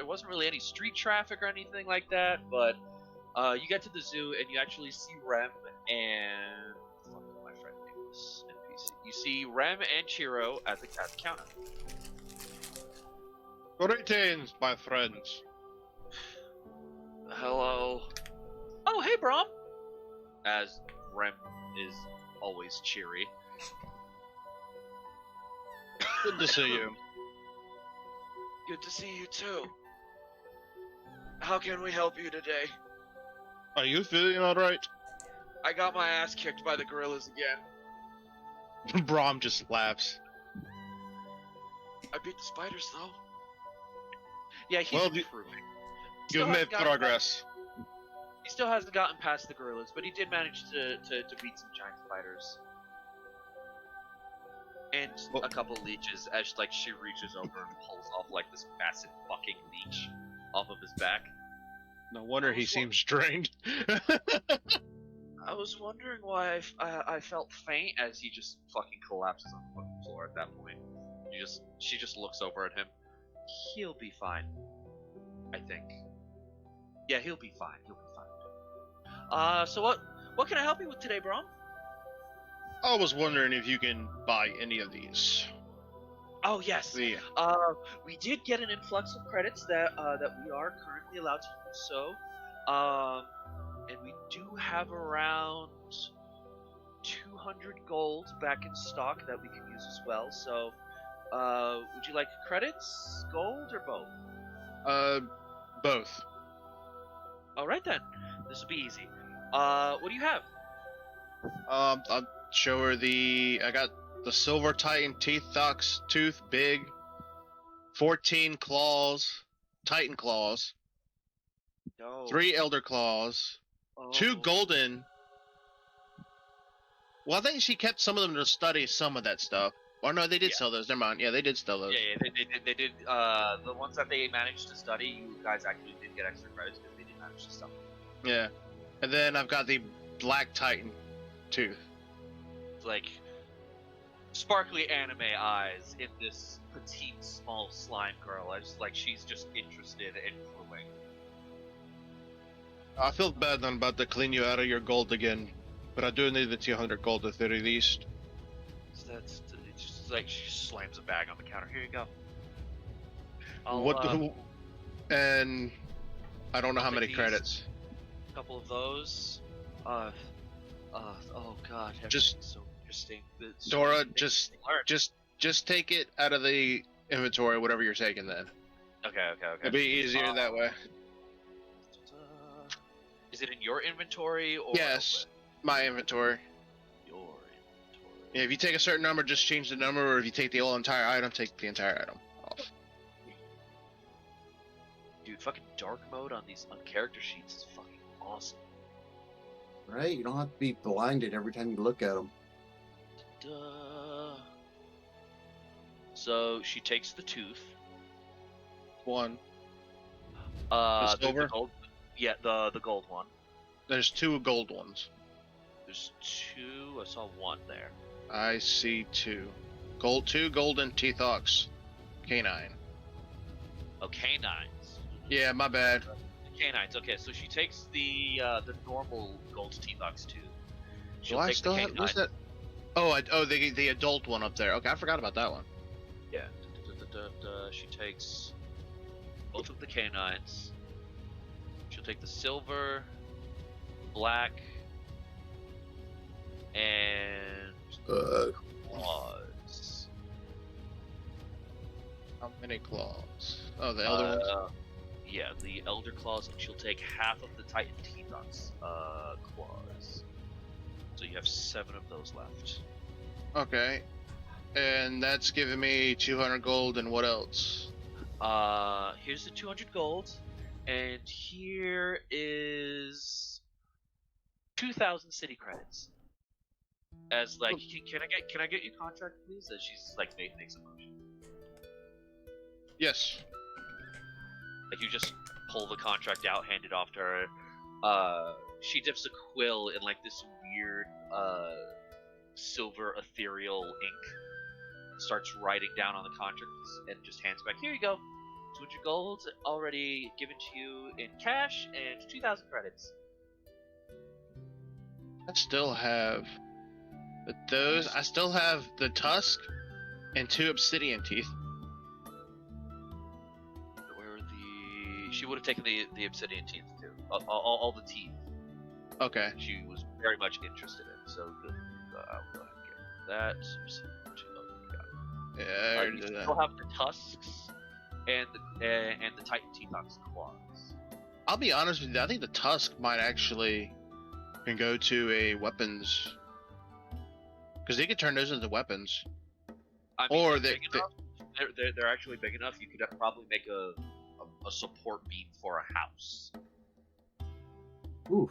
wasn't really any street traffic or anything like that, but you get to the zoo and you actually see Rem and fuck my friend name is NPC. You see Rem and Chiro at the counter.
Greetings, my friends.
Hello. Oh, hey, Braum. As Rem is always cheery.
Good to see you.
Good to see you too. How can we help you today?
Are you feeling all right?
I got my ass kicked by the gorillas again.
Braum just laughs.
I beat the spiders though. Yeah, he's
Well,
improving.
You've made progress.
He still hasn't gotten past the gorillas, but he did manage to beat some giant spiders. And
Well-
a couple leeches as like she reaches over and pulls off like this massive fucking leech off of his back.
No wonder he
was
seems strained.
I was wondering why I felt faint as he just fucking collapses on the fucking floor at that point. She just looks over at him. He'll be fine. I think. Yeah, he'll be fine. He'll be fine. So what can I help you with today, Braum?
I was wondering if you can buy any of these.
Oh yes.
Yeah.
We did get an influx of credits that we are currently allowed to use. So, and we do have around 200 gold back in stock that we can use as well. So, would you like credits, gold, or both?
Both.
All right then. This will be easy. What do you have?
I'll show her I got the Silver Titan Teethox Tooth Big, 14 claws, Titan claws,
No.
3 Elder claws,
Oh.
2 golden. Well, I think she kept some of them to study some of that stuff. Or no, they did sell those. Never mind. Yeah, they did sell those.
Yeah, they did. The ones that they managed to study, you guys actually did get extra credits because they did manage to study.
Yeah. And then I've got the Black Titan Tooth.
It's like sparkly anime eyes in this petite, small slime girl. I just like she's just interested in growing.
I feel bad I'm about to clean you out of your gold again, but I do need the 200 gold at the very least.
So that's it's just like she slams a bag on the counter. Here you go.
And I don't know how
I'll
many
take these.
credits.
A couple of those. Oh god,
Just-
everything's so interesting. It's
Dora,
so many things to learn.
just take it out of the inventory, whatever you're taking then.
Okay.
It'll be easier that way.
Is it in your inventory or
Yes, my inventory.
your inventory?
Yeah, if you take a certain number, just change the number, or if you take the whole entire item, take the entire item.
dude, fucking dark mode on these character sheets is fucking awesome.
Right? You don't have to be blinded every time you look at them.
Duh. So she takes the tooth.
One.
The
silver?
gold. Yeah, the gold one.
There's 2 gold ones.
There's 2. I saw 1 there.
I see 2. 2 golden teeth ox. Canine.
Oh, canines.
Yeah, my bad.
Canines. Okay, so she takes the normal gold teeth ox tooth.
Do I still have? What's that? Oh, the adult one up there. Okay, I forgot about that one.
Yeah. She takes both of the canines. She'll take the silver, black, and claws.
How many claws? Oh, the elder ones.
Yeah, the elder claws, and she'll take half of the Titan teeth ox claws. So you have 7 of those left.
Okay. And that's giving me 200 gold, and what else?
Here's the 200 gold, and here is 2,000 city credits. As like, can I get your contract, please? As she's like makes a motion.
Yes.
Like you just pull the contract out, hand it off to her. She dips a quill in like this weird silver ethereal ink. Starts writing down on the contract and just hands back. Here you go. 200 gold already given to you in cash and 2,000 credits.
I still have those. I still have the tusk and 2 obsidian teeth.
Where are the? She would have taken the obsidian teeth too. All the teeth.
Okay.
She was very much interested in. So I'll go ahead and get that.
Yeah, I already
You
did that.
still have the tusks and the Titan Teetox claws.
I'll be honest with you. I think the tusk might actually can go to a weapons, because they could turn those into weapons.
I mean,
Or
they're big
they-
enough. They're actually big enough. You could probably make a support beam for a house.
Oof.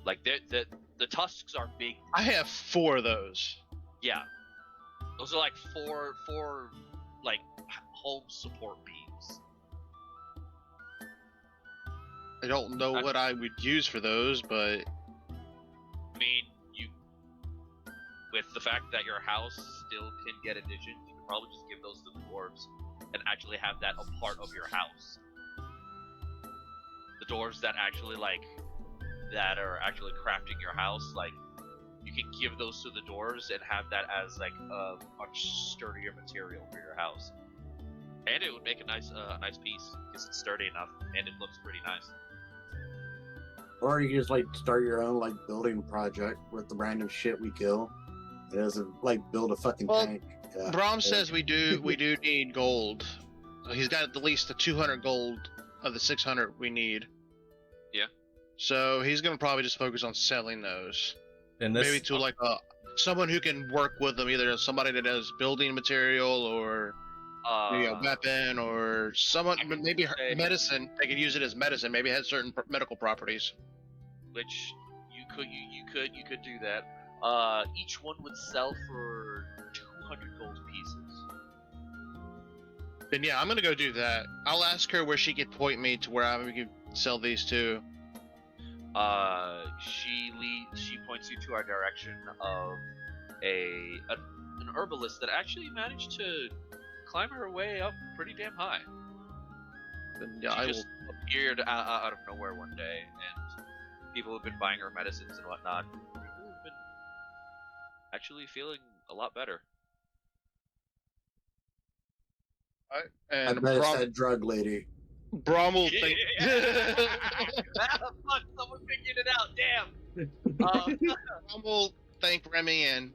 Like the tusks are big.
I have 4 of those.
Yeah, those are like four like home support beams.
I don't know what I would use for those, but
I mean, with the fact that your house still can get additions, you could probably just give those to the dwarves and actually have that a part of your house. The dwarves that are actually crafting your house, like, you can give those to the dwarves and have that as like a much sturdier material for your house. And it would make a nice piece because it's sturdy enough and it looks pretty nice.
Or you can just like start your own like building project with the random shit we kill. It doesn't like build a fucking
Well,
tank.
Braum says we do need gold. So he's got at least the 200 gold of the 600 we need.
Yeah.
So he's gonna probably just focus on selling those.
And this,
Maybe to like someone who can work with them, either somebody that does building material or maybe a weapon, or someone maybe medicine. They could use it as medicine. Maybe it has certain medical properties.
Which you could do that. Each one would sell for 200 gold pieces.
Then yeah, I'm gonna go do that. I'll ask her where she could point me to where we could sell these to.
She points you to our direction of an herbalist that actually managed to climb her way up pretty damn high.
Then yeah,
She
I
just appeared out of nowhere one day, and people have been buying her medicines and whatnot. People have been actually feeling a lot better.
will.
I
And
bet it's that drug lady.
Braum will think.
Fuck, someone figured it out. Damn.
Braum will thank Remy and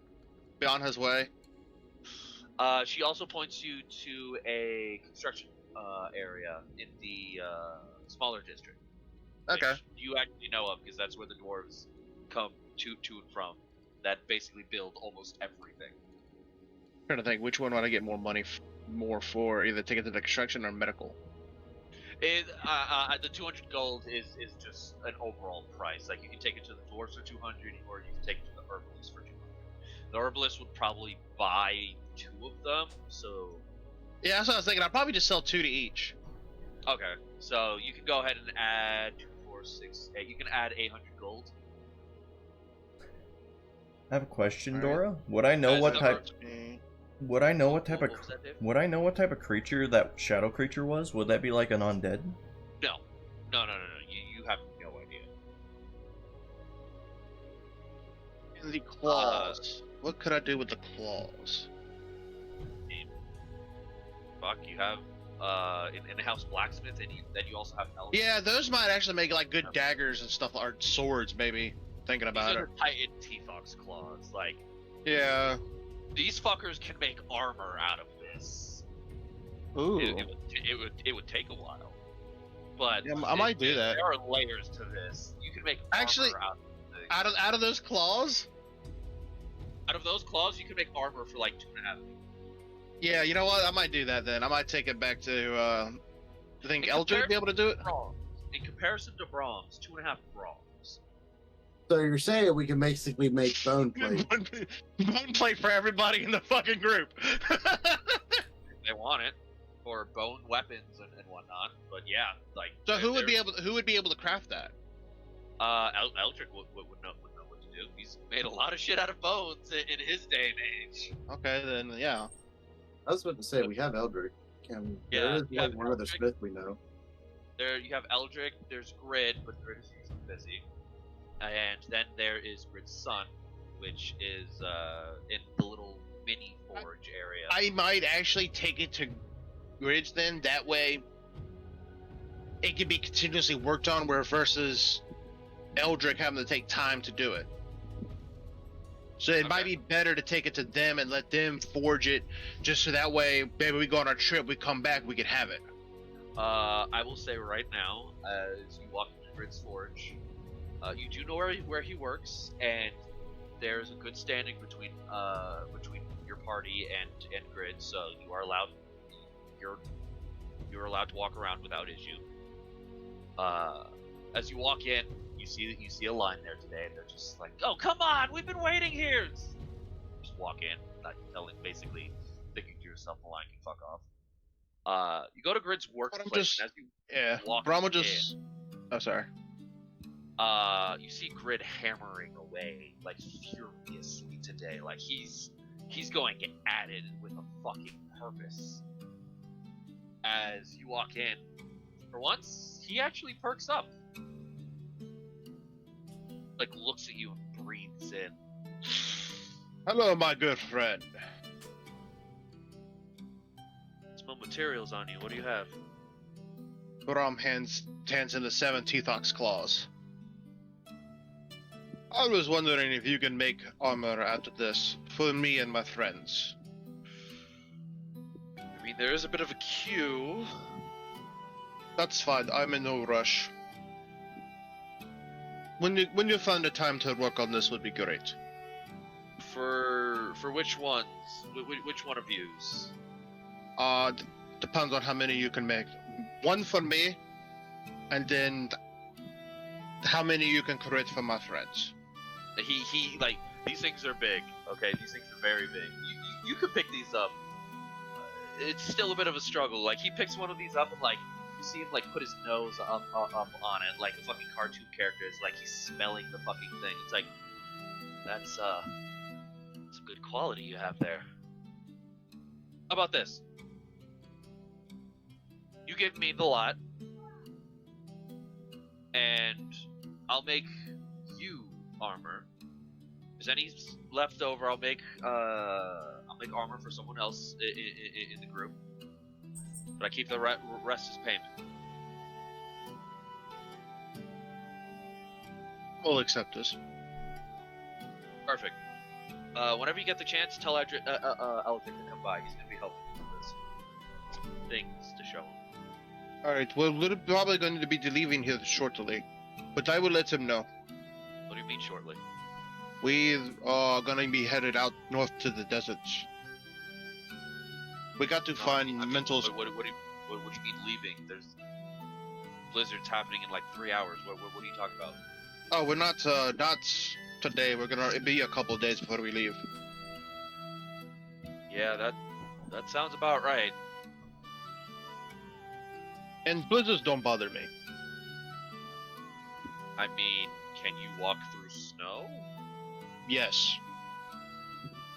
be on his way.
She also points you to a construction area in the smaller district.
Okay.
Which you actually know of because that's where the dwarves come to and from. That basically build almost everything.
Trying to think which one would I get more money more for, either take it to the construction or medical.
The 200 gold is just an overall price. Like you can take it to the dwarves for 200, or you can take it to the herbalist for 200. The herbalist would probably buy 2 of them, so.
Yeah, that's what I was thinking. I'd probably just sell 2 to each.
Okay, so you can go ahead and add 2, 4, 6, 8. You can add 800 gold.
I have a question,
Alright.
Dora. Would I know what type? Would I know what type of?
What was that, Dave?
Would I know what type of creature that shadow creature was? Would that be like an undead?
No. You have no idea.
And the claws. What could I do with the claws?
Fuck, you have in-house blacksmith, and then you also have Eldrik.
Yeah, those might actually make like good daggers and stuff, or swords, maybe. Thinking about
These
it.
are the Titan T-Fox claws. Like,
Yeah.
these fuckers can make armor out of this.
Ooh.
It would take a while, but
Yeah, I might do that.
There are layers to this. You can make
Actually,
armor out of things.
Out of those claws.
Out of those claws, you can make armor for like 2.5.
Yeah, you know what? I might do that then. I might take it back to. I think Eldrik would be able to do it.
In comparison to Braum's, 2.5 Braums.
So you're saying we can basically make bone plate?
Bone plate for everybody in the fucking group.
If they want it, or bone weapons and whatnot. But yeah, like.
So who would be able to craft that?
Eldrik would know what to do. He's made a lot of shit out of bones in his day and age.
Okay, then yeah.
I was about to say we have Eldrik. And
Yeah,
there is
you
like
have
one other
Eldrik.
smith we know.
There you have Eldrik. There's Grid, but Grid is usually busy. And then there is Grid's son, which is in the little mini forge area.
I might actually take it to Gridge then. That way, it can be continuously worked on. Where versus Eldrik having to take time to do it. So it might be better to take it to them and let them forge it, just so that way, maybe we go on our trip, we come back, we can have it.
I will say right now, as you walk into Grid's forge, you do know where he works, and there's a good standing between your party and Grid, so you are allowed you're allowed to walk around without issue. As you walk in, you see a line there today, and they're just like, "Oh, come on, we've been waiting here." Just walk in, like basically thinking to yourself, "The line can fuck off." You go to Grid's workplace, and as you walk
Braum will
in,
just. Oh, sorry.
you see Grid hammering away like furiously today. Like he's going at it with a fucking purpose. As you walk in, for once, he actually perks up. Like looks at you and breathes in.
Hello, my good friend.
Smell materials on you. What do you have?
Braum hands in the 7 Teethox claws. I was wondering if you can make armor out of this for me and my friends.
I mean, there is a bit of a queue.
That's fine. I'm in no rush. When you find the time to work on this would be great.
For which ones? Which one of yous?
Depends on how many you can make. One for me, and then how many you can create for my friends.
He like, these things are big. Okay, these things are very big. You could pick these up. It's still a bit of a struggle. Like he picks one of these up and like you see him like put his nose up on it like a fucking cartoon character. It's like he's smelling the fucking thing. It's like that's some good quality you have there. How about this? You give me the lot, and I'll make you armor. If there's any left over, I'll make armor for someone else in the group. But I keep the rest as payment.
We'll accept this.
Perfect. Whenever you get the chance, tell Eldrik to come by. He's gonna be helping with this. Some things to show him.
Alright, we're probably going to be leaving here shortly, but I will let him know.
What do you mean shortly?
We are gonna be headed out north to the deserts. We got to find Mntal's.
What do you mean leaving? blizzard's happening in like 3 hours. What are you talking about?
Oh, we're not today. It'll be a couple of days before we leave.
Yeah, that sounds about right.
And blizzards don't bother me.
I mean, can you walk through snow?
Yes.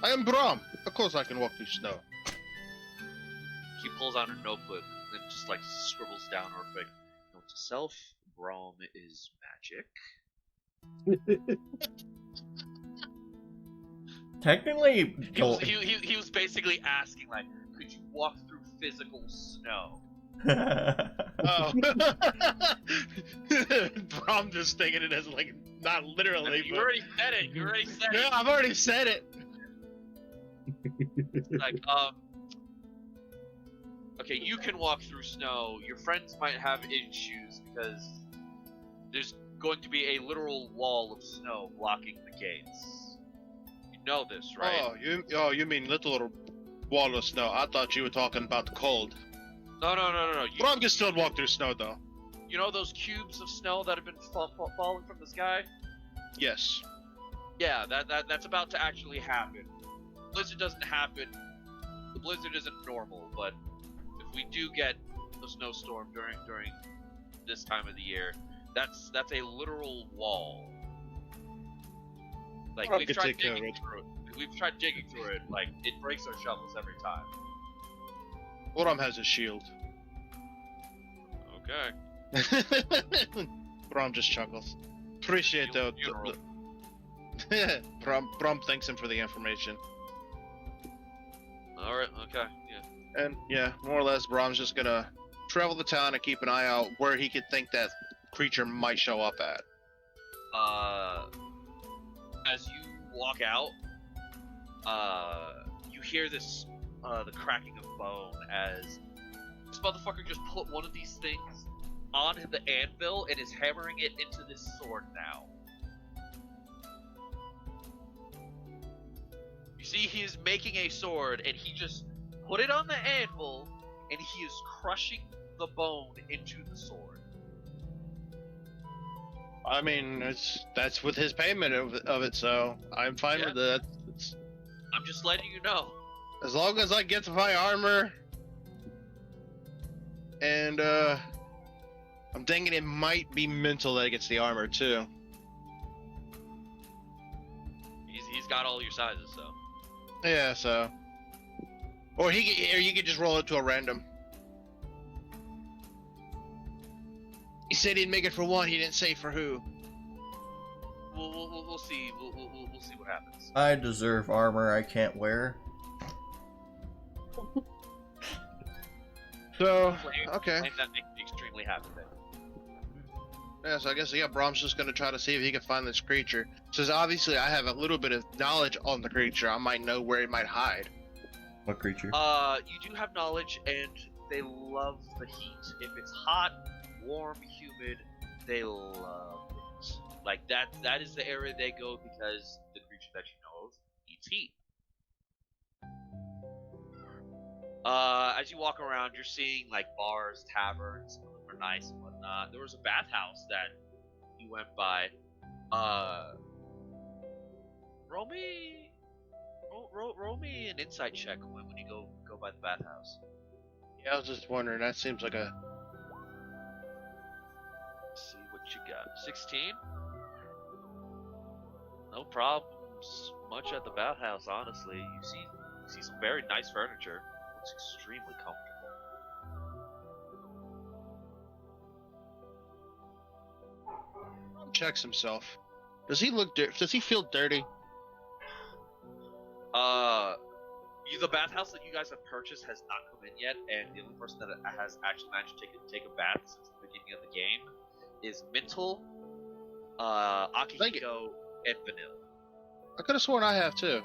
I am Braum. Of course I can walk through snow.
He pulls out a notebook and just like scribbles down real quick. Note to self: Braum is magic.
Technically,
He was basically asking like, could you walk through physical snow?
Oh. Braum just thinking it as like not literally.
You
but...
already said it. You already said
Yeah,
it.
I've already said it.
Like, okay, you can walk through snow. Your friends might have issues because there's going to be a literal wall of snow blocking the gates. You know this, right?
You mean little wall of snow? I thought you were talking about the cold.
No.
Braum can still walk through snow, though.
You know those cubes of snow that have been falling from the sky?
Yes.
Yeah, that's about to actually happen. Blizzard doesn't happen. The blizzard isn't normal, but if we do get a snowstorm during this time of the year, that's a literal wall. Like we've tried digging through it. We've tried digging through it. Like it breaks our shovels every time.
Braum has a shield.
Okay.
Braum just chuckles. Appreciate the Braum thanks him for the information.
Alright, okay, yeah.
And yeah, more or less, Braum's just gonna travel the town and keep an eye out where he could think that creature might show up at.
As you walk out, you hear this, the cracking of bone as this motherfucker just put one of these things on the anvil and is hammering it into this sword now. You see, he is making a sword, and he just put it on the anvil, and he is crushing the bone into the sword.
I mean, that's with his payment of it, so I'm fine with that.
I'm just letting you know.
As long as I get my armor, and I'm thinking it might be Mntal that gets the armor too.
He's got all your sizes, so.
Yeah, so. Or you could just roll it to a random. He said he'd make it for one. He didn't say for who.
We'll see. We'll see what happens.
I deserve armor I can't wear.
So okay.
That makes me extremely happy then.
Yeah, so I guess Braum's just gonna try to see if he can find this creature. Since obviously I have a little bit of knowledge on the creature, I might know where it might hide.
What creature?
You do have knowledge, and they love the heat. If it's hot, warm, humid, they love it. Like that is the area they go because the creature that you know of eats heat. As you walk around, you're seeing like bars, taverns, some of them are nice and whatnot. There was a bathhouse that you went by. Roll me an insight check when you go by the bathhouse.
Yeah, I was just wondering. That seems like a.
Let's see what you got. 16. No problems much at the bathhouse, honestly. You see some very nice furniture. Looks extremely comfortable.
Checks himself. Does he look Does he feel dirty?
The bathhouse that you guys have purchased has not come in yet, and the only person that has actually managed to take a bath since the beginning of the game is Mntal, Akihiko, and Vanille.
I could have sworn I have too.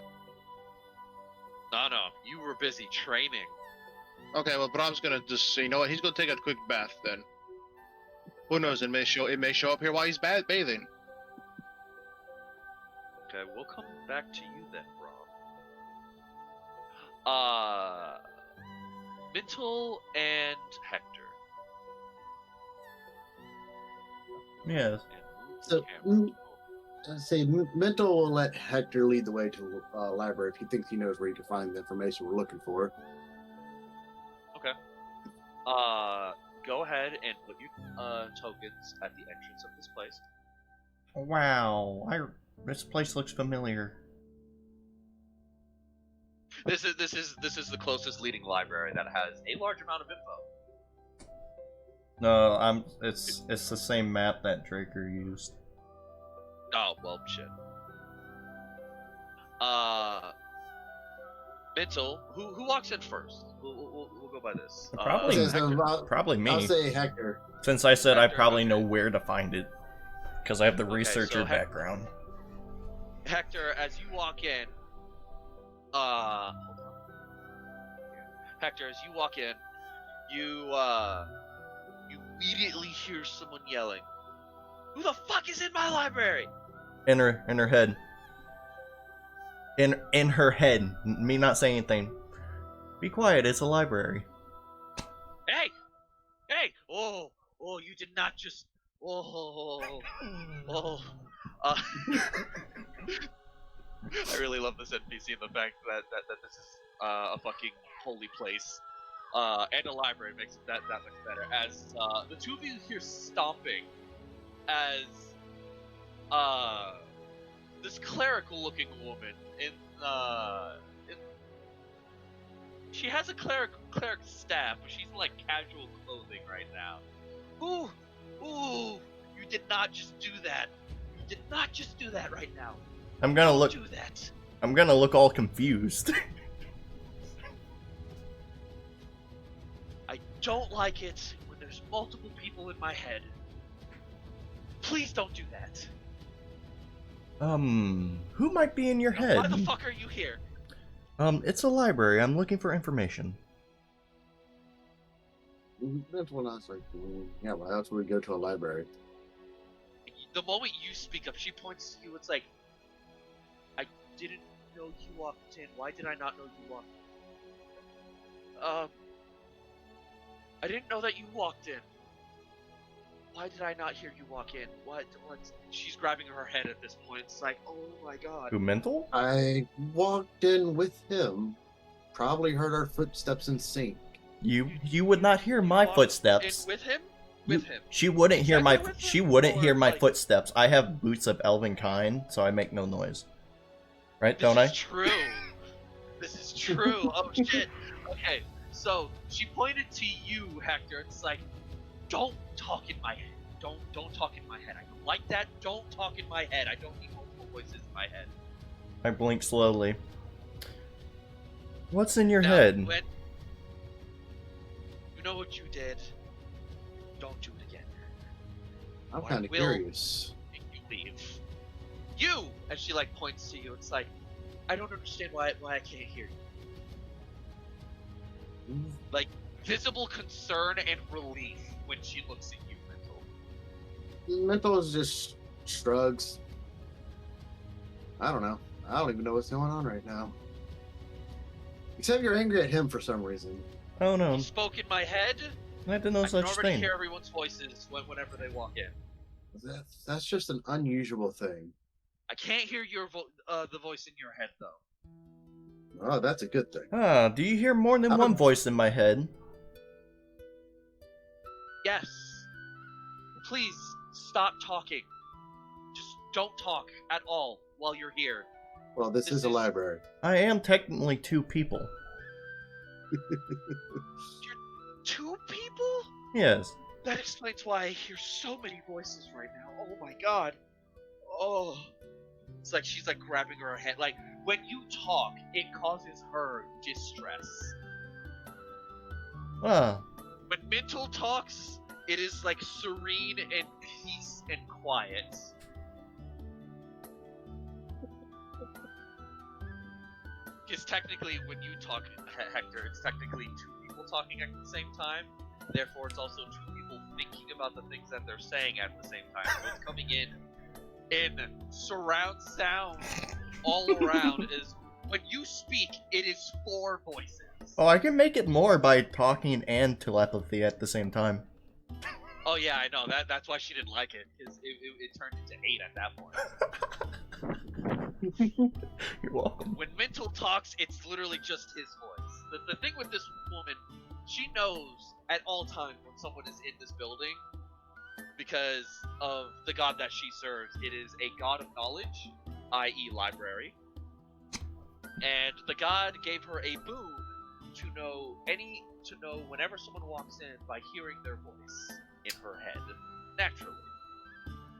No, you were busy training.
Okay, well, Braum's gonna just, you know what? He's gonna take a quick bath then. Who knows? It may show up here while he's bathing.
Okay, we'll come back to you then, Braum. Mntal and Hector.
Yes.
So, I say Mntal will let Hector lead the way to library if he thinks he knows where he can find the information we're looking for.
Okay. Go ahead and put your tokens at the entrance of this place.
Wow, this place looks familiar.
This is the closest leading library that has a large amount of info.
No, it's the same map that Draker used.
Oh well, shit. Mntal, who walks in first? We'll go by this.
Probably probably me.
I'll say Hector.
Since I said
Hector,
I probably
okay.
know where to find it, because I have the
Okay,
researcher
so
background.
Hector, as you walk in, hold on. Hector, as you walk in, you immediately hear someone yelling, "Who the fuck is in my library?"
In her head. In her head. Me not saying anything. Be quiet, it's a library.
Hey! Oh, you did not just, I really love this NPC and the fact that this is a fucking holy place, and a library makes it that much better. As the two of you hear stomping, as this clerical-looking woman she has a cleric staff, but she's in like casual clothing right now. Ooh, you did not just do that. You did not just do that right now.
I'm gonna
Don't do that.
I'm gonna look all confused.
I don't like it when there's multiple people in my head. Please don't do that.
Who might be in your head?
Why the fuck are you here?
It's a library. I'm looking for information.
That's when I was like, yeah, well, that's where we go to a library.
The moment you speak up, she points to you. It's like, I didn't know you walked in. Why did I not know you walked in? I didn't know that you walked in. Why did I not hear you walk in? What? She's grabbing her head at this point. It's like, oh my god.
Who, Mntal?
I walked in with him. Probably heard our footsteps in sync.
You would not hear my
walked
footsteps.
in with him? With him.
She wouldn't hear my
With him?
she wouldn't hear
Or,
my
like-
footsteps. I have boots of elven kind, so I make no noise. Right, don't
This
I?
is true. This is true. Oh shit. Okay, so she pointed to you, Hector. It's like, don't talk in my head. Don't talk in my head. I don't like that. Don't talk in my head. I don't need multiple voices in my head.
I blink slowly. What's in your
Now,
head?
when you know what you did, don't do it again.
I'm
Or I
kind of
will
curious.
make you leave. You! And she like points to you. It's like, I don't understand why I can't hear you. Like visible concern and relief when she looks at you, Mntal.
Mntal is just shrugs. I don't know. I don't even know what's going on right now. Except you're angry at him for some reason.
Oh no,
You spoke in my head.
I didn't know
I can
such
already
thing.
hear everyone's voices whenever they walk in.
That's just an unusual thing.
I can't hear your the voice in your head though.
Oh, that's a good thing.
Ah, do you hear more than
I'm
one
a-
voice in my head?
Yes. Please stop talking. Just don't talk at all while you're here.
Well, this is a library.
I am technically two people.
Two people?
Yes.
That explains why I hear so many voices right now. Oh my god. Oh. It's like she's like grabbing her head. Like when you talk, it causes her distress.
Ah,
When Mntal talks, it is like serene and peace and quiet. Because technically, when you talk, Hector, it's technically two people talking at the same time. Therefore, it's also two people thinking about the things that they're saying at the same time. So it's coming in surround sound all around. Is when you speak, it is four voices.
oh, I can make it more by talking and telepathy at the same time.
Oh yeah, I know that's why she didn't like it because it turned into 8 at that point.
You're welcome.
When Mntal talks, it's literally just his voice. The thing with this woman, she knows at all times when someone is in this building because of the god that she serves. It is a god of knowledge, i.e. library. And the god gave her a boon to know whenever someone walks in by hearing their voice in her head, naturally.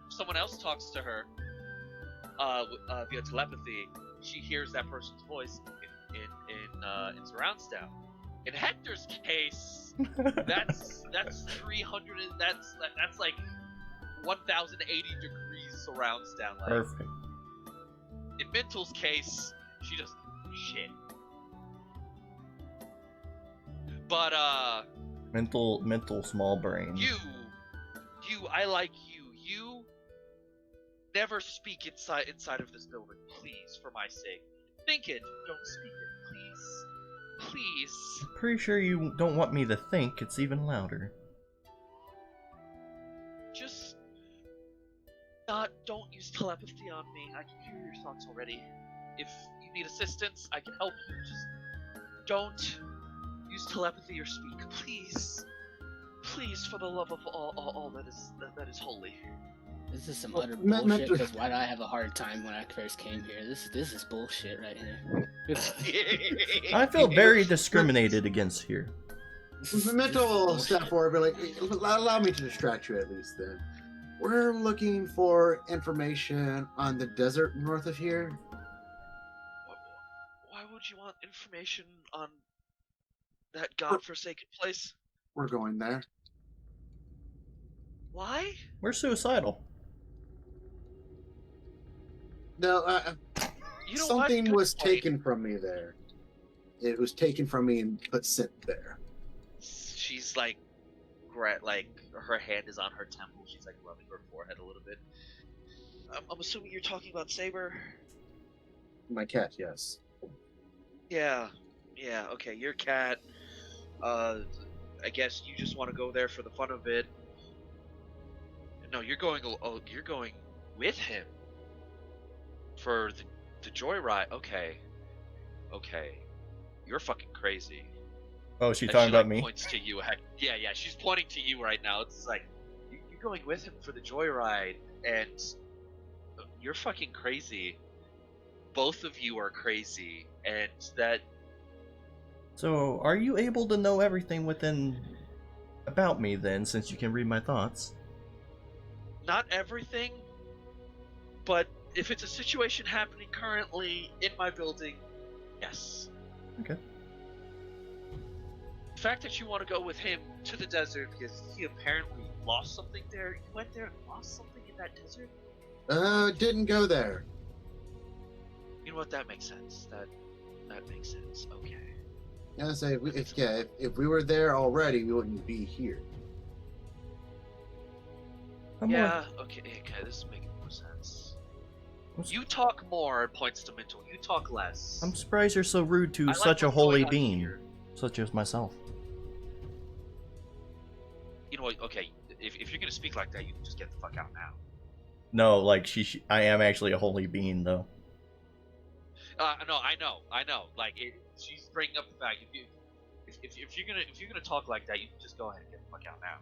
If someone else talks to her via telepathy, she hears that person's voice in surround sound. In Hector's case, that's 300. That's like 1080 degrees surround sound. Like,
Perfect.
in Mntal's case, she just shit. But
Mental small brain.
you, I like you. You never speak inside of this building, please, for my sake. Think it, don't speak it, please. Please.
Pretty sure you don't want me to think. It's even louder.
Just don't use telepathy on me. I can hear your thoughts already. If you need assistance, I can help you. Just don't use telepathy or speak, please. Please, for the love of all that is holy.
This is some utter bullshit, because why do I have a hard time when I first came here? This is bullshit right here.
I feel very discriminated against here.
Mental step forward, but like, allow me to distract you at least then. We're looking for information on the desert north of here.
Why would you want information on that godforsaken place?
We're going there.
Why?
We're suicidal.
No,
You know
something
what?
was
Good point.
taken from me there. It was taken from me and sent there.
She's like, her hand is on her temple. She's like rubbing her forehead a little bit. I'm assuming you're talking about Saber.
My cat, yes.
Yeah, okay, your cat. I guess you just want to go there for the fun of it. No, you're going with him for the joyride. Okay, you're fucking crazy.
Oh, she
And
talking
she,
about
like,
me?
Points to you. Yeah, she's pointing to you right now. It's like you're going with him for the joyride, and you're fucking crazy. Both of you are crazy, and that.
So, are you able to know everything about me then, since you can read my thoughts?
Not everything, but if it's a situation happening currently in my building, yes.
Okay.
The fact that you want to go with him to the desert because he apparently lost something there. You went there and lost something in that desert?
Didn't go there.
You know what? That makes sense. That makes sense. Okay.
Yeah, I say if we were there already, we wouldn't be here.
Okay, this is making more sense. You talk more, points to Mntal. You talk less.
I'm surprised you're so rude to
I like
such a
what's
holy
going on
being,
here.
such as myself.
You know what? Okay, if you're gonna speak like that, you can just get the fuck out now.
No, like I am actually a holy being, though.
No, I know. Like, she's bringing up the fact if you're gonna talk like that, you can just go ahead and get the fuck out now.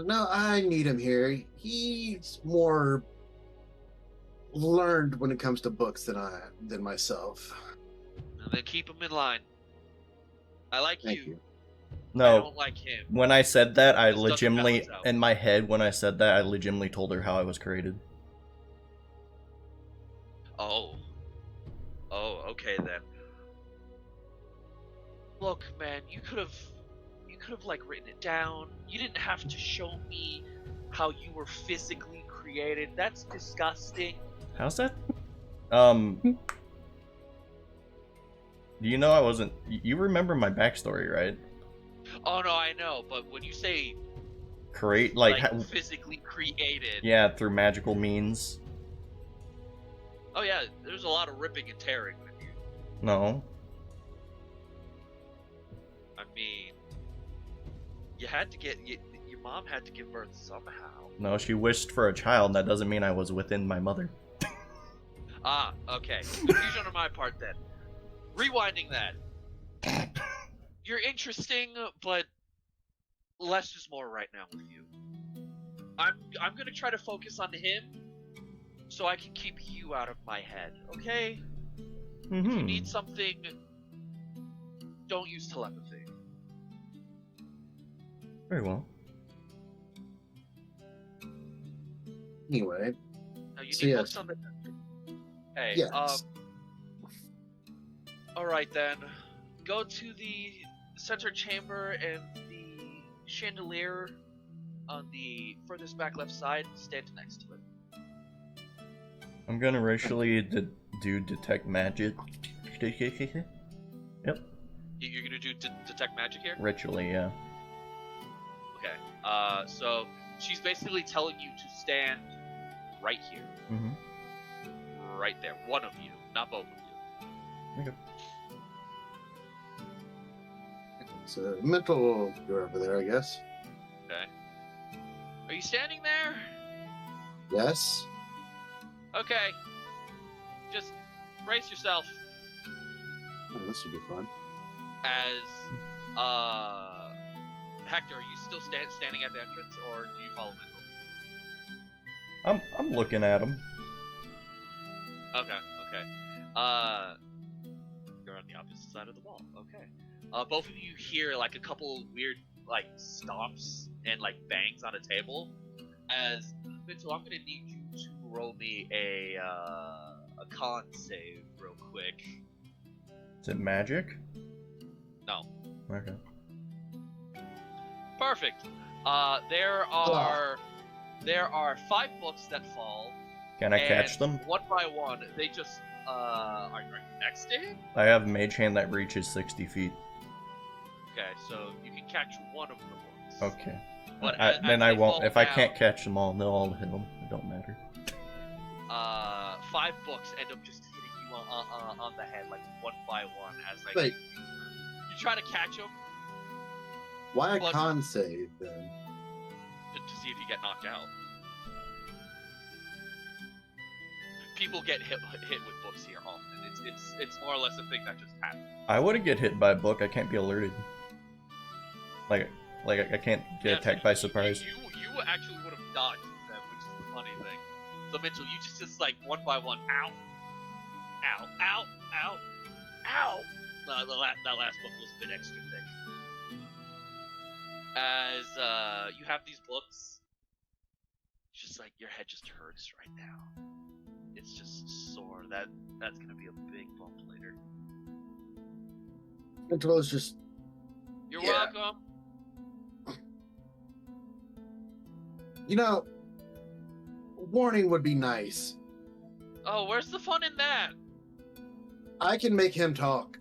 No, I need him here. He's more learned when it comes to books than myself.
And then keep him in line. I like
Thank
you.
you.
I
No,
don't like him.
when I said that, I
This doesn't
legitimately,
balance out.
in my head, when I said that, I legitimately told her how I was created.
Oh, okay then. Look, man, you could have like written it down. You didn't have to show me how you were physically created. That's disgusting.
How's that? Do you know I wasn't... You remember my backstory, right?
Oh no, I know, but when you say
Like
physically created,
yeah, through magical means.
oh yeah, there's a lot of ripping and tearing with you.
No.
I mean, You had to get your mom had to give birth somehow.
No, she wished for a child. That doesn't mean I was within my mother.
Ah, okay. Confusion on my part then. Rewinding that. You're interesting, but less is more right now with you. I'm gonna try to focus on him, so I can keep you out of my head. Okay? If you need something, don't use telepathy.
Very well.
Anyway,
Now you
So
need
yes.
books on the. Hey,
yes.
Alright then. Go to the center chamber and the chandelier on the furthest back left side. Stand next to it.
I'm gonna racially do detect magic. Yep.
You're gonna do detect magic here?
Ritually, yeah.
Okay. So she's basically telling you to stand right here.
Mm-hmm.
Right there. One of you, not both of you.
Okay.
So Mntal will go over there, I guess.
Okay. Are you standing there?
Yes.
Okay. Just brace yourself
Oh, this should be fun.
as Hector, are you still standing at the entrance, or do you follow Mntal?
I'm looking at him.
Okay. You're on the opposite side of the wall. Okay. Both of you hear like a couple weird like stomps and like bangs on a table. As Mntal, I'm gonna need you to roll me a con save real quick.
Is it magic?
No.
Okay.
Perfect. There are 5 books that fall.
Can I catch them?
One by one, they just are you next to him?
I have a mage hand that reaches 60 feet.
Okay, so you can catch one of the books.
Okay.
But
Then
as
I
they
won't.
fall
If I
down,
can't catch them all, they'll all hit them. It don't matter.
5 books end up just hitting you on the head, like one by one, as like
Wait,
you try to catch them
why a
But-
con save then?
to see if you get knocked out. People get hit with books here often. It's more or less a thing that just happens.
I wouldn't get hit by a book. I can't be alerted. Like I can't get
Yeah,
attacked
so
by surprise.
You actually would have dodged them, which is the funny thing. So Mntal, you just like one by one, ow, ow, ow, ow, ow. That last book was a bit extra thick. As you have these books, it's just like your head just hurts right now. It's just sore. That's gonna be a big bump later.
Mntal is just
You're
Yeah.
welcome.
warning would be nice.
Oh, where's the fun in that?
I can make him talk.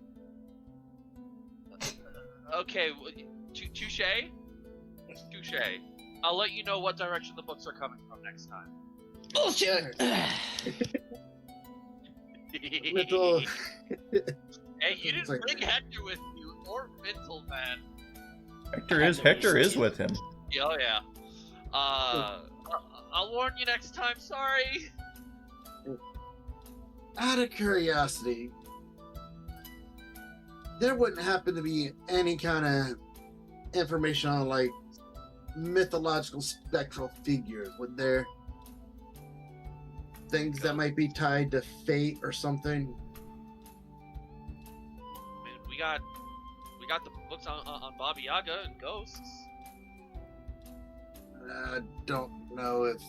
Okay, touche. I'll let you know what direction the books are coming from next time.
Bullshit!
Mntal,
Hey, you
It's
didn't
like-
bring Hector with you, or Mntal, man.
Hector is with him.
Yeah, oh yeah. I'll warn you next time. Sorry.
out of curiosity, there wouldn't happen to be any kind of information on like mythological spectral figures, would there? Things that might be tied to fate or something.
I mean, we got the books on Baba Yaga and ghosts.
I don't know if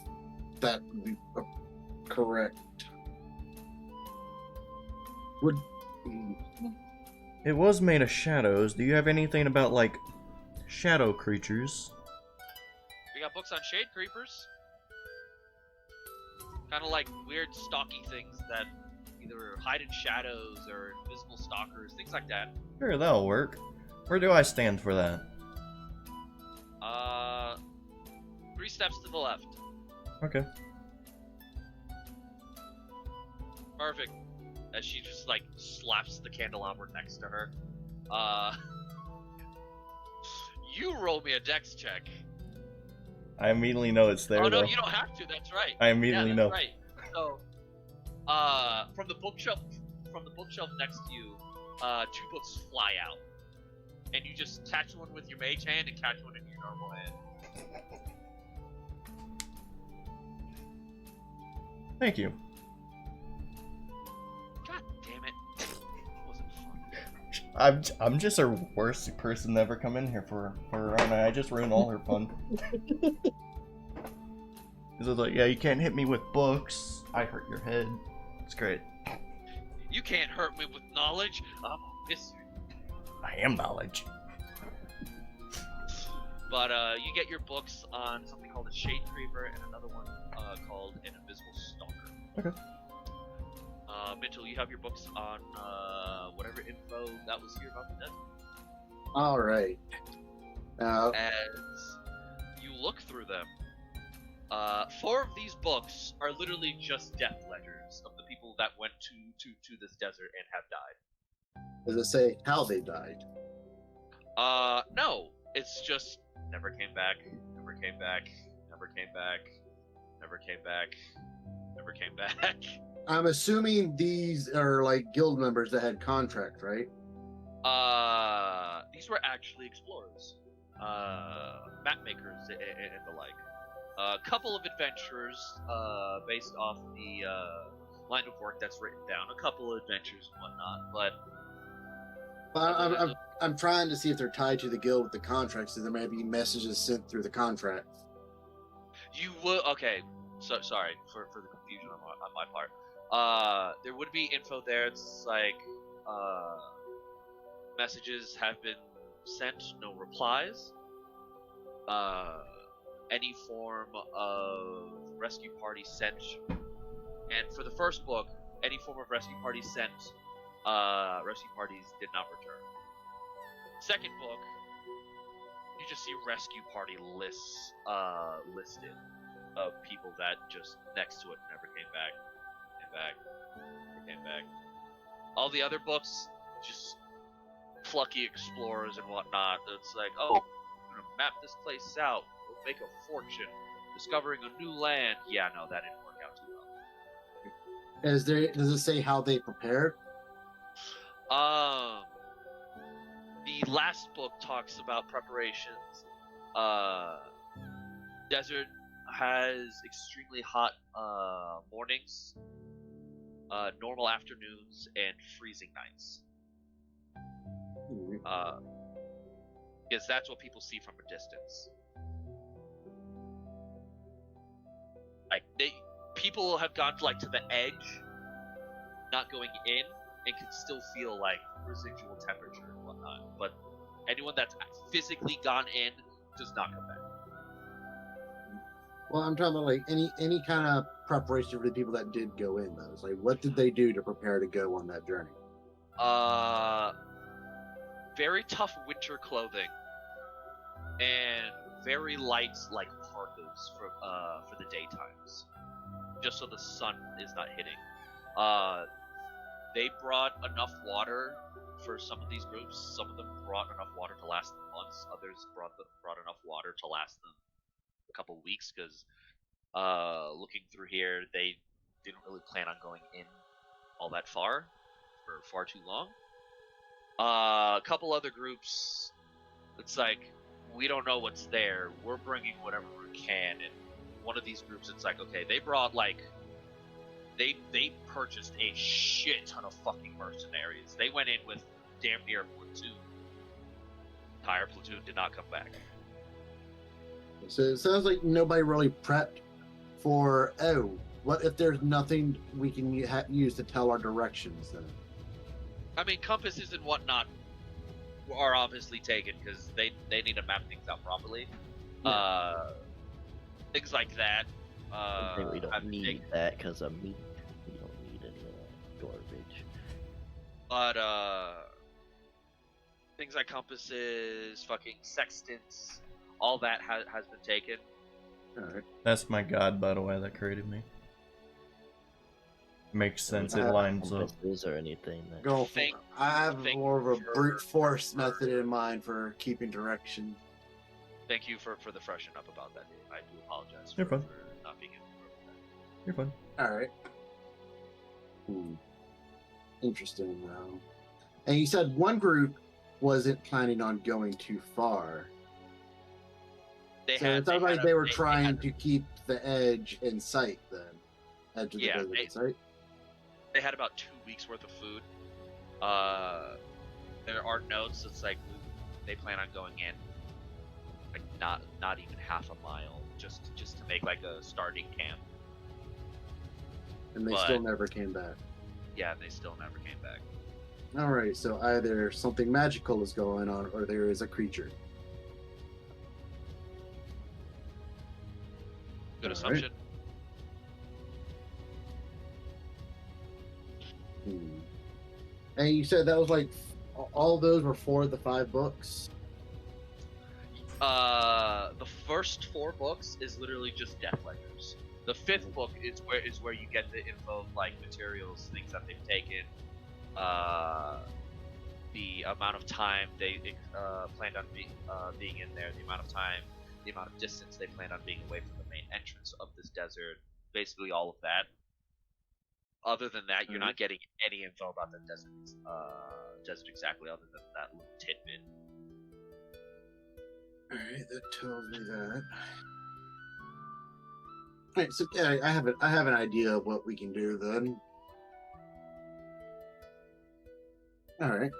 that would be correct. Would
It was made of shadows. Do you have anything about like shadow creatures?
We got books on shade creepers. Kind of like weird stalky things that either hide in shadows or invisible stalkers, things like that.
Sure, that'll work. Where do I stand for that?
3 steps to the left.
Okay.
Perfect. As she just like slaps the candelabra next to her. You roll me a dex check.
I immediately know it's there.
Oh no,
though.
you don't have to. That's right.
I immediately know.
Right. So, from the bookshelf next to you, 2 books fly out, and you just catch one with your mage hand and catch one in your normal hand.
Thank you.
God damn it! That wasn't fun.
I'm just her worst person to ever come in here for Rona. I just ruin all her fun. Because like, yeah, you can't hit me with books. I hurt your head. It's great.
You can't hurt me with knowledge. I'm a wizard.
I am knowledge.
But you get your books on something called a Shade Creeper and another one called an Invisible Stalker.
Okay.
Mntal, you have your books on whatever info that was here about the desert.
All right. Now,
As you look through them, 4 of these books are literally just death ledgers of the people that went to this desert and have died.
does it say how they died?
No. It's just never came back, never came back, never came back, never came back, never came back.
I'm assuming these are like guild members that had contract, right?
These were actually explorers, map makers, and the like. A couple of adventurers, based off the line of work that's written down. A couple of adventures and whatnot, but.
Well, I'm trying to see if they're tied to the guild with the contract, so there may be messages sent through the contract.
You would okay. So sorry for the confusion on my part. There would be info there. It's like messages have been sent, no replies. Any form of rescue party sent, and for the first book, any form of rescue party sent, rescue parties did not return. Second book, you just see rescue party lists listed of people that just next to it never came back, never came back. All the other books, just plucky explorers and whatnot. It's like, oh, I'm gonna map this place out, we'll make a fortune, discovering a new land. Yeah, no, that didn't work out too well.
Does it say how they prepared?
The last book talks about preparations. Desert has extremely hot mornings, normal afternoons, and freezing nights. Because that's what people see from a distance. Like people have gone to the edge, not going in, and can still feel like residual temperature and whatnot. But anyone that's physically gone in does not come back.
Well, I'm talking about like any kind of preparation for the people that did go in. Though, it's like, what did they do to prepare to go on that journey?
Very tough winter clothing, and very light parkas for the daytimes, just so the sun is not hitting. They brought enough water for some of these groups. Some of them brought enough water to last them months. Others brought enough water to last them a couple weeks, because looking through here, they didn't really plan on going in all that far for far too long. A couple other groups, it's like, we don't know what's there, we're bringing whatever we can. And one of these groups, it's like, okay, they brought they purchased a shit ton of fucking mercenaries. They went in with damn near a platoon. Entire platoon did not come back.
So it sounds like nobody really prepped for, what if there's nothing we can use to tell our directions then?
I mean, compasses and whatnot are obviously taken because they need to map things out properly.
Yeah.
Things like that.
I think we don't
have
need
taken.
that because of meat. We don't need any of that garbage.
But things like compasses, fucking sextants, all that has been taken.
Alright.
That's my god, by the way, that created me. Makes sense, it lines up.
Compasses or anything that...
Go.
Think-
I have
think
more of a
for-
brute force method in mind for keeping direction.
Thank you for the freshen up about that, Dave. I do apologize
You're
for
fine.
not being able to remember that.
You're fine.
All right. Interesting, though. And you said one group wasn't planning on going too far. So it sounds like they were trying to keep the edge in sight, then. Edge of the desert in sight?
They had about 2 weeks worth of food. There are notes. It's like they plan on going in, like not even half a mile, just to make like a starting camp.
And they still never came back.
Yeah, they still never came back.
All right, so either something magical is going on, or there is a creature.
Good assumption.
And you said that was like all those were 4 of the 5 books.
The first 4 books is literally just death ledgers. The 5th book is where you get the info, like materials, things that they've taken, the amount of time they planned on being in there, the amount of time, the amount of distance they planned on being away from the main entrance of this desert, basically all of that. Other than that, you're not getting any info about the desert exactly, other than that little tidbit.
Alright, that tells me that. Alright, so yeah, I have an idea of what we can do then. Alright.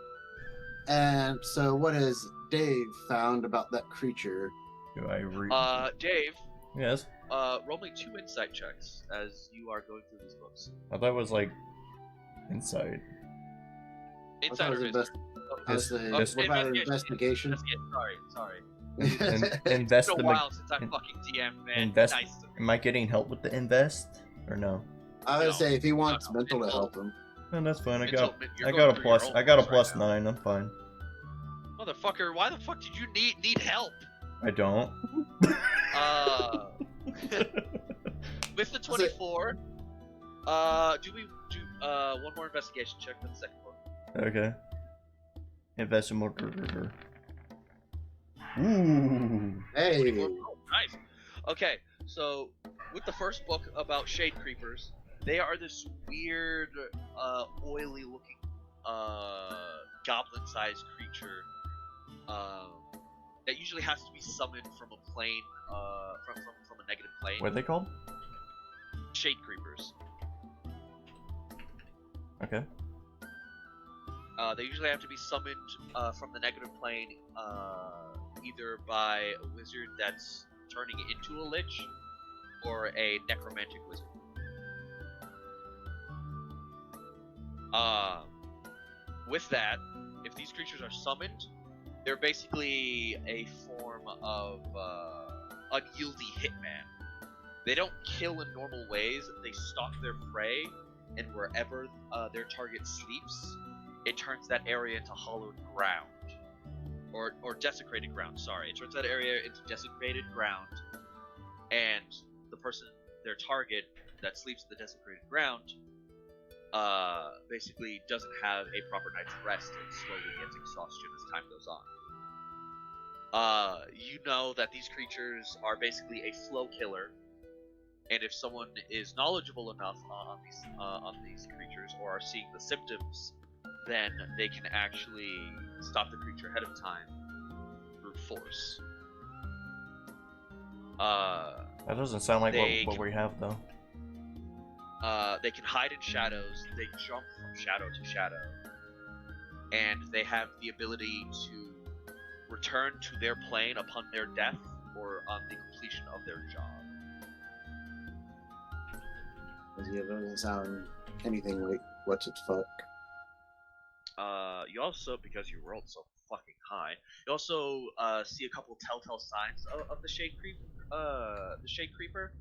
And so what has Dave found about that creature?
Do I read?
Dave.
Yes.
Roll me 2 insight checks as you are going through these books.
I thought it was like inside.
Inside or
what about investigation?
Sorry.
Invest.
It's been a while since I fucking DM'd, man.
Invest.
Nice.
Am I getting help with the invest or no?
I would say if he wants Mntal to help him.
No, that's fine. I
You're
got a
going through
plus.
your own
I got a
books
plus
right
9. I'm fine.
Motherfucker, why the fuck did you need help?
I don't.
With the 24, do one more investigation check for the second book.
Okay. Invest in more. Ooh.
Hey.
24. Oh, nice. Okay, so with the first book about shade creepers, they are this weird, oily-looking, goblin-sized creature that usually has to be summoned from a plane, from a negative plane.
What are they called?
Shade creepers.
Okay.
They usually have to be summoned from the negative plane, either by a wizard that's turning into a lich, or a necromantic wizard. With that, if these creatures are summoned, they're basically a form of unwieldy hitman. They don't kill in normal ways, they stalk their prey, and wherever their target sleeps, it turns that area into hollowed ground. Or desecrated ground, sorry. It turns that area into desecrated ground, and the person, their target, that sleeps in the desecrated ground, basically doesn't have a proper night's rest and slowly gets exhaustion as time goes on. You know that these creatures are basically a flow killer, and if someone is knowledgeable enough on these creatures, or are seeing the symptoms, then they can actually stop the creature ahead of time through force.
That doesn't sound like what we have though.
They can hide in shadows, they jump from shadow to shadow, and they have the ability to return to their plane upon their death or on the completion of their job.
It doesn't sound anything like what's its fuck.
You also, because you rolled so fucking high, you also see a couple telltale signs of the shade creeper.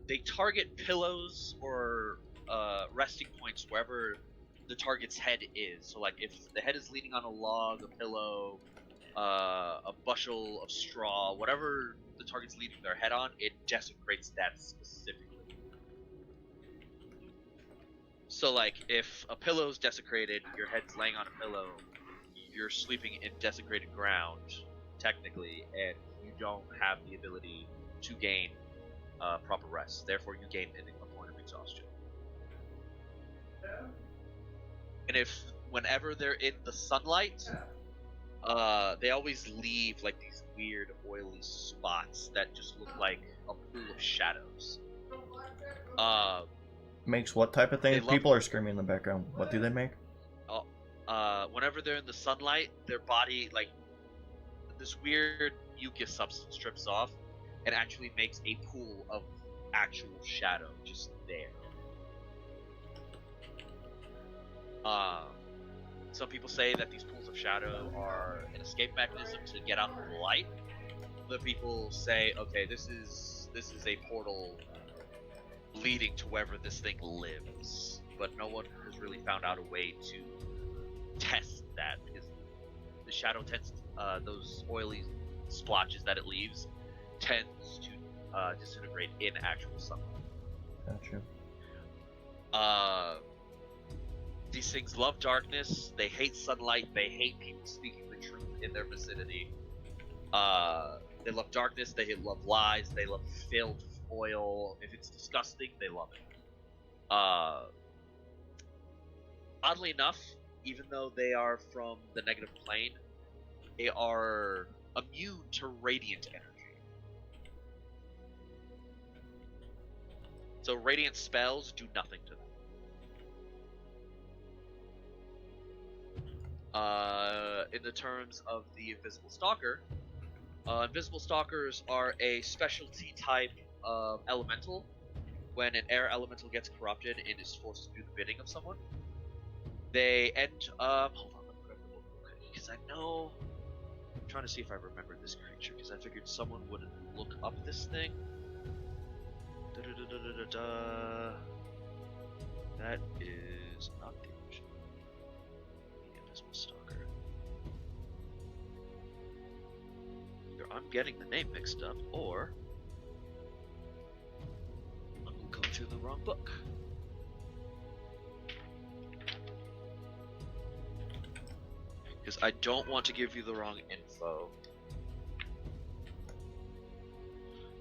They target pillows or resting points wherever the target's head is. So, like, if the head is leaning on a log, a pillow, a bushel of straw, whatever the target's leaning their head on, it desecrates that specifically. So, like, if a pillow's desecrated, your head's laying on a pillow, you're sleeping in desecrated ground, technically, and don't have the ability to gain proper rest. Therefore, you gain a point of exhaustion. And whenever they're in the sunlight, they always leave like these weird oily spots that just look like a pool of shadows.
Makes what type of things? People are screaming in the background. What do they make?
Whenever they're in the sunlight, their body, like, this weird mucus substance strips off and actually makes a pool of actual shadow just there. Some people say that these pools of shadow are an escape mechanism to get out of the light. Other people say, okay, this is a portal leading to wherever this thing lives. But no one has really found out a way to test that, because the shadow tends those oily splotches that it leaves tends to disintegrate in actual sunlight.
Gotcha.
These things love darkness, they hate sunlight, they hate people speaking the truth in their vicinity. They love darkness, they love lies, they love filth, oil. If it's disgusting, they love it. Oddly enough, even though they are from the negative plane, they are immune to radiant energy. So radiant spells do nothing to them. In the terms of the Invisible Stalker, Invisible Stalkers are a specialty type of elemental. When an air elemental gets corrupted and is forced to do the bidding of someone, they end hold on, let me grab the book because I know. I'm trying to see if I remember this creature because I figured someone would look up this thing. That is not the original. The Invisible Stalker. Either I'm getting the name mixed up, or I'm going through the wrong book. Because I don't want to give you the wrong info.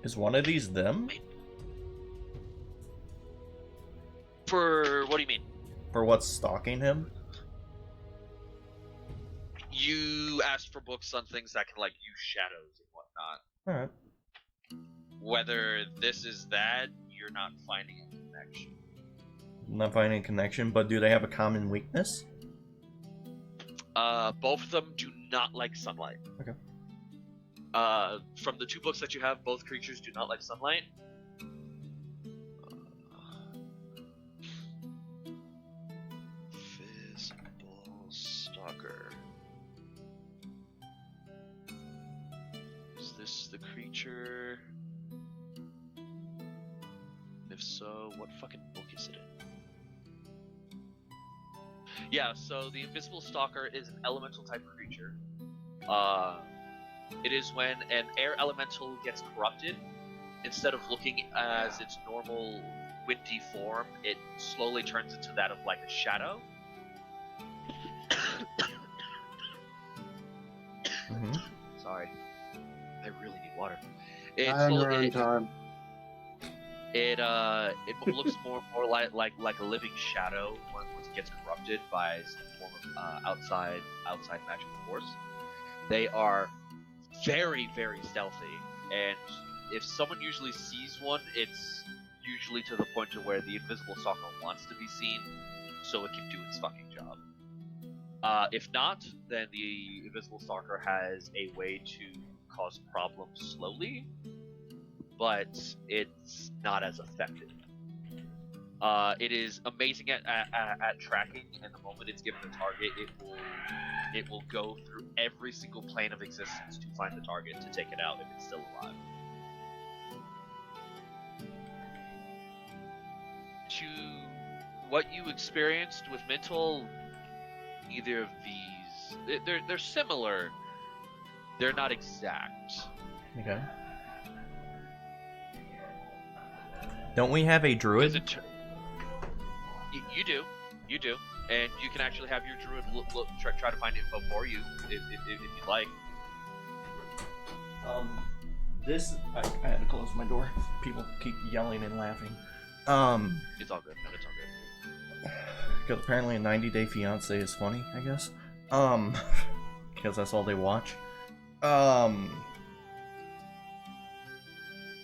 Is one of these them?
For what do you mean?
For what's stalking him?
You asked for books on things that can like use shadows and whatnot.
Alright.
Whether this is that, you're not finding a connection.
I'm not finding a connection, but do they have a common weakness?
Both of them do not like sunlight.
Okay.
From the two books that you have, both creatures do not like sunlight. Visible Stalker. Is this the creature? If so, what fucking book is it in? Yeah, so the Invisible Stalker is an elemental type creature. It is when an air elemental gets corrupted, instead of looking as its normal windy form, it slowly turns into that of like a shadow.
Mm-hmm.
Sorry, I really need water.
I'm around time.
It looks more like a living shadow once it gets corrupted by some form of outside magical force. They are very, very stealthy, and if someone usually sees one, it's usually to the point to where the Invisible Stalker wants to be seen, so it can do its fucking job. If not, then the Invisible Stalker has a way to cause problems slowly, but it's not as effective. It is amazing at tracking, and the moment it's given a target, it will go through every single plane of existence to find the target to take it out if it's still alive. To what you experienced with Mntal, neither of these they're similar. They're not exact.
Okay. Don't we have a druid?
You do, and you can actually have your druid try to find info for you if you'd like.
This I had to close my door. People keep yelling and laughing.
It's all good. No, it's all good.
Because apparently a 90-Day Fiance is funny, I guess. Because that's all they watch.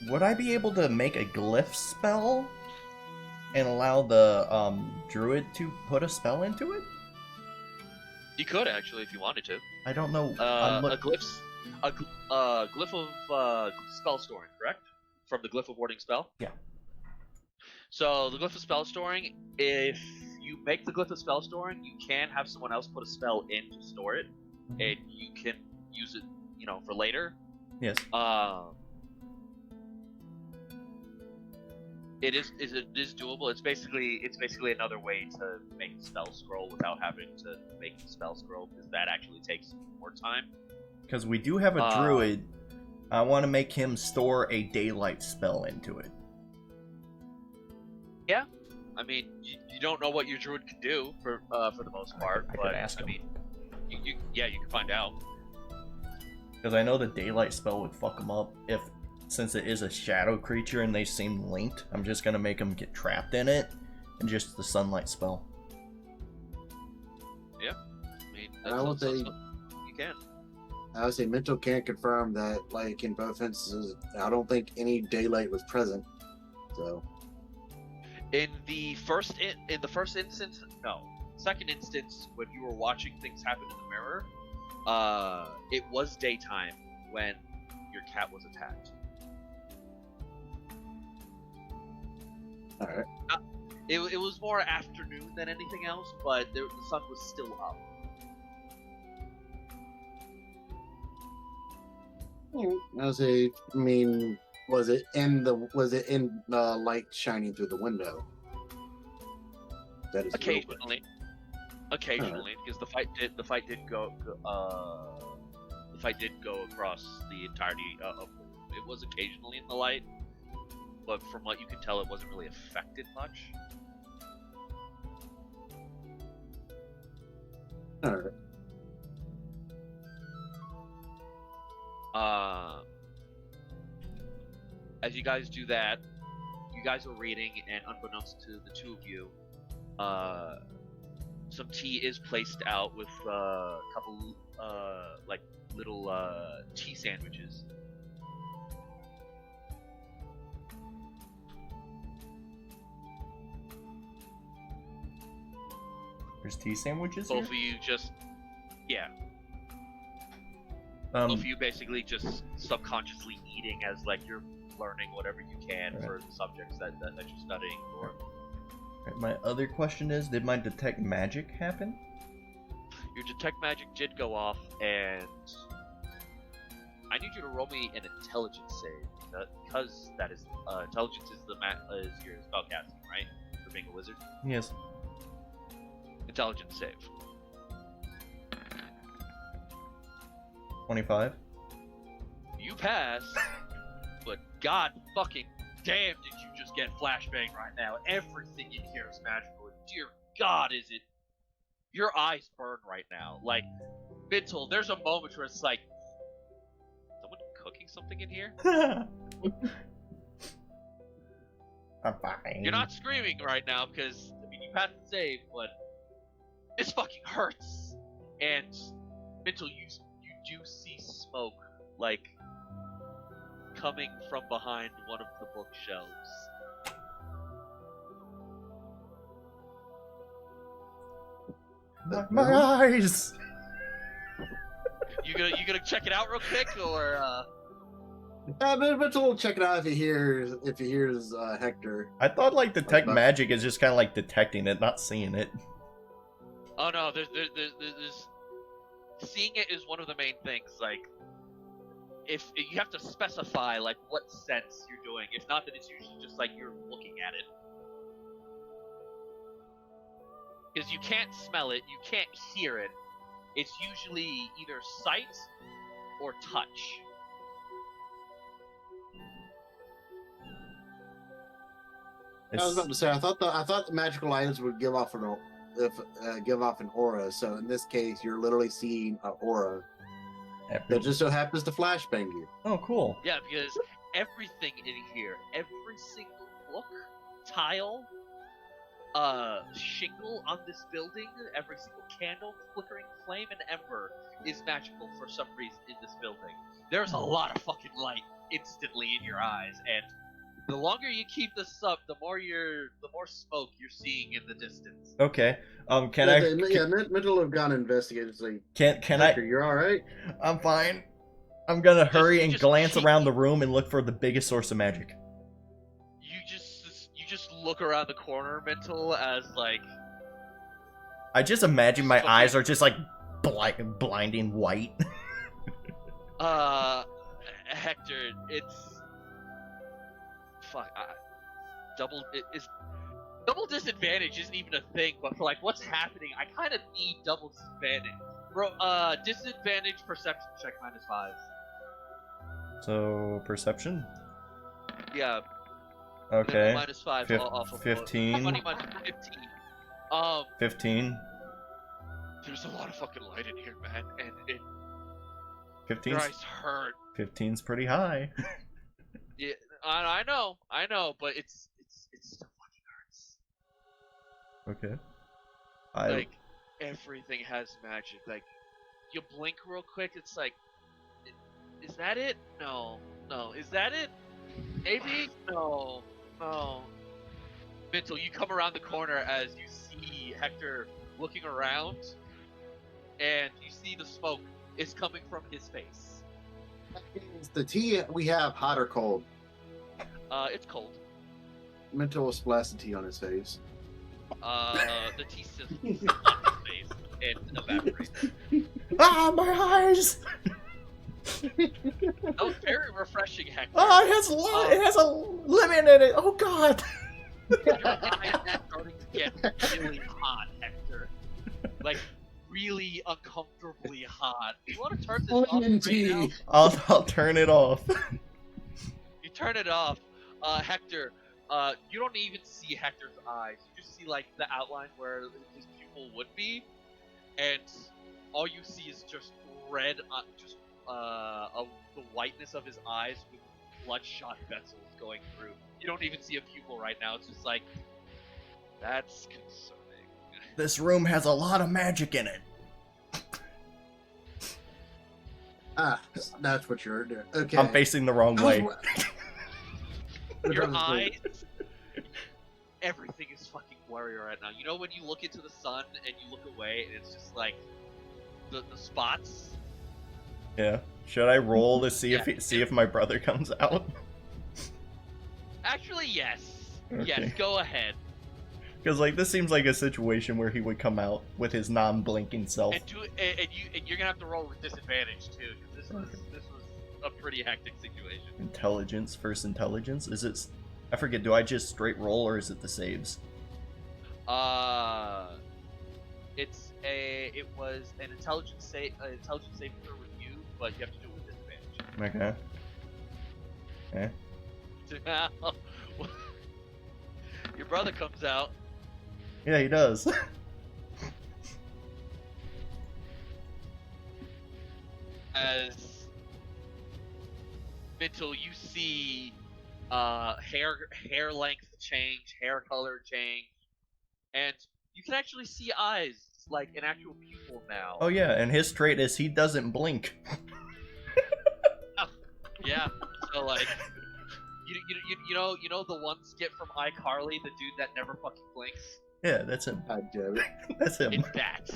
Would I be able to make a glyph spell and allow the druid to put a spell into it?
You could actually, if you wanted to.
I don't know.
A glyph of spell storing, correct? From the glyph of warding spell.
Yeah.
So the glyph of spell storing, if you make the glyph of spell storing, you can have someone else put a spell in to store it, and you can use it, for later.
Yes.
It is doable. It's basically another way to make a spell scroll without having to make the spell scroll, because that actually takes more time.
Because we do have a druid. I want to make him store a daylight spell into it.
Yeah, I mean, you don't know what your druid can do for the most part,
I
but
could ask him.
I mean, you can find out.
Because I know the daylight spell would fuck him up. Since it is a shadow creature and they seem linked, I'm just gonna make him get trapped in it, and just the sunlight spell.
Yeah, I mean,
I will say,
you can.
I would say Mntal can't confirm that, like, in both instances, I don't think any daylight was present. So.
In the first instance, no. Second instance, when you were watching things happen in the mirror, it was daytime when your cat was attacked.
All right.
It was more afternoon than anything else, but the sun was still up.
I would say, I mean, was it in the light shining through the window? That is
Occasionally, because the fight did go across the entirety of. It was occasionally in the light, but from what you can tell, it wasn't really affected much.
All right.
As you guys do that, you guys are reading, and unbeknownst to the two of you, some tea is placed out with a couple, like, little tea sandwiches.
There's tea sandwiches
Both
here?
of you just, yeah.
Um,
Both of you basically just subconsciously eating as, like, you're learning whatever you can for the subjects that you're studying for.
my other question is, did my detect magic happen?
Your detect magic did go off, and I need you to roll me an intelligence save, because that is intelligence is is your spellcasting, right? For being a wizard.
Yes.
Intelligence save.
25.
You pass, but god fucking damn did you just get flashbang right now. Everything in here is magical, and dear god is it. Your eyes burn right now. Like, Mntal, there's a moment where it's like, someone cooking something in here?
I'm fine.
You're not screaming right now because, I mean, you passed the save, but this fucking hurts. And Mntal, you do see smoke, like, coming from behind one of the bookshelves.
My eyes!
You gonna check it out real quick, or
Mntal will check it out if he hears Hector.
I thought, like, detect magic is just kind of like detecting it, not seeing it.
Oh no, there's seeing it is one of the main things. Like, if you have to specify like what sense you're doing. If not, then it's usually just like you're looking at it. Because you can't smell it, you can't hear it. It's usually either sight or touch.
I was about to say, I thought the magical items would give off an aura. So in this case, you're literally seeing an aura That just so happens to flashbang you.
Oh, cool.
Yeah, because everything in here, every single book, tile, shingle on this building, every single candle, flickering flame, and ember is magical for some reason in this building. There's a lot of fucking light instantly in your eyes, and the longer you keep this up, the more smoke you're seeing in the distance.
Okay. Can
yeah,
I?
Mntal have gone investigated. It's like,
Can
Hector,
I?
you're all right.
I'm fine. I'm gonna hurry and
just
glance
keep-
around the room and look for the biggest source of magic.
You just look around the corner, Mntal, as like
I just imagine my eyes are just like blinding white.
Hector, it's fuck. Double disadvantage isn't even a thing, but for like what's happening, I kind of need double disadvantage. Bro, disadvantage perception check -5.
So perception.
Yeah.
Okay.
-5 off of
15.
20 minus 15.
15.
There's a lot of fucking light in here, man, and it
15.
your eyes hurt.
15's pretty high.
Yeah, I know, but it's still fucking hurts.
Okay.
Like everything has magic. Like you blink real quick, it's like, is that it? No. Is that it? Maybe? No. Mntal, you come around the corner as you see Hector looking around, and you see the smoke is coming from his face.
Is the tea we have hot or cold?
It's cold.
Mntal will splash the tea on his face.
The tea sits on his face and evaporates.
Ah, my eyes!
That was very refreshing, Hector.
Oh, it has a lemon in it. Oh God!
Your eyes are starting to get really hot, Hector. Like, really uncomfortably hot. You want to turn this off right now?
I'll turn it off.
You turn it off. Hector, you don't even see Hector's eyes. You just see, like, the outline where his pupil would be, and all you see is just red, the whiteness of his eyes with bloodshot vessels going through. You don't even see a pupil right now. It's just like, that's concerning.
This room has a lot of magic in it.
Ah, that's what you're doing. Okay.
I'm facing the wrong way.
Your eyes, everything is fucking blurry right now. You know when you look into the sun and you look away and it's just like the spots?
Yeah. Should I roll to see if my brother comes out?
Actually, yes.
Okay.
Yes, go ahead.
Because like this seems like a situation where he would come out with his non-blinking self.
And you're gonna have to roll with disadvantage too, because this was a pretty hectic situation.
Intelligence versus intelligence? Is it? I forget. Do I just straight roll or is it the saves?
It was an intelligence saving throw with you, but you have to do it with disadvantage.
Okay.
Now, your brother comes out.
Yeah, he does.
As Mntal, you see hair length change, hair color change, and you can actually see eyes, like an actual pupil now.
Oh yeah, and his trait is he doesn't blink.
Yeah, so like, you know the one skit from iCarly, the dude that never fucking blinks?
Yeah, that's him.
God damn it.
That's him.
It's that.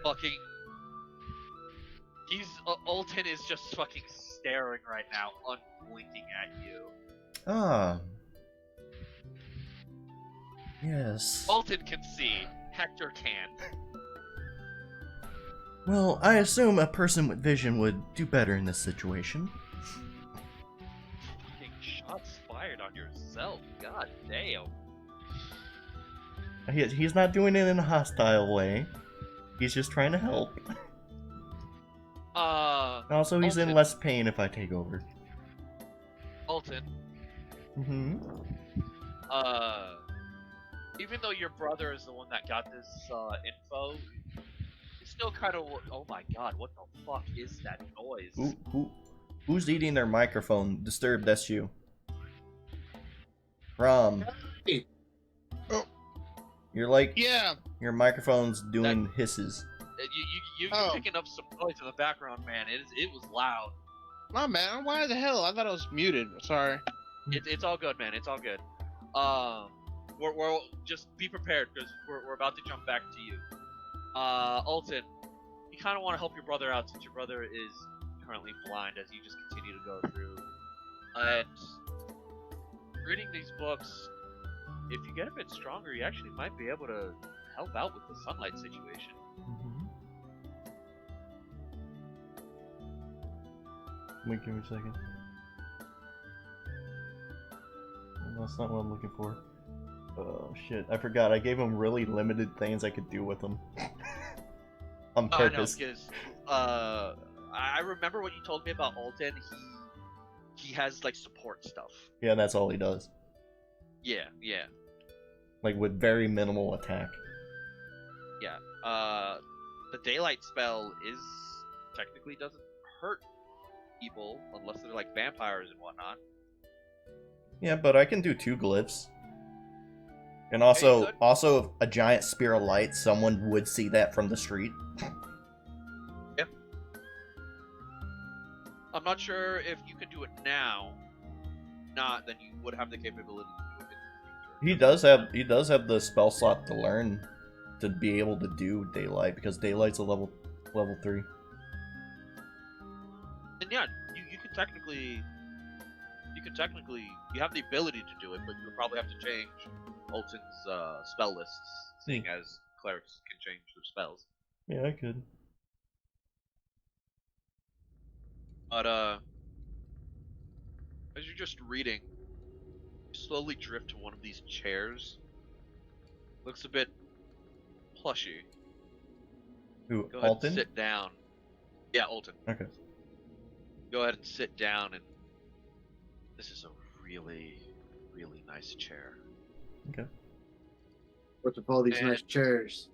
Fucking... Alton is just fucking staring right now, unblinking at you.
Ah. Yes.
Alton can see, Hector can't.
Well, I assume a person with vision would do better in this situation.
Fucking shots fired on yourself, god damn.
He's not doing it in a hostile way. He's just trying to help. Also, he's in
Alton.
less pain if I take over.
Alton,
Mm-hmm.
even though your brother is the one that got this info, it's still kind of. Oh my god, what the fuck is that noise?
Who's eating their microphone? Disturbed, that's you. Braum.
Hey.
Oh.
You're like,
Yeah.
your microphone's doing hisses.
You're picking up some noise in the background, man. It was loud.
My man, why the hell? I thought I was muted. Sorry.
It's all good, man. It's all good. We're just be prepared because we're about to jump back to you. Alton, you kind of want to help your brother out since your brother is currently blind as you just continue to go through. And reading these books, if you get a bit stronger, you actually might be able to help out with the sunlight situation.
Wait, give me a second. That's not what I'm looking for. Oh shit, I forgot. I gave him really limited things I could do with them. On purpose.
I know, because I remember what you told me about Alton. He has like support stuff.
Yeah, that's all he does.
Yeah.
Like with very minimal attack.
Yeah. The daylight spell is technically doesn't hurt people unless they're like vampires and whatnot.
Yeah, but I can do 2 glyphs. And also a giant spear of light, someone would see that from the street.
Yeah. I'm not sure if you can do it now. Not, then you would have the capability to do it in the future.
He does have the spell slot to learn to be able to do daylight because daylight's a level 3.
And yeah, you can technically you have the ability to do it, but you would probably have to change Alton's spell lists, seeing as clerics can change their spells.
Yeah, I could.
But as you're just reading, you slowly drift to one of these chairs. Looks a bit plushy.
Who,
Go ahead
Alton?
and sit down. Yeah, Alton.
Okay.
Go ahead and sit down, and this is a really, really nice chair.
Okay.
What's with all these
And-
nice chairs?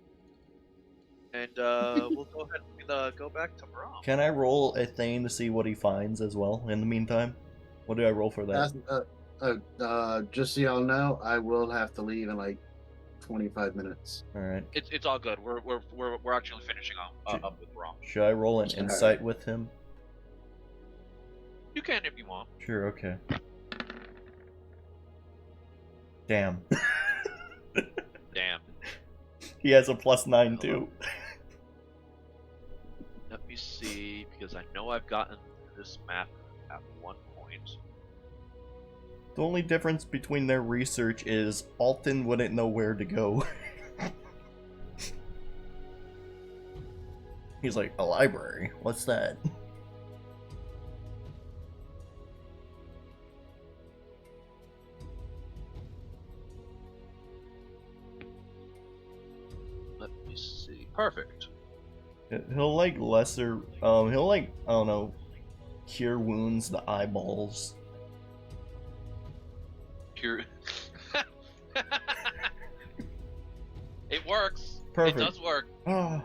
And we'll go ahead and go back to Braum.
Can I roll a thing to see what he finds as well in the meantime? What do I roll for that?
Just so y'all know, I will have to leave in like 25 minutes.
Alright.
It's all good. We're actually finishing up with Braum.
Should I roll an
Alright.
insight with him?
You can if you want.
Sure, okay. Damn.
Damn.
He has a +9 too.
Let me see, because I know I've gotten this map at one point.
The only difference between their research is Alton wouldn't know where to go. He's like, a library? What's that?
Let me see. Perfect.
He'll like lesser, he'll like, I don't know, cure wounds, the eyeballs.
Cure. It works.
Perfect.
It does work.
Ah.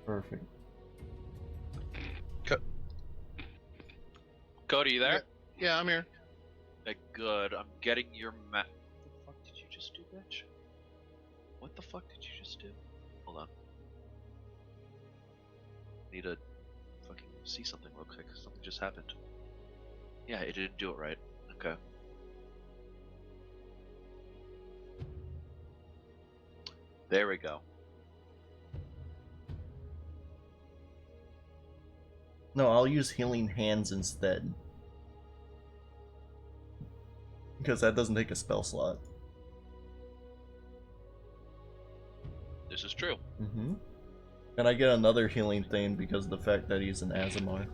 Perfect.
Cody, you there?
Yeah, I'm here.
Okay, good. I'm getting your map. What the fuck did you just do, bitch? What the fuck did you just do? Hold on. Need to fucking see something real quick. Something just happened. Yeah, it didn't do it right. Okay. There we go.
No, I'll use healing hands instead. Because that doesn't take a spell slot.
This is true.
Mm-hmm. And I get another healing thing because of the fact that he's an Azamar.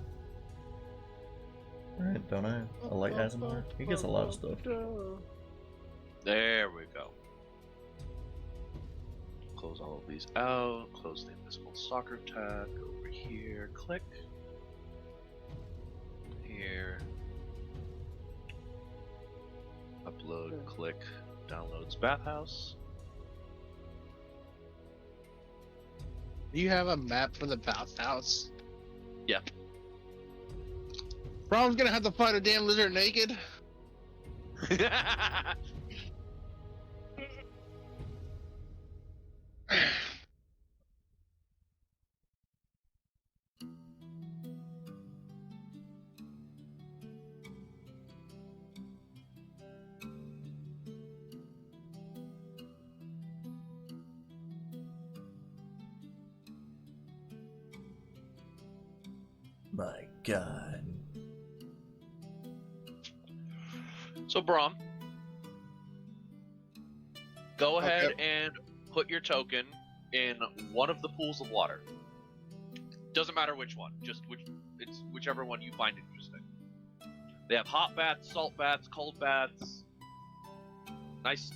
Right, don't I? A light Azamar? He gets a lot of stuff.
There we go. Close all of these out. Close the invisible stalker tag. Over here. Click. Here. Upload. Click. Downloads bathhouse.
Do you have a map for the bathhouse?
Yeah.
Braum's gonna have to fight a damn lizard naked.
My God.
So, Braum, go ahead and put your token in one of the pools of water. Doesn't matter which one, just whichever one you find interesting. They have hot baths, salt baths, cold baths. Nice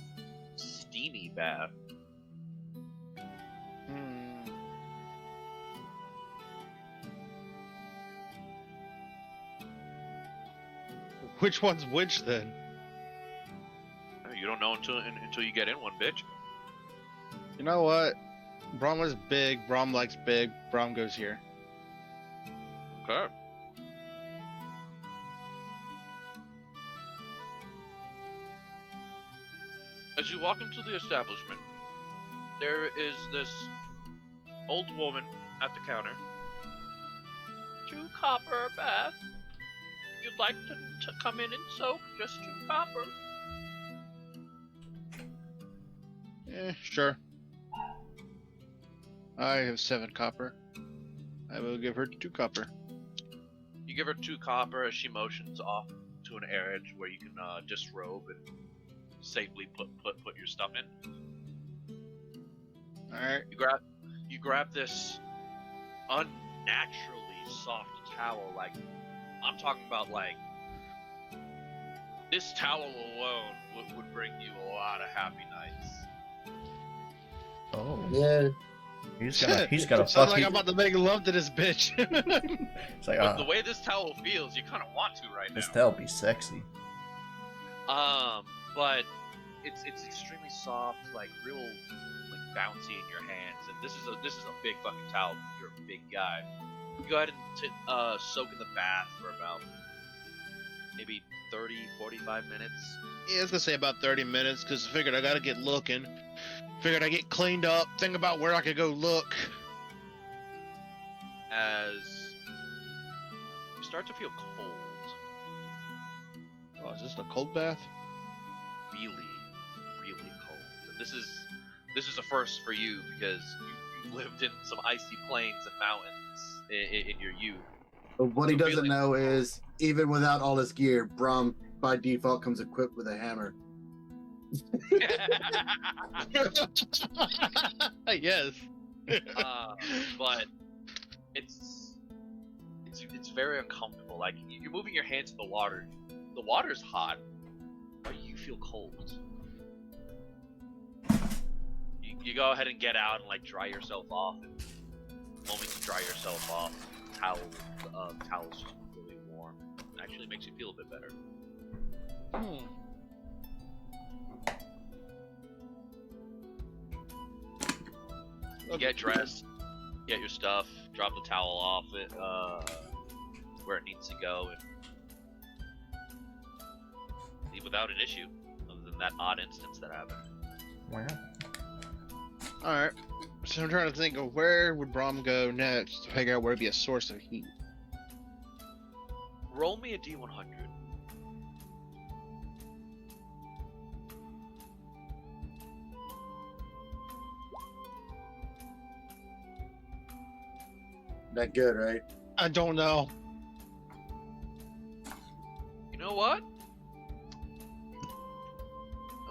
steamy bath.
Which one's which then?
You don't know until you get in one, bitch.
You know what? Braum is big. Braum likes big. Braum goes here.
Okay. As you walk into the establishment, there is this old woman at the counter. 2 copper a bath. If you'd like to come in and soak, just 2 copper.
Sure. I have 7 copper. I will give her 2 copper.
You give her 2 copper as she motions off to an area where you can disrobe and safely put your stuff in.
All right.
You grab this unnaturally soft towel. Like, I'm talking about, like, this towel alone would bring you a lot of happy nights.
Oh.
Yeah.
He's got a
Sounds
fucking.
like I'm about to make love to this bitch.
It's like,
But the way this towel feels, you kind of want to right
this
now.
towel be sexy.
But it's extremely soft, like real, like bouncy in your hands. And this is a big fucking towel. You're a big guy. You go ahead and soak in the bath for about maybe 30, 45 minutes.
Yeah, I was gonna say about 30 minutes, because I figured I gotta get looking. Figured I get cleaned up, think about where I could go look.
As you start to feel cold.
Oh, is this a cold bath?
Really, really cold. And this is a first for you because you lived in some icy plains and mountains in your youth.
But what he
So
doesn't
really-
know is, even without all his gear, Braum by default comes equipped with a hammer.
Yes.
But it's very uncomfortable. Like, you're moving your hands in the water. The water's hot, but you feel cold. You go ahead and get out and like dry yourself off. And the moment you dry yourself off, the towel's just really warm. It actually makes you feel a bit better. You get dressed, get your stuff, drop the towel off it where it needs to go, and leave without an issue, other than that odd instance that happened.
Wow.
Alright. So I'm trying to think of where would Braum go next to figure out where to be a source of heat.
Roll me a D100.
That good, right?
I don't know.
You know what?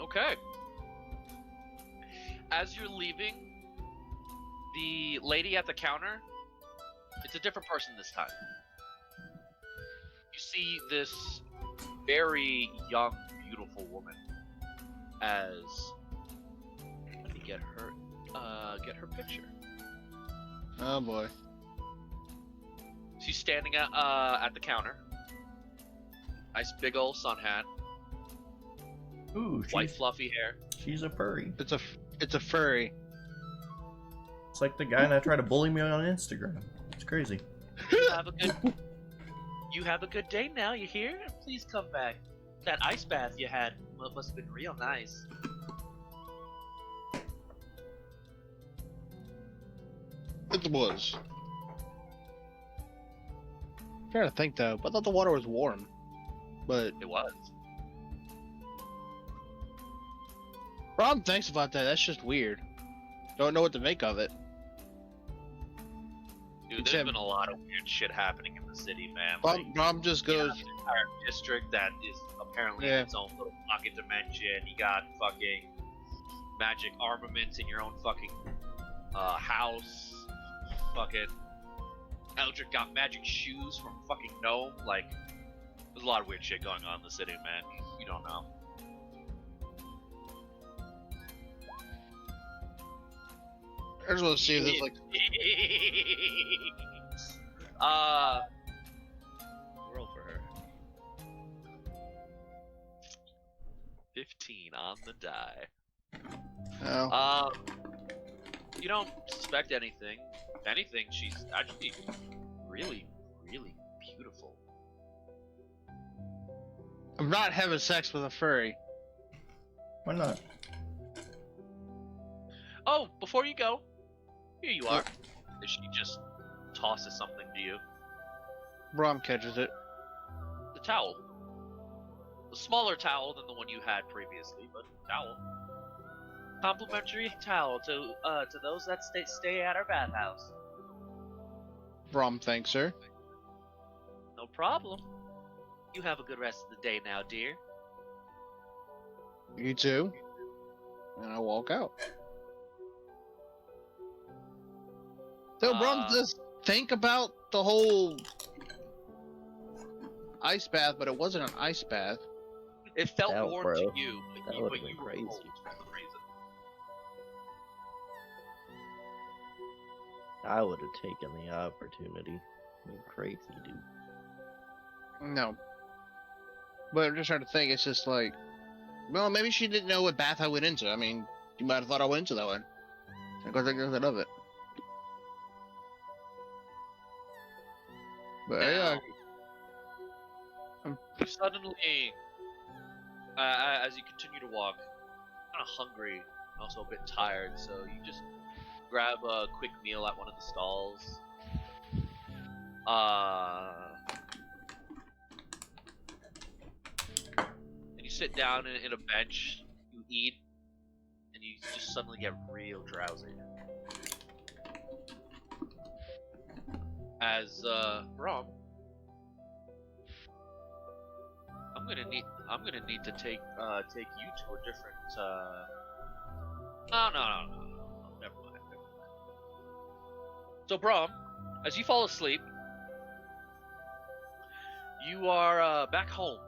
Okay. As you're leaving, the lady at the counter, it's a different person this time. You see this very young, beautiful woman as, let me get her picture.
Oh boy.
She's standing at the counter. Nice big ol' sun hat,
Ooh,
white fluffy hair.
she's a furry.
It's a furry.
It's like the guy that tried to bully me on Instagram. It's crazy.
You have a good day now, you hear? Please come back. That ice bath you had must have been real nice.
It was. I'm trying to think though. I thought the water was warm, but
It was.
Braum thinks about that. That's just weird. Don't know what to make of it.
Dude,
Except-
there's been a lot of weird shit happening in the city, man. Like,
Braum just
you
goes.
have an entire district that is apparently
Yeah.
in its own little pocket dimension. You got fucking magic armaments in your own fucking house. Fucking Eldrik got magic shoes from fucking gnome. Like, there's a lot of weird shit going on in the city, man. You don't know.
I just want to see if there's like.
Roll for her. 15 on the die.
Oh.
You don't suspect anything. If anything, she's actually really, really beautiful.
I'm not having sex with a furry.
Why not?
Oh, before you go, here you are. And she just tosses something to you.
Braum catches it.
The towel. A smaller towel than the one you had previously, but towel. Complimentary towel to those that stay at our bathhouse.
Braum thanks her.
No problem. You have a good rest of the day now, dear.
You too. And I walk out. So Braum does think about the whole ice bath, but it wasn't an ice bath.
It felt
Hell,
warm
bro.
to you, but
That
you,
would've
but
been
you were
crazy.
cold for some reason.
I would have taken the opportunity. You're crazy, dude.
No. But I'm just trying to think, it's just like, well, maybe she didn't know what bath I went into. I mean, you might have thought I went into that one. Because I guess I love it. But yeah.
You suddenly, as you continue to walk, kind of hungry, also a bit tired, so you just grab a quick meal at one of the stalls. And you sit down in a bench, you eat, and you just suddenly get real drowsy. As Braum, I'm gonna need to take you to a different no, never mind. So Braum, as you fall asleep, you are back home.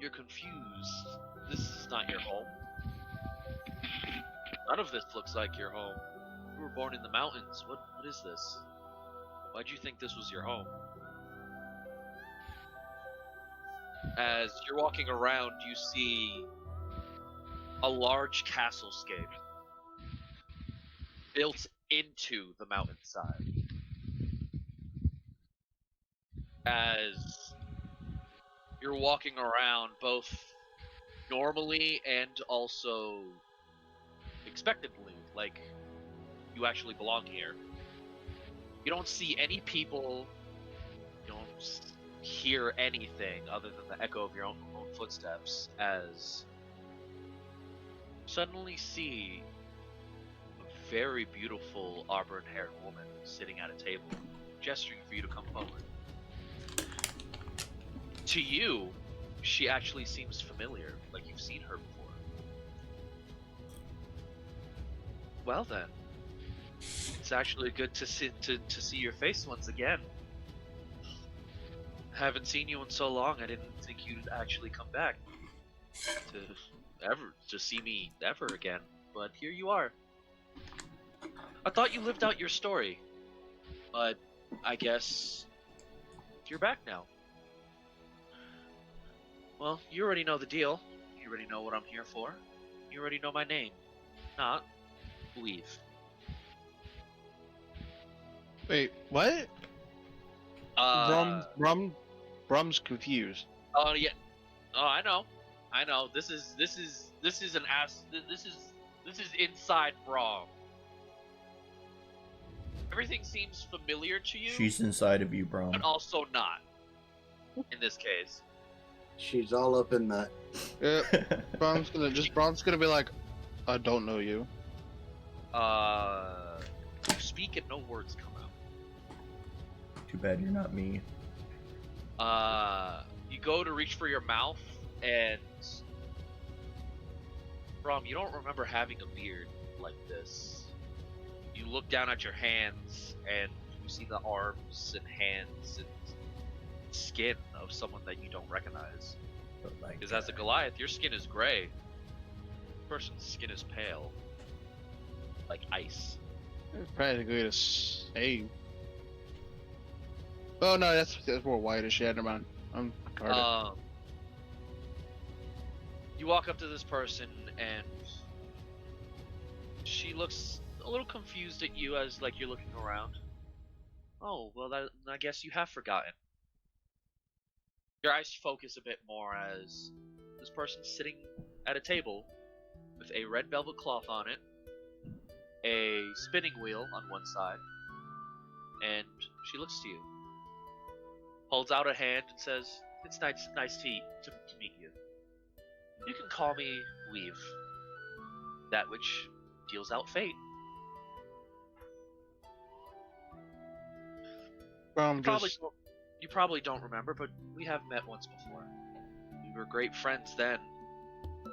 You're confused. This is not your home. None of this looks like your home. You were born in the mountains. What is this? Why'd you think this was your home? As you're walking around, you see a large castlescape built into the mountainside. As you're walking around both normally and also expectantly, like you actually belong here. You don't see any people, you don't hear anything other than the echo of your own footsteps, as you suddenly see a very beautiful auburn-haired woman sitting at a table, gesturing for you to come forward. To you, she actually seems familiar, like you've seen her before. Well then, it's actually good to see your face once again. Haven't seen you in so long, I didn't think you'd actually come back to see me ever again, but here you are. I thought you lived out your story, but I guess you're back now. Well, you already know the deal. You already know what I'm here for. You already know my name. not leave.
Wait, what? Brum's confused.
Oh yeah. Oh, I know. This is an ass. This is inside Braum. Everything seems familiar to you,
She's inside of you, Braum.
but also not. In this case.
She's all up in that.
Yeah, Brum's gonna be like, I don't know you.
You speak and no words come out.
Too bad you're not me.
You go to reach for your mouth, and Braum, you don't remember having a beard like this. You look down at your hands, and you see the arms and hands and skin of someone that you don't recognize. Because as a Goliath, your skin is gray. This person's skin is pale, like ice.
Practically the same. Oh no, that's more whitish. Yeah, never mind. I'm retarded.
You walk up to this person, and she looks a little confused at you as like you're looking around. Oh, well, I guess you have forgotten. Your eyes focus a bit more as this person's sitting at a table with a red velvet cloth on it, a spinning wheel on one side, and she looks to you, holds out a hand and says, "It's nice to meet you. You can call me Weave, that which deals out fate." You probably don't remember, but we have met once before. We were great friends then.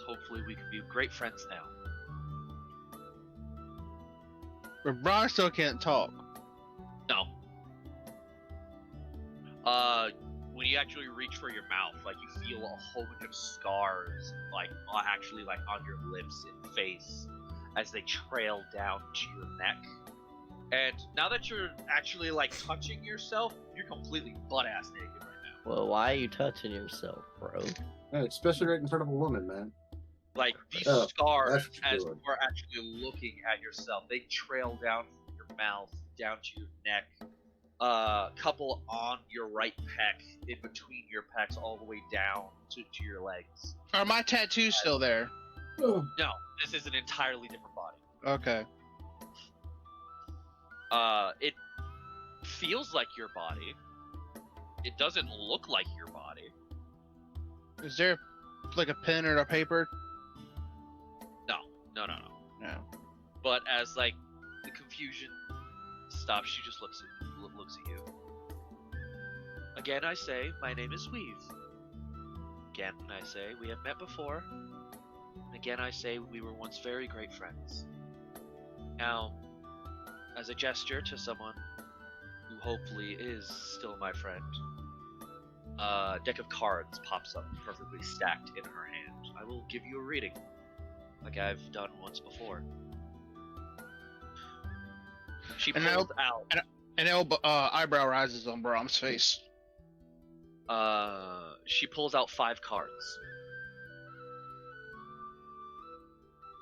Hopefully we can be great friends now.
But Bron still can't talk.
No. When you actually reach for your mouth, like you feel a whole bunch of scars, like actually like on your lips and face, as they trail down to your neck. And now that you're actually like touching yourself, you're completely butt-ass naked right now.
Well, why are you touching yourself, bro?
Yeah, especially right in front of a woman, man.
Like these
Oh,
scars,
that's what
as
you're
you
doing.
are actually looking at yourself, they trail down from your mouth, down to your neck, couple on your right pec, in between your pecs, all the way down to your legs.
Are my tattoos still there?
No, this is an entirely different body.
Okay.
It feels like your body. It doesn't look like your body.
Is there like a pen or a paper?
No.
No.
But as like the confusion stops, she just looks at you. Again, I say, my name is Weave. Again, I say, we have met before. And again, I say, we were once very great friends. Now, as a gesture to someone who hopefully is still my friend, a deck of cards pops up, perfectly stacked in her hand. I will give you a reading, like I've done once before. She
And
pulls out.
An eyebrow rises on Brom's face.
She pulls out 5 cards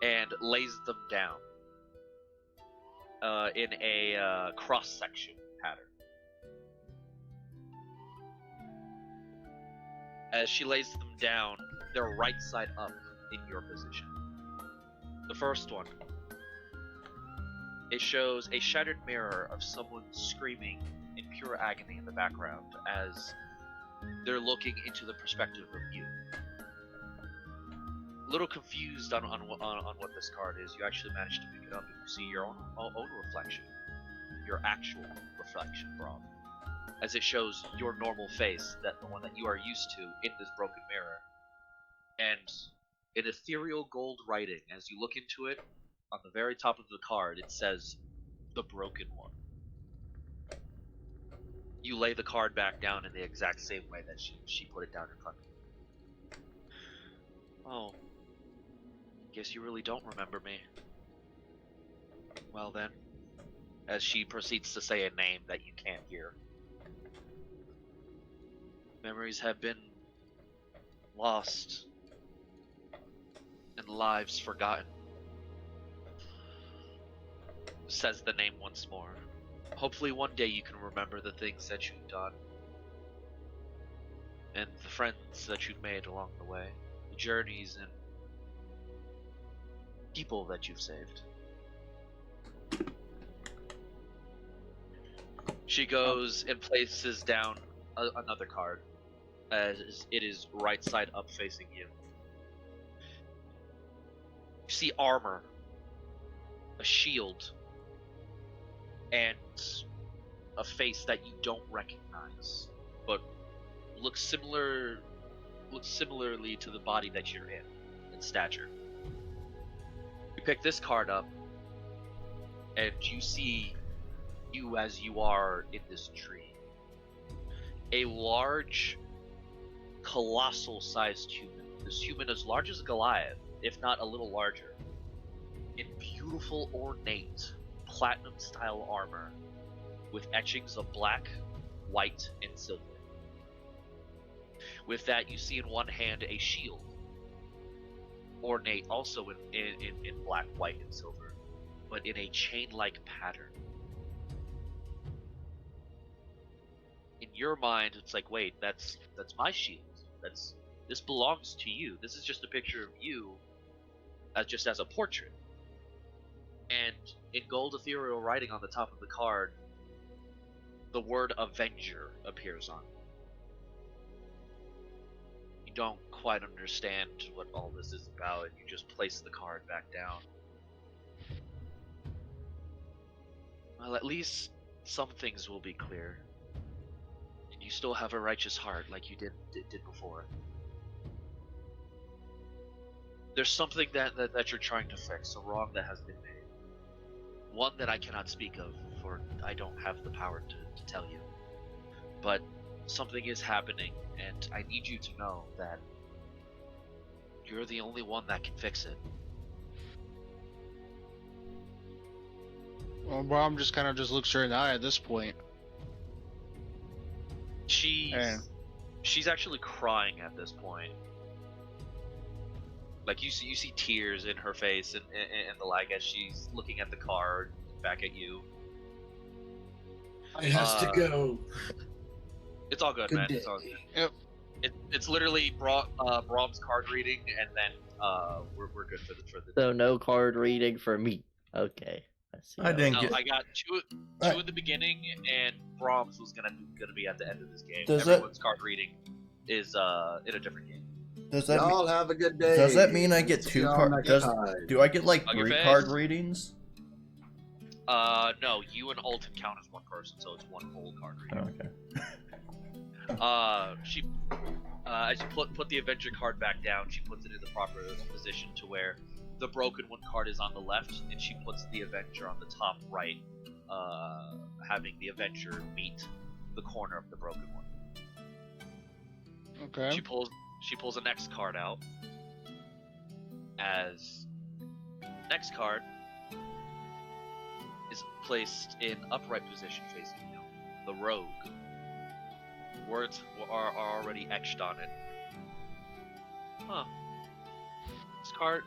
and lays them down in a cross-section pattern. As she lays them down, they're right side up in your position. The first one, it shows a shattered mirror of someone screaming in pure agony in the background as they're looking into the perspective of you. A little confused on what this card is, you actually manage to pick it up and you see your own reflection. Your actual reflection, Braum. As it shows your normal face, the one that you are used to in this broken mirror. And in ethereal gold writing, as you look into it, on the very top of the card, it says, "The Broken One." You lay the card back down in the exact same way that she put it down in front of you. Oh. Guess you really don't remember me. Well then. As she proceeds to say a name that you can't hear. Memories have been lost. And lives forgotten. says the name once more. Hopefully one day you can remember the things that you've done. And the friends that you've made along the way. The journeys and people that you've saved. She goes and places down another card, as it is right side up facing you. You see armor, a shield, and a face that you don't recognize, but looks similarly to the body that you're in stature. You pick this card up, and you see you as you are in this tree. A large, colossal-sized human. This human as large as Goliath, if not a little larger, in beautiful, ornate, platinum-style armor, with etchings of black, white, and silver. With that, you see in one hand a shield, ornate also in black, white, and silver, but in a chain-like pattern. In your mind, it's like, wait, that's my shield. This belongs to you. This is just a picture of you, just as a portrait. And in gold ethereal writing on the top of the card, the word Avenger appears on it. You don't quite understand what all this is about, and you just place the card back down. Well, at least some things will be clear. And you still have a righteous heart like you did before. There's something that you're trying to fix, a wrong that has been made. One that I cannot speak of, for I don't have the power to tell you. But something is happening, and I need you to know that you're the only one that can fix it.
Well, Braum just kind of looks her in the eye at this point.
She's actually crying at this point. Like you see tears in her face and the like as she's looking at the card back at you.
I has to go.
It's all good, man.
Day.
It's all good. Yep. It's literally Braum's card reading, and then we're good for the.
So no card reading for me. Okay, I see.
I didn't get.
I got two in the beginning, and Braum's was gonna be at the end of this game.
Does
Everyone's card reading is in a different game.
Does that
Y'all have a good day.
does that mean I get two
Y'all
card?
next
Does
time.
do I get like
I'll get
3
fast.
card readings?
No, you and Alton count as one person, so it's one whole card reading.
Oh, okay.
She, as you put the Avenger card back down, she puts it in the proper position to where the Broken One card is on the left, and she puts the Avenger on the top right, having the Avenger meet the corner of the Broken One.
Okay.
She pulls a next card out. As next card is placed in upright position facing you. The Rogue. Words are already etched on it. Huh.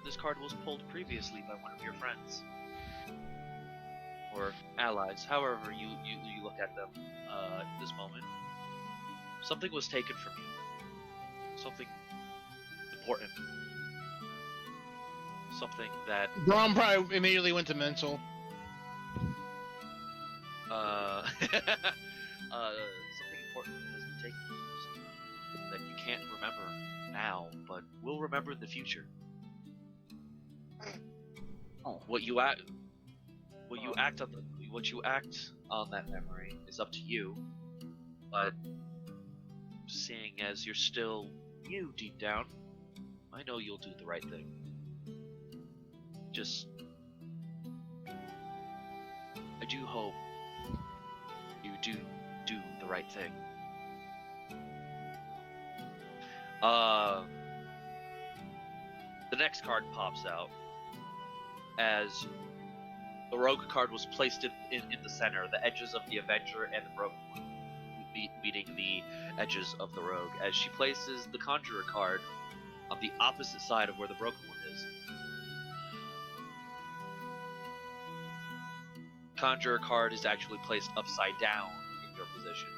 This card was pulled previously by one of your friends. Or allies, however you look at them at this moment. Something was taken from you. Something important. Something that
Braum probably immediately went to Mntal.
something important has been taken that you can't remember now, but will remember in the future.
Oh.
What you act on that memory is up to you, but seeing as you're still you deep down, I know you'll do the right thing. Just, I do hope you do the right thing. The next card pops out as the Rogue card was placed in the center, the edges of the Avenger and the Broken One meeting the edges of the Rogue, as she places the Conjurer card on the opposite side of where the Broken One is. conjurer card is actually placed upside down in your position.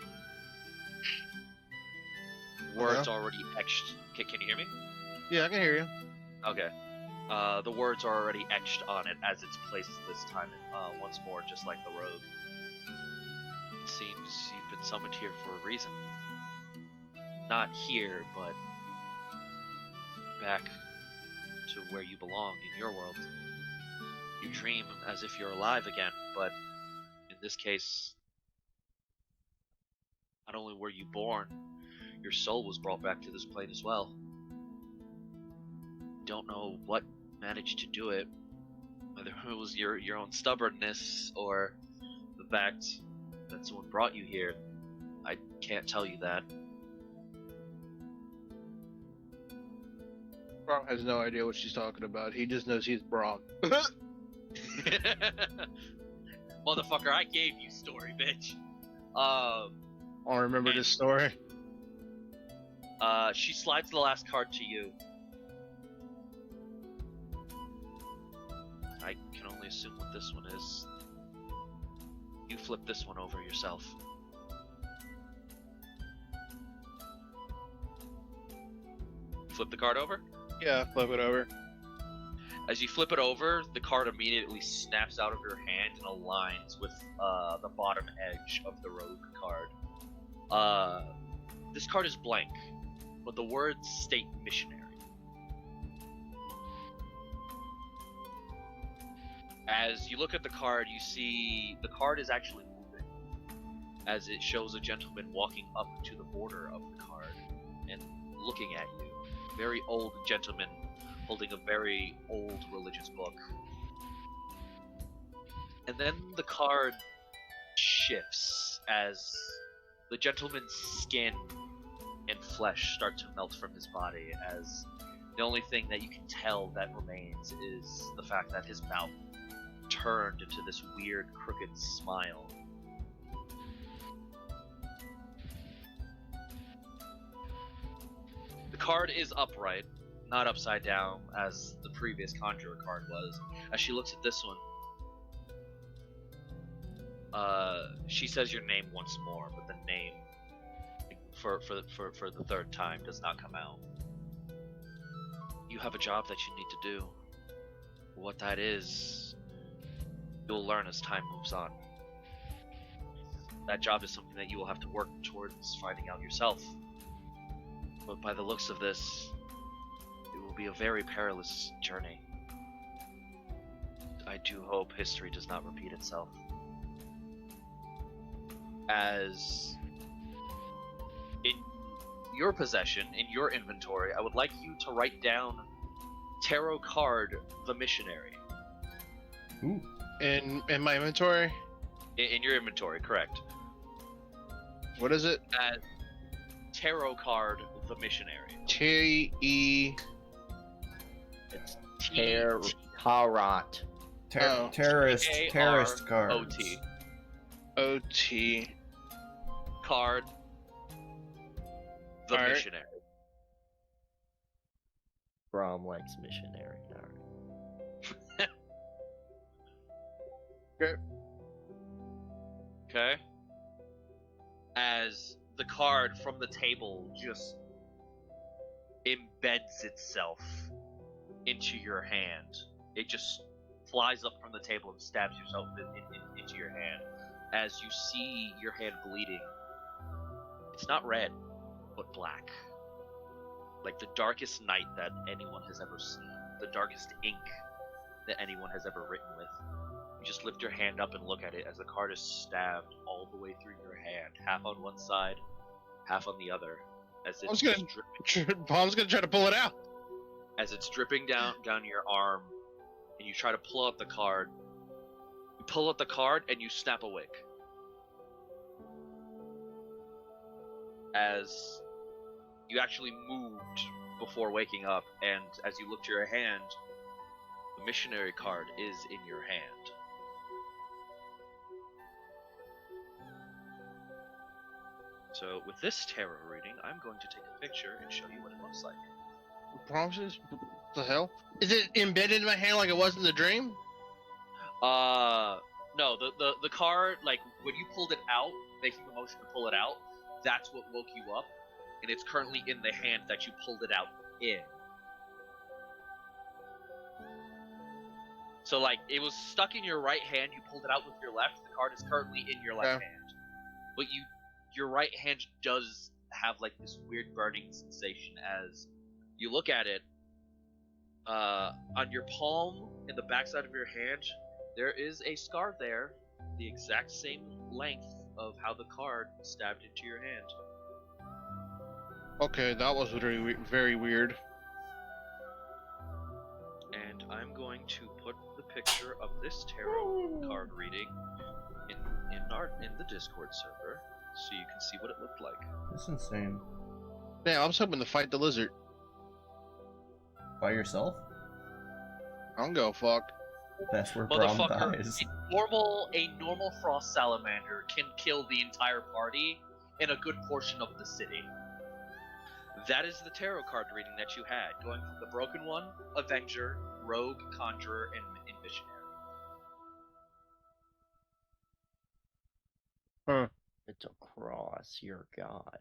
Words already etched. Can you hear me?
Yeah, I can hear you.
Okay. The words are already etched on it as it's placed this time. Once more, just like the rogue. It seems you've been summoned here for a reason. Not here, but back to where you belong in your world. You dream as if you're alive again, but in this case, not only were you born, your soul was brought back to this plane as well. Don't know what managed to do it, whether it was your own stubbornness or the fact that someone brought you here. I can't tell you that.
Braum has no idea what she's talking about. He just knows he's Braum.
Motherfucker, I gave you story, bitch.
I remember this story.
She slides the last card to you. I can only assume what this one is. You flip this one over yourself. Flip the card over?
Yeah, flip it over.
As you flip it over, the card immediately snaps out of your hand and aligns with the bottom edge of the rogue card. This card is blank, but the words state missionary. As you look at the card, you see the card is actually moving, as it shows a gentleman walking up to the border of the card and looking at you. Very old gentleman holding a very old religious book. And then the card shifts as the gentleman's skin and flesh start to melt from his body, as the only thing that you can tell that remains is the fact that his mouth turned into this weird crooked smile. The card is upright, not upside down as the previous conjurer card was. As she looks at this one, she says your name once more, but the name for the third time does not come out. You have a job that you need to do. What that is, you'll learn as time moves on. That job is something that you will have to work towards finding out yourself. But by the looks of this, it will be a very perilous journey. I do hope history does not repeat itself. As in your possession, in your inventory, I would like you to write down tarot card the missionary.
Ooh.
In my inventory?
In your inventory, correct.
What is it?
Tarot card the missionary.
T-E...
It's Tarot.
Terrorist cards.
O-T.
O-T.
Card the
Alright.
missionary.
Braum likes missionary. Alright.
Okay.
Okay. As the card from the table just embeds itself into your hand. It just flies up from the table and stabs yourself into your hand. As you see your hand bleeding, it's not red, but black. Like the darkest night that anyone has ever seen. The darkest ink that anyone has ever written with. You just lift your hand up and look at it as the card is stabbed all the way through your hand. Half on one side, half on the other. As it's
Palm's gonna try to pull it out.
As it's dripping down your arm, and you try to pull out the card. You pull out the card and you snap awake. As you actually moved before waking up, and as you look to your hand, the missionary card is in your hand. So with this tarot reading, I'm going to take a picture and show you what it looks like.
Promises? What the hell? Is it embedded in my hand like it was in the dream?
No, No, the card, like, when you pulled it out, making the motion to pull it out, that's what woke you up, and it's currently in the hand that you pulled it out in. So, like, it was stuck in your right hand, you pulled it out with your left, the card is currently in your left hand. But your right hand does have, like, this weird burning sensation as you look at it. On your palm, in the backside of your hand, there is a scar there, the exact same length of how the card stabbed into your hand.
Okay, that was very, very weird.
And I'm going to put the picture of this tarot card reading in the Discord server, so you can see what it looked like.
That's insane.
Damn, I was hoping to fight the lizard.
By yourself?
I don't go fuck.
That's where Braum
Motherfucker,
dies.
a normal frost salamander can kill the entire party and a good portion of the city. That is the tarot card reading that you had, going from the Broken One, Avenger, Rogue, Conjurer, and Visionary.
Huh.
It's across your god.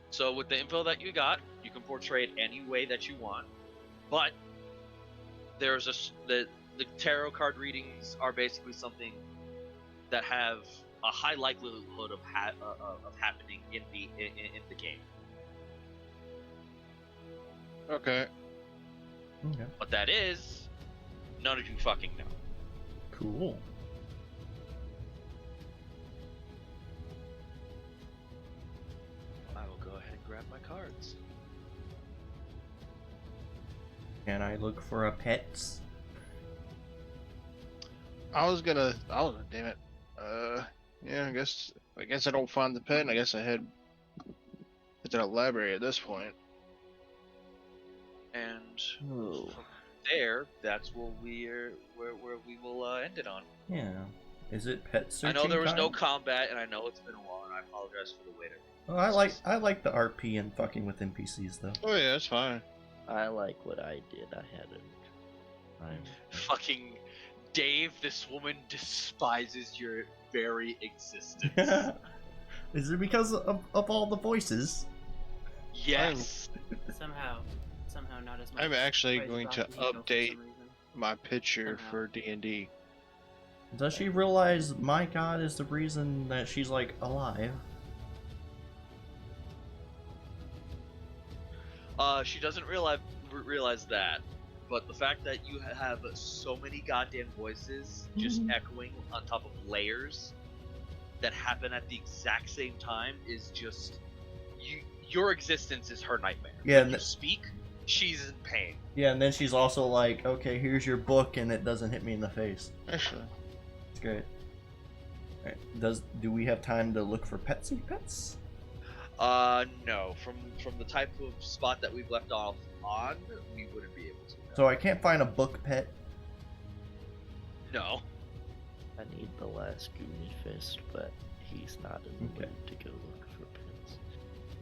So with the info that you got, you can portray it any way that you want, but there's the tarot card readings are basically something that have a high likelihood of happening in the game.
Okay.
Okay.
What that is, none of you fucking know.
Cool.
I will go ahead and grab my cards.
Can I look for a pets?
Damn it. Yeah, I guess I don't find the pet, and I guess I head to the library at this point.
And
Ooh.
from there, that's where we will end it on.
Yeah. Is it pet
I
searching
know there was no
time?
combat, and I know it's been a while, and I apologize for the wait.
Oh, I like the RP and fucking with NPCs though.
Oh yeah, that's fine.
I like what I did. I had it.
Fucking Dave, this woman despises your very existence.
Is it because of all the voices?
Yes.
Somehow not as much.
I'm actually
praise
going
for
to
Akihiko for some
update
reason.
my picture
Somehow.
for D&D.
Does she realize my god is the reason that she's like alive?
She doesn't realize that, but the fact that you have so many goddamn voices just echoing on top of layers that happen at the exact same time is just your existence is her nightmare.
Yeah,
When you speak, she's in pain.
Yeah, and then she's also like, okay, here's your book, and it doesn't hit me in the face.
Actually,
It's great. Alright, do we have time to look for petsy pets?
No. From the type of spot that we've left off on, we wouldn't be able to.
So I can't find a book pet.
No.
I need the last Goomy Fist, but he's not in the
Okay.
mood to go look for pets.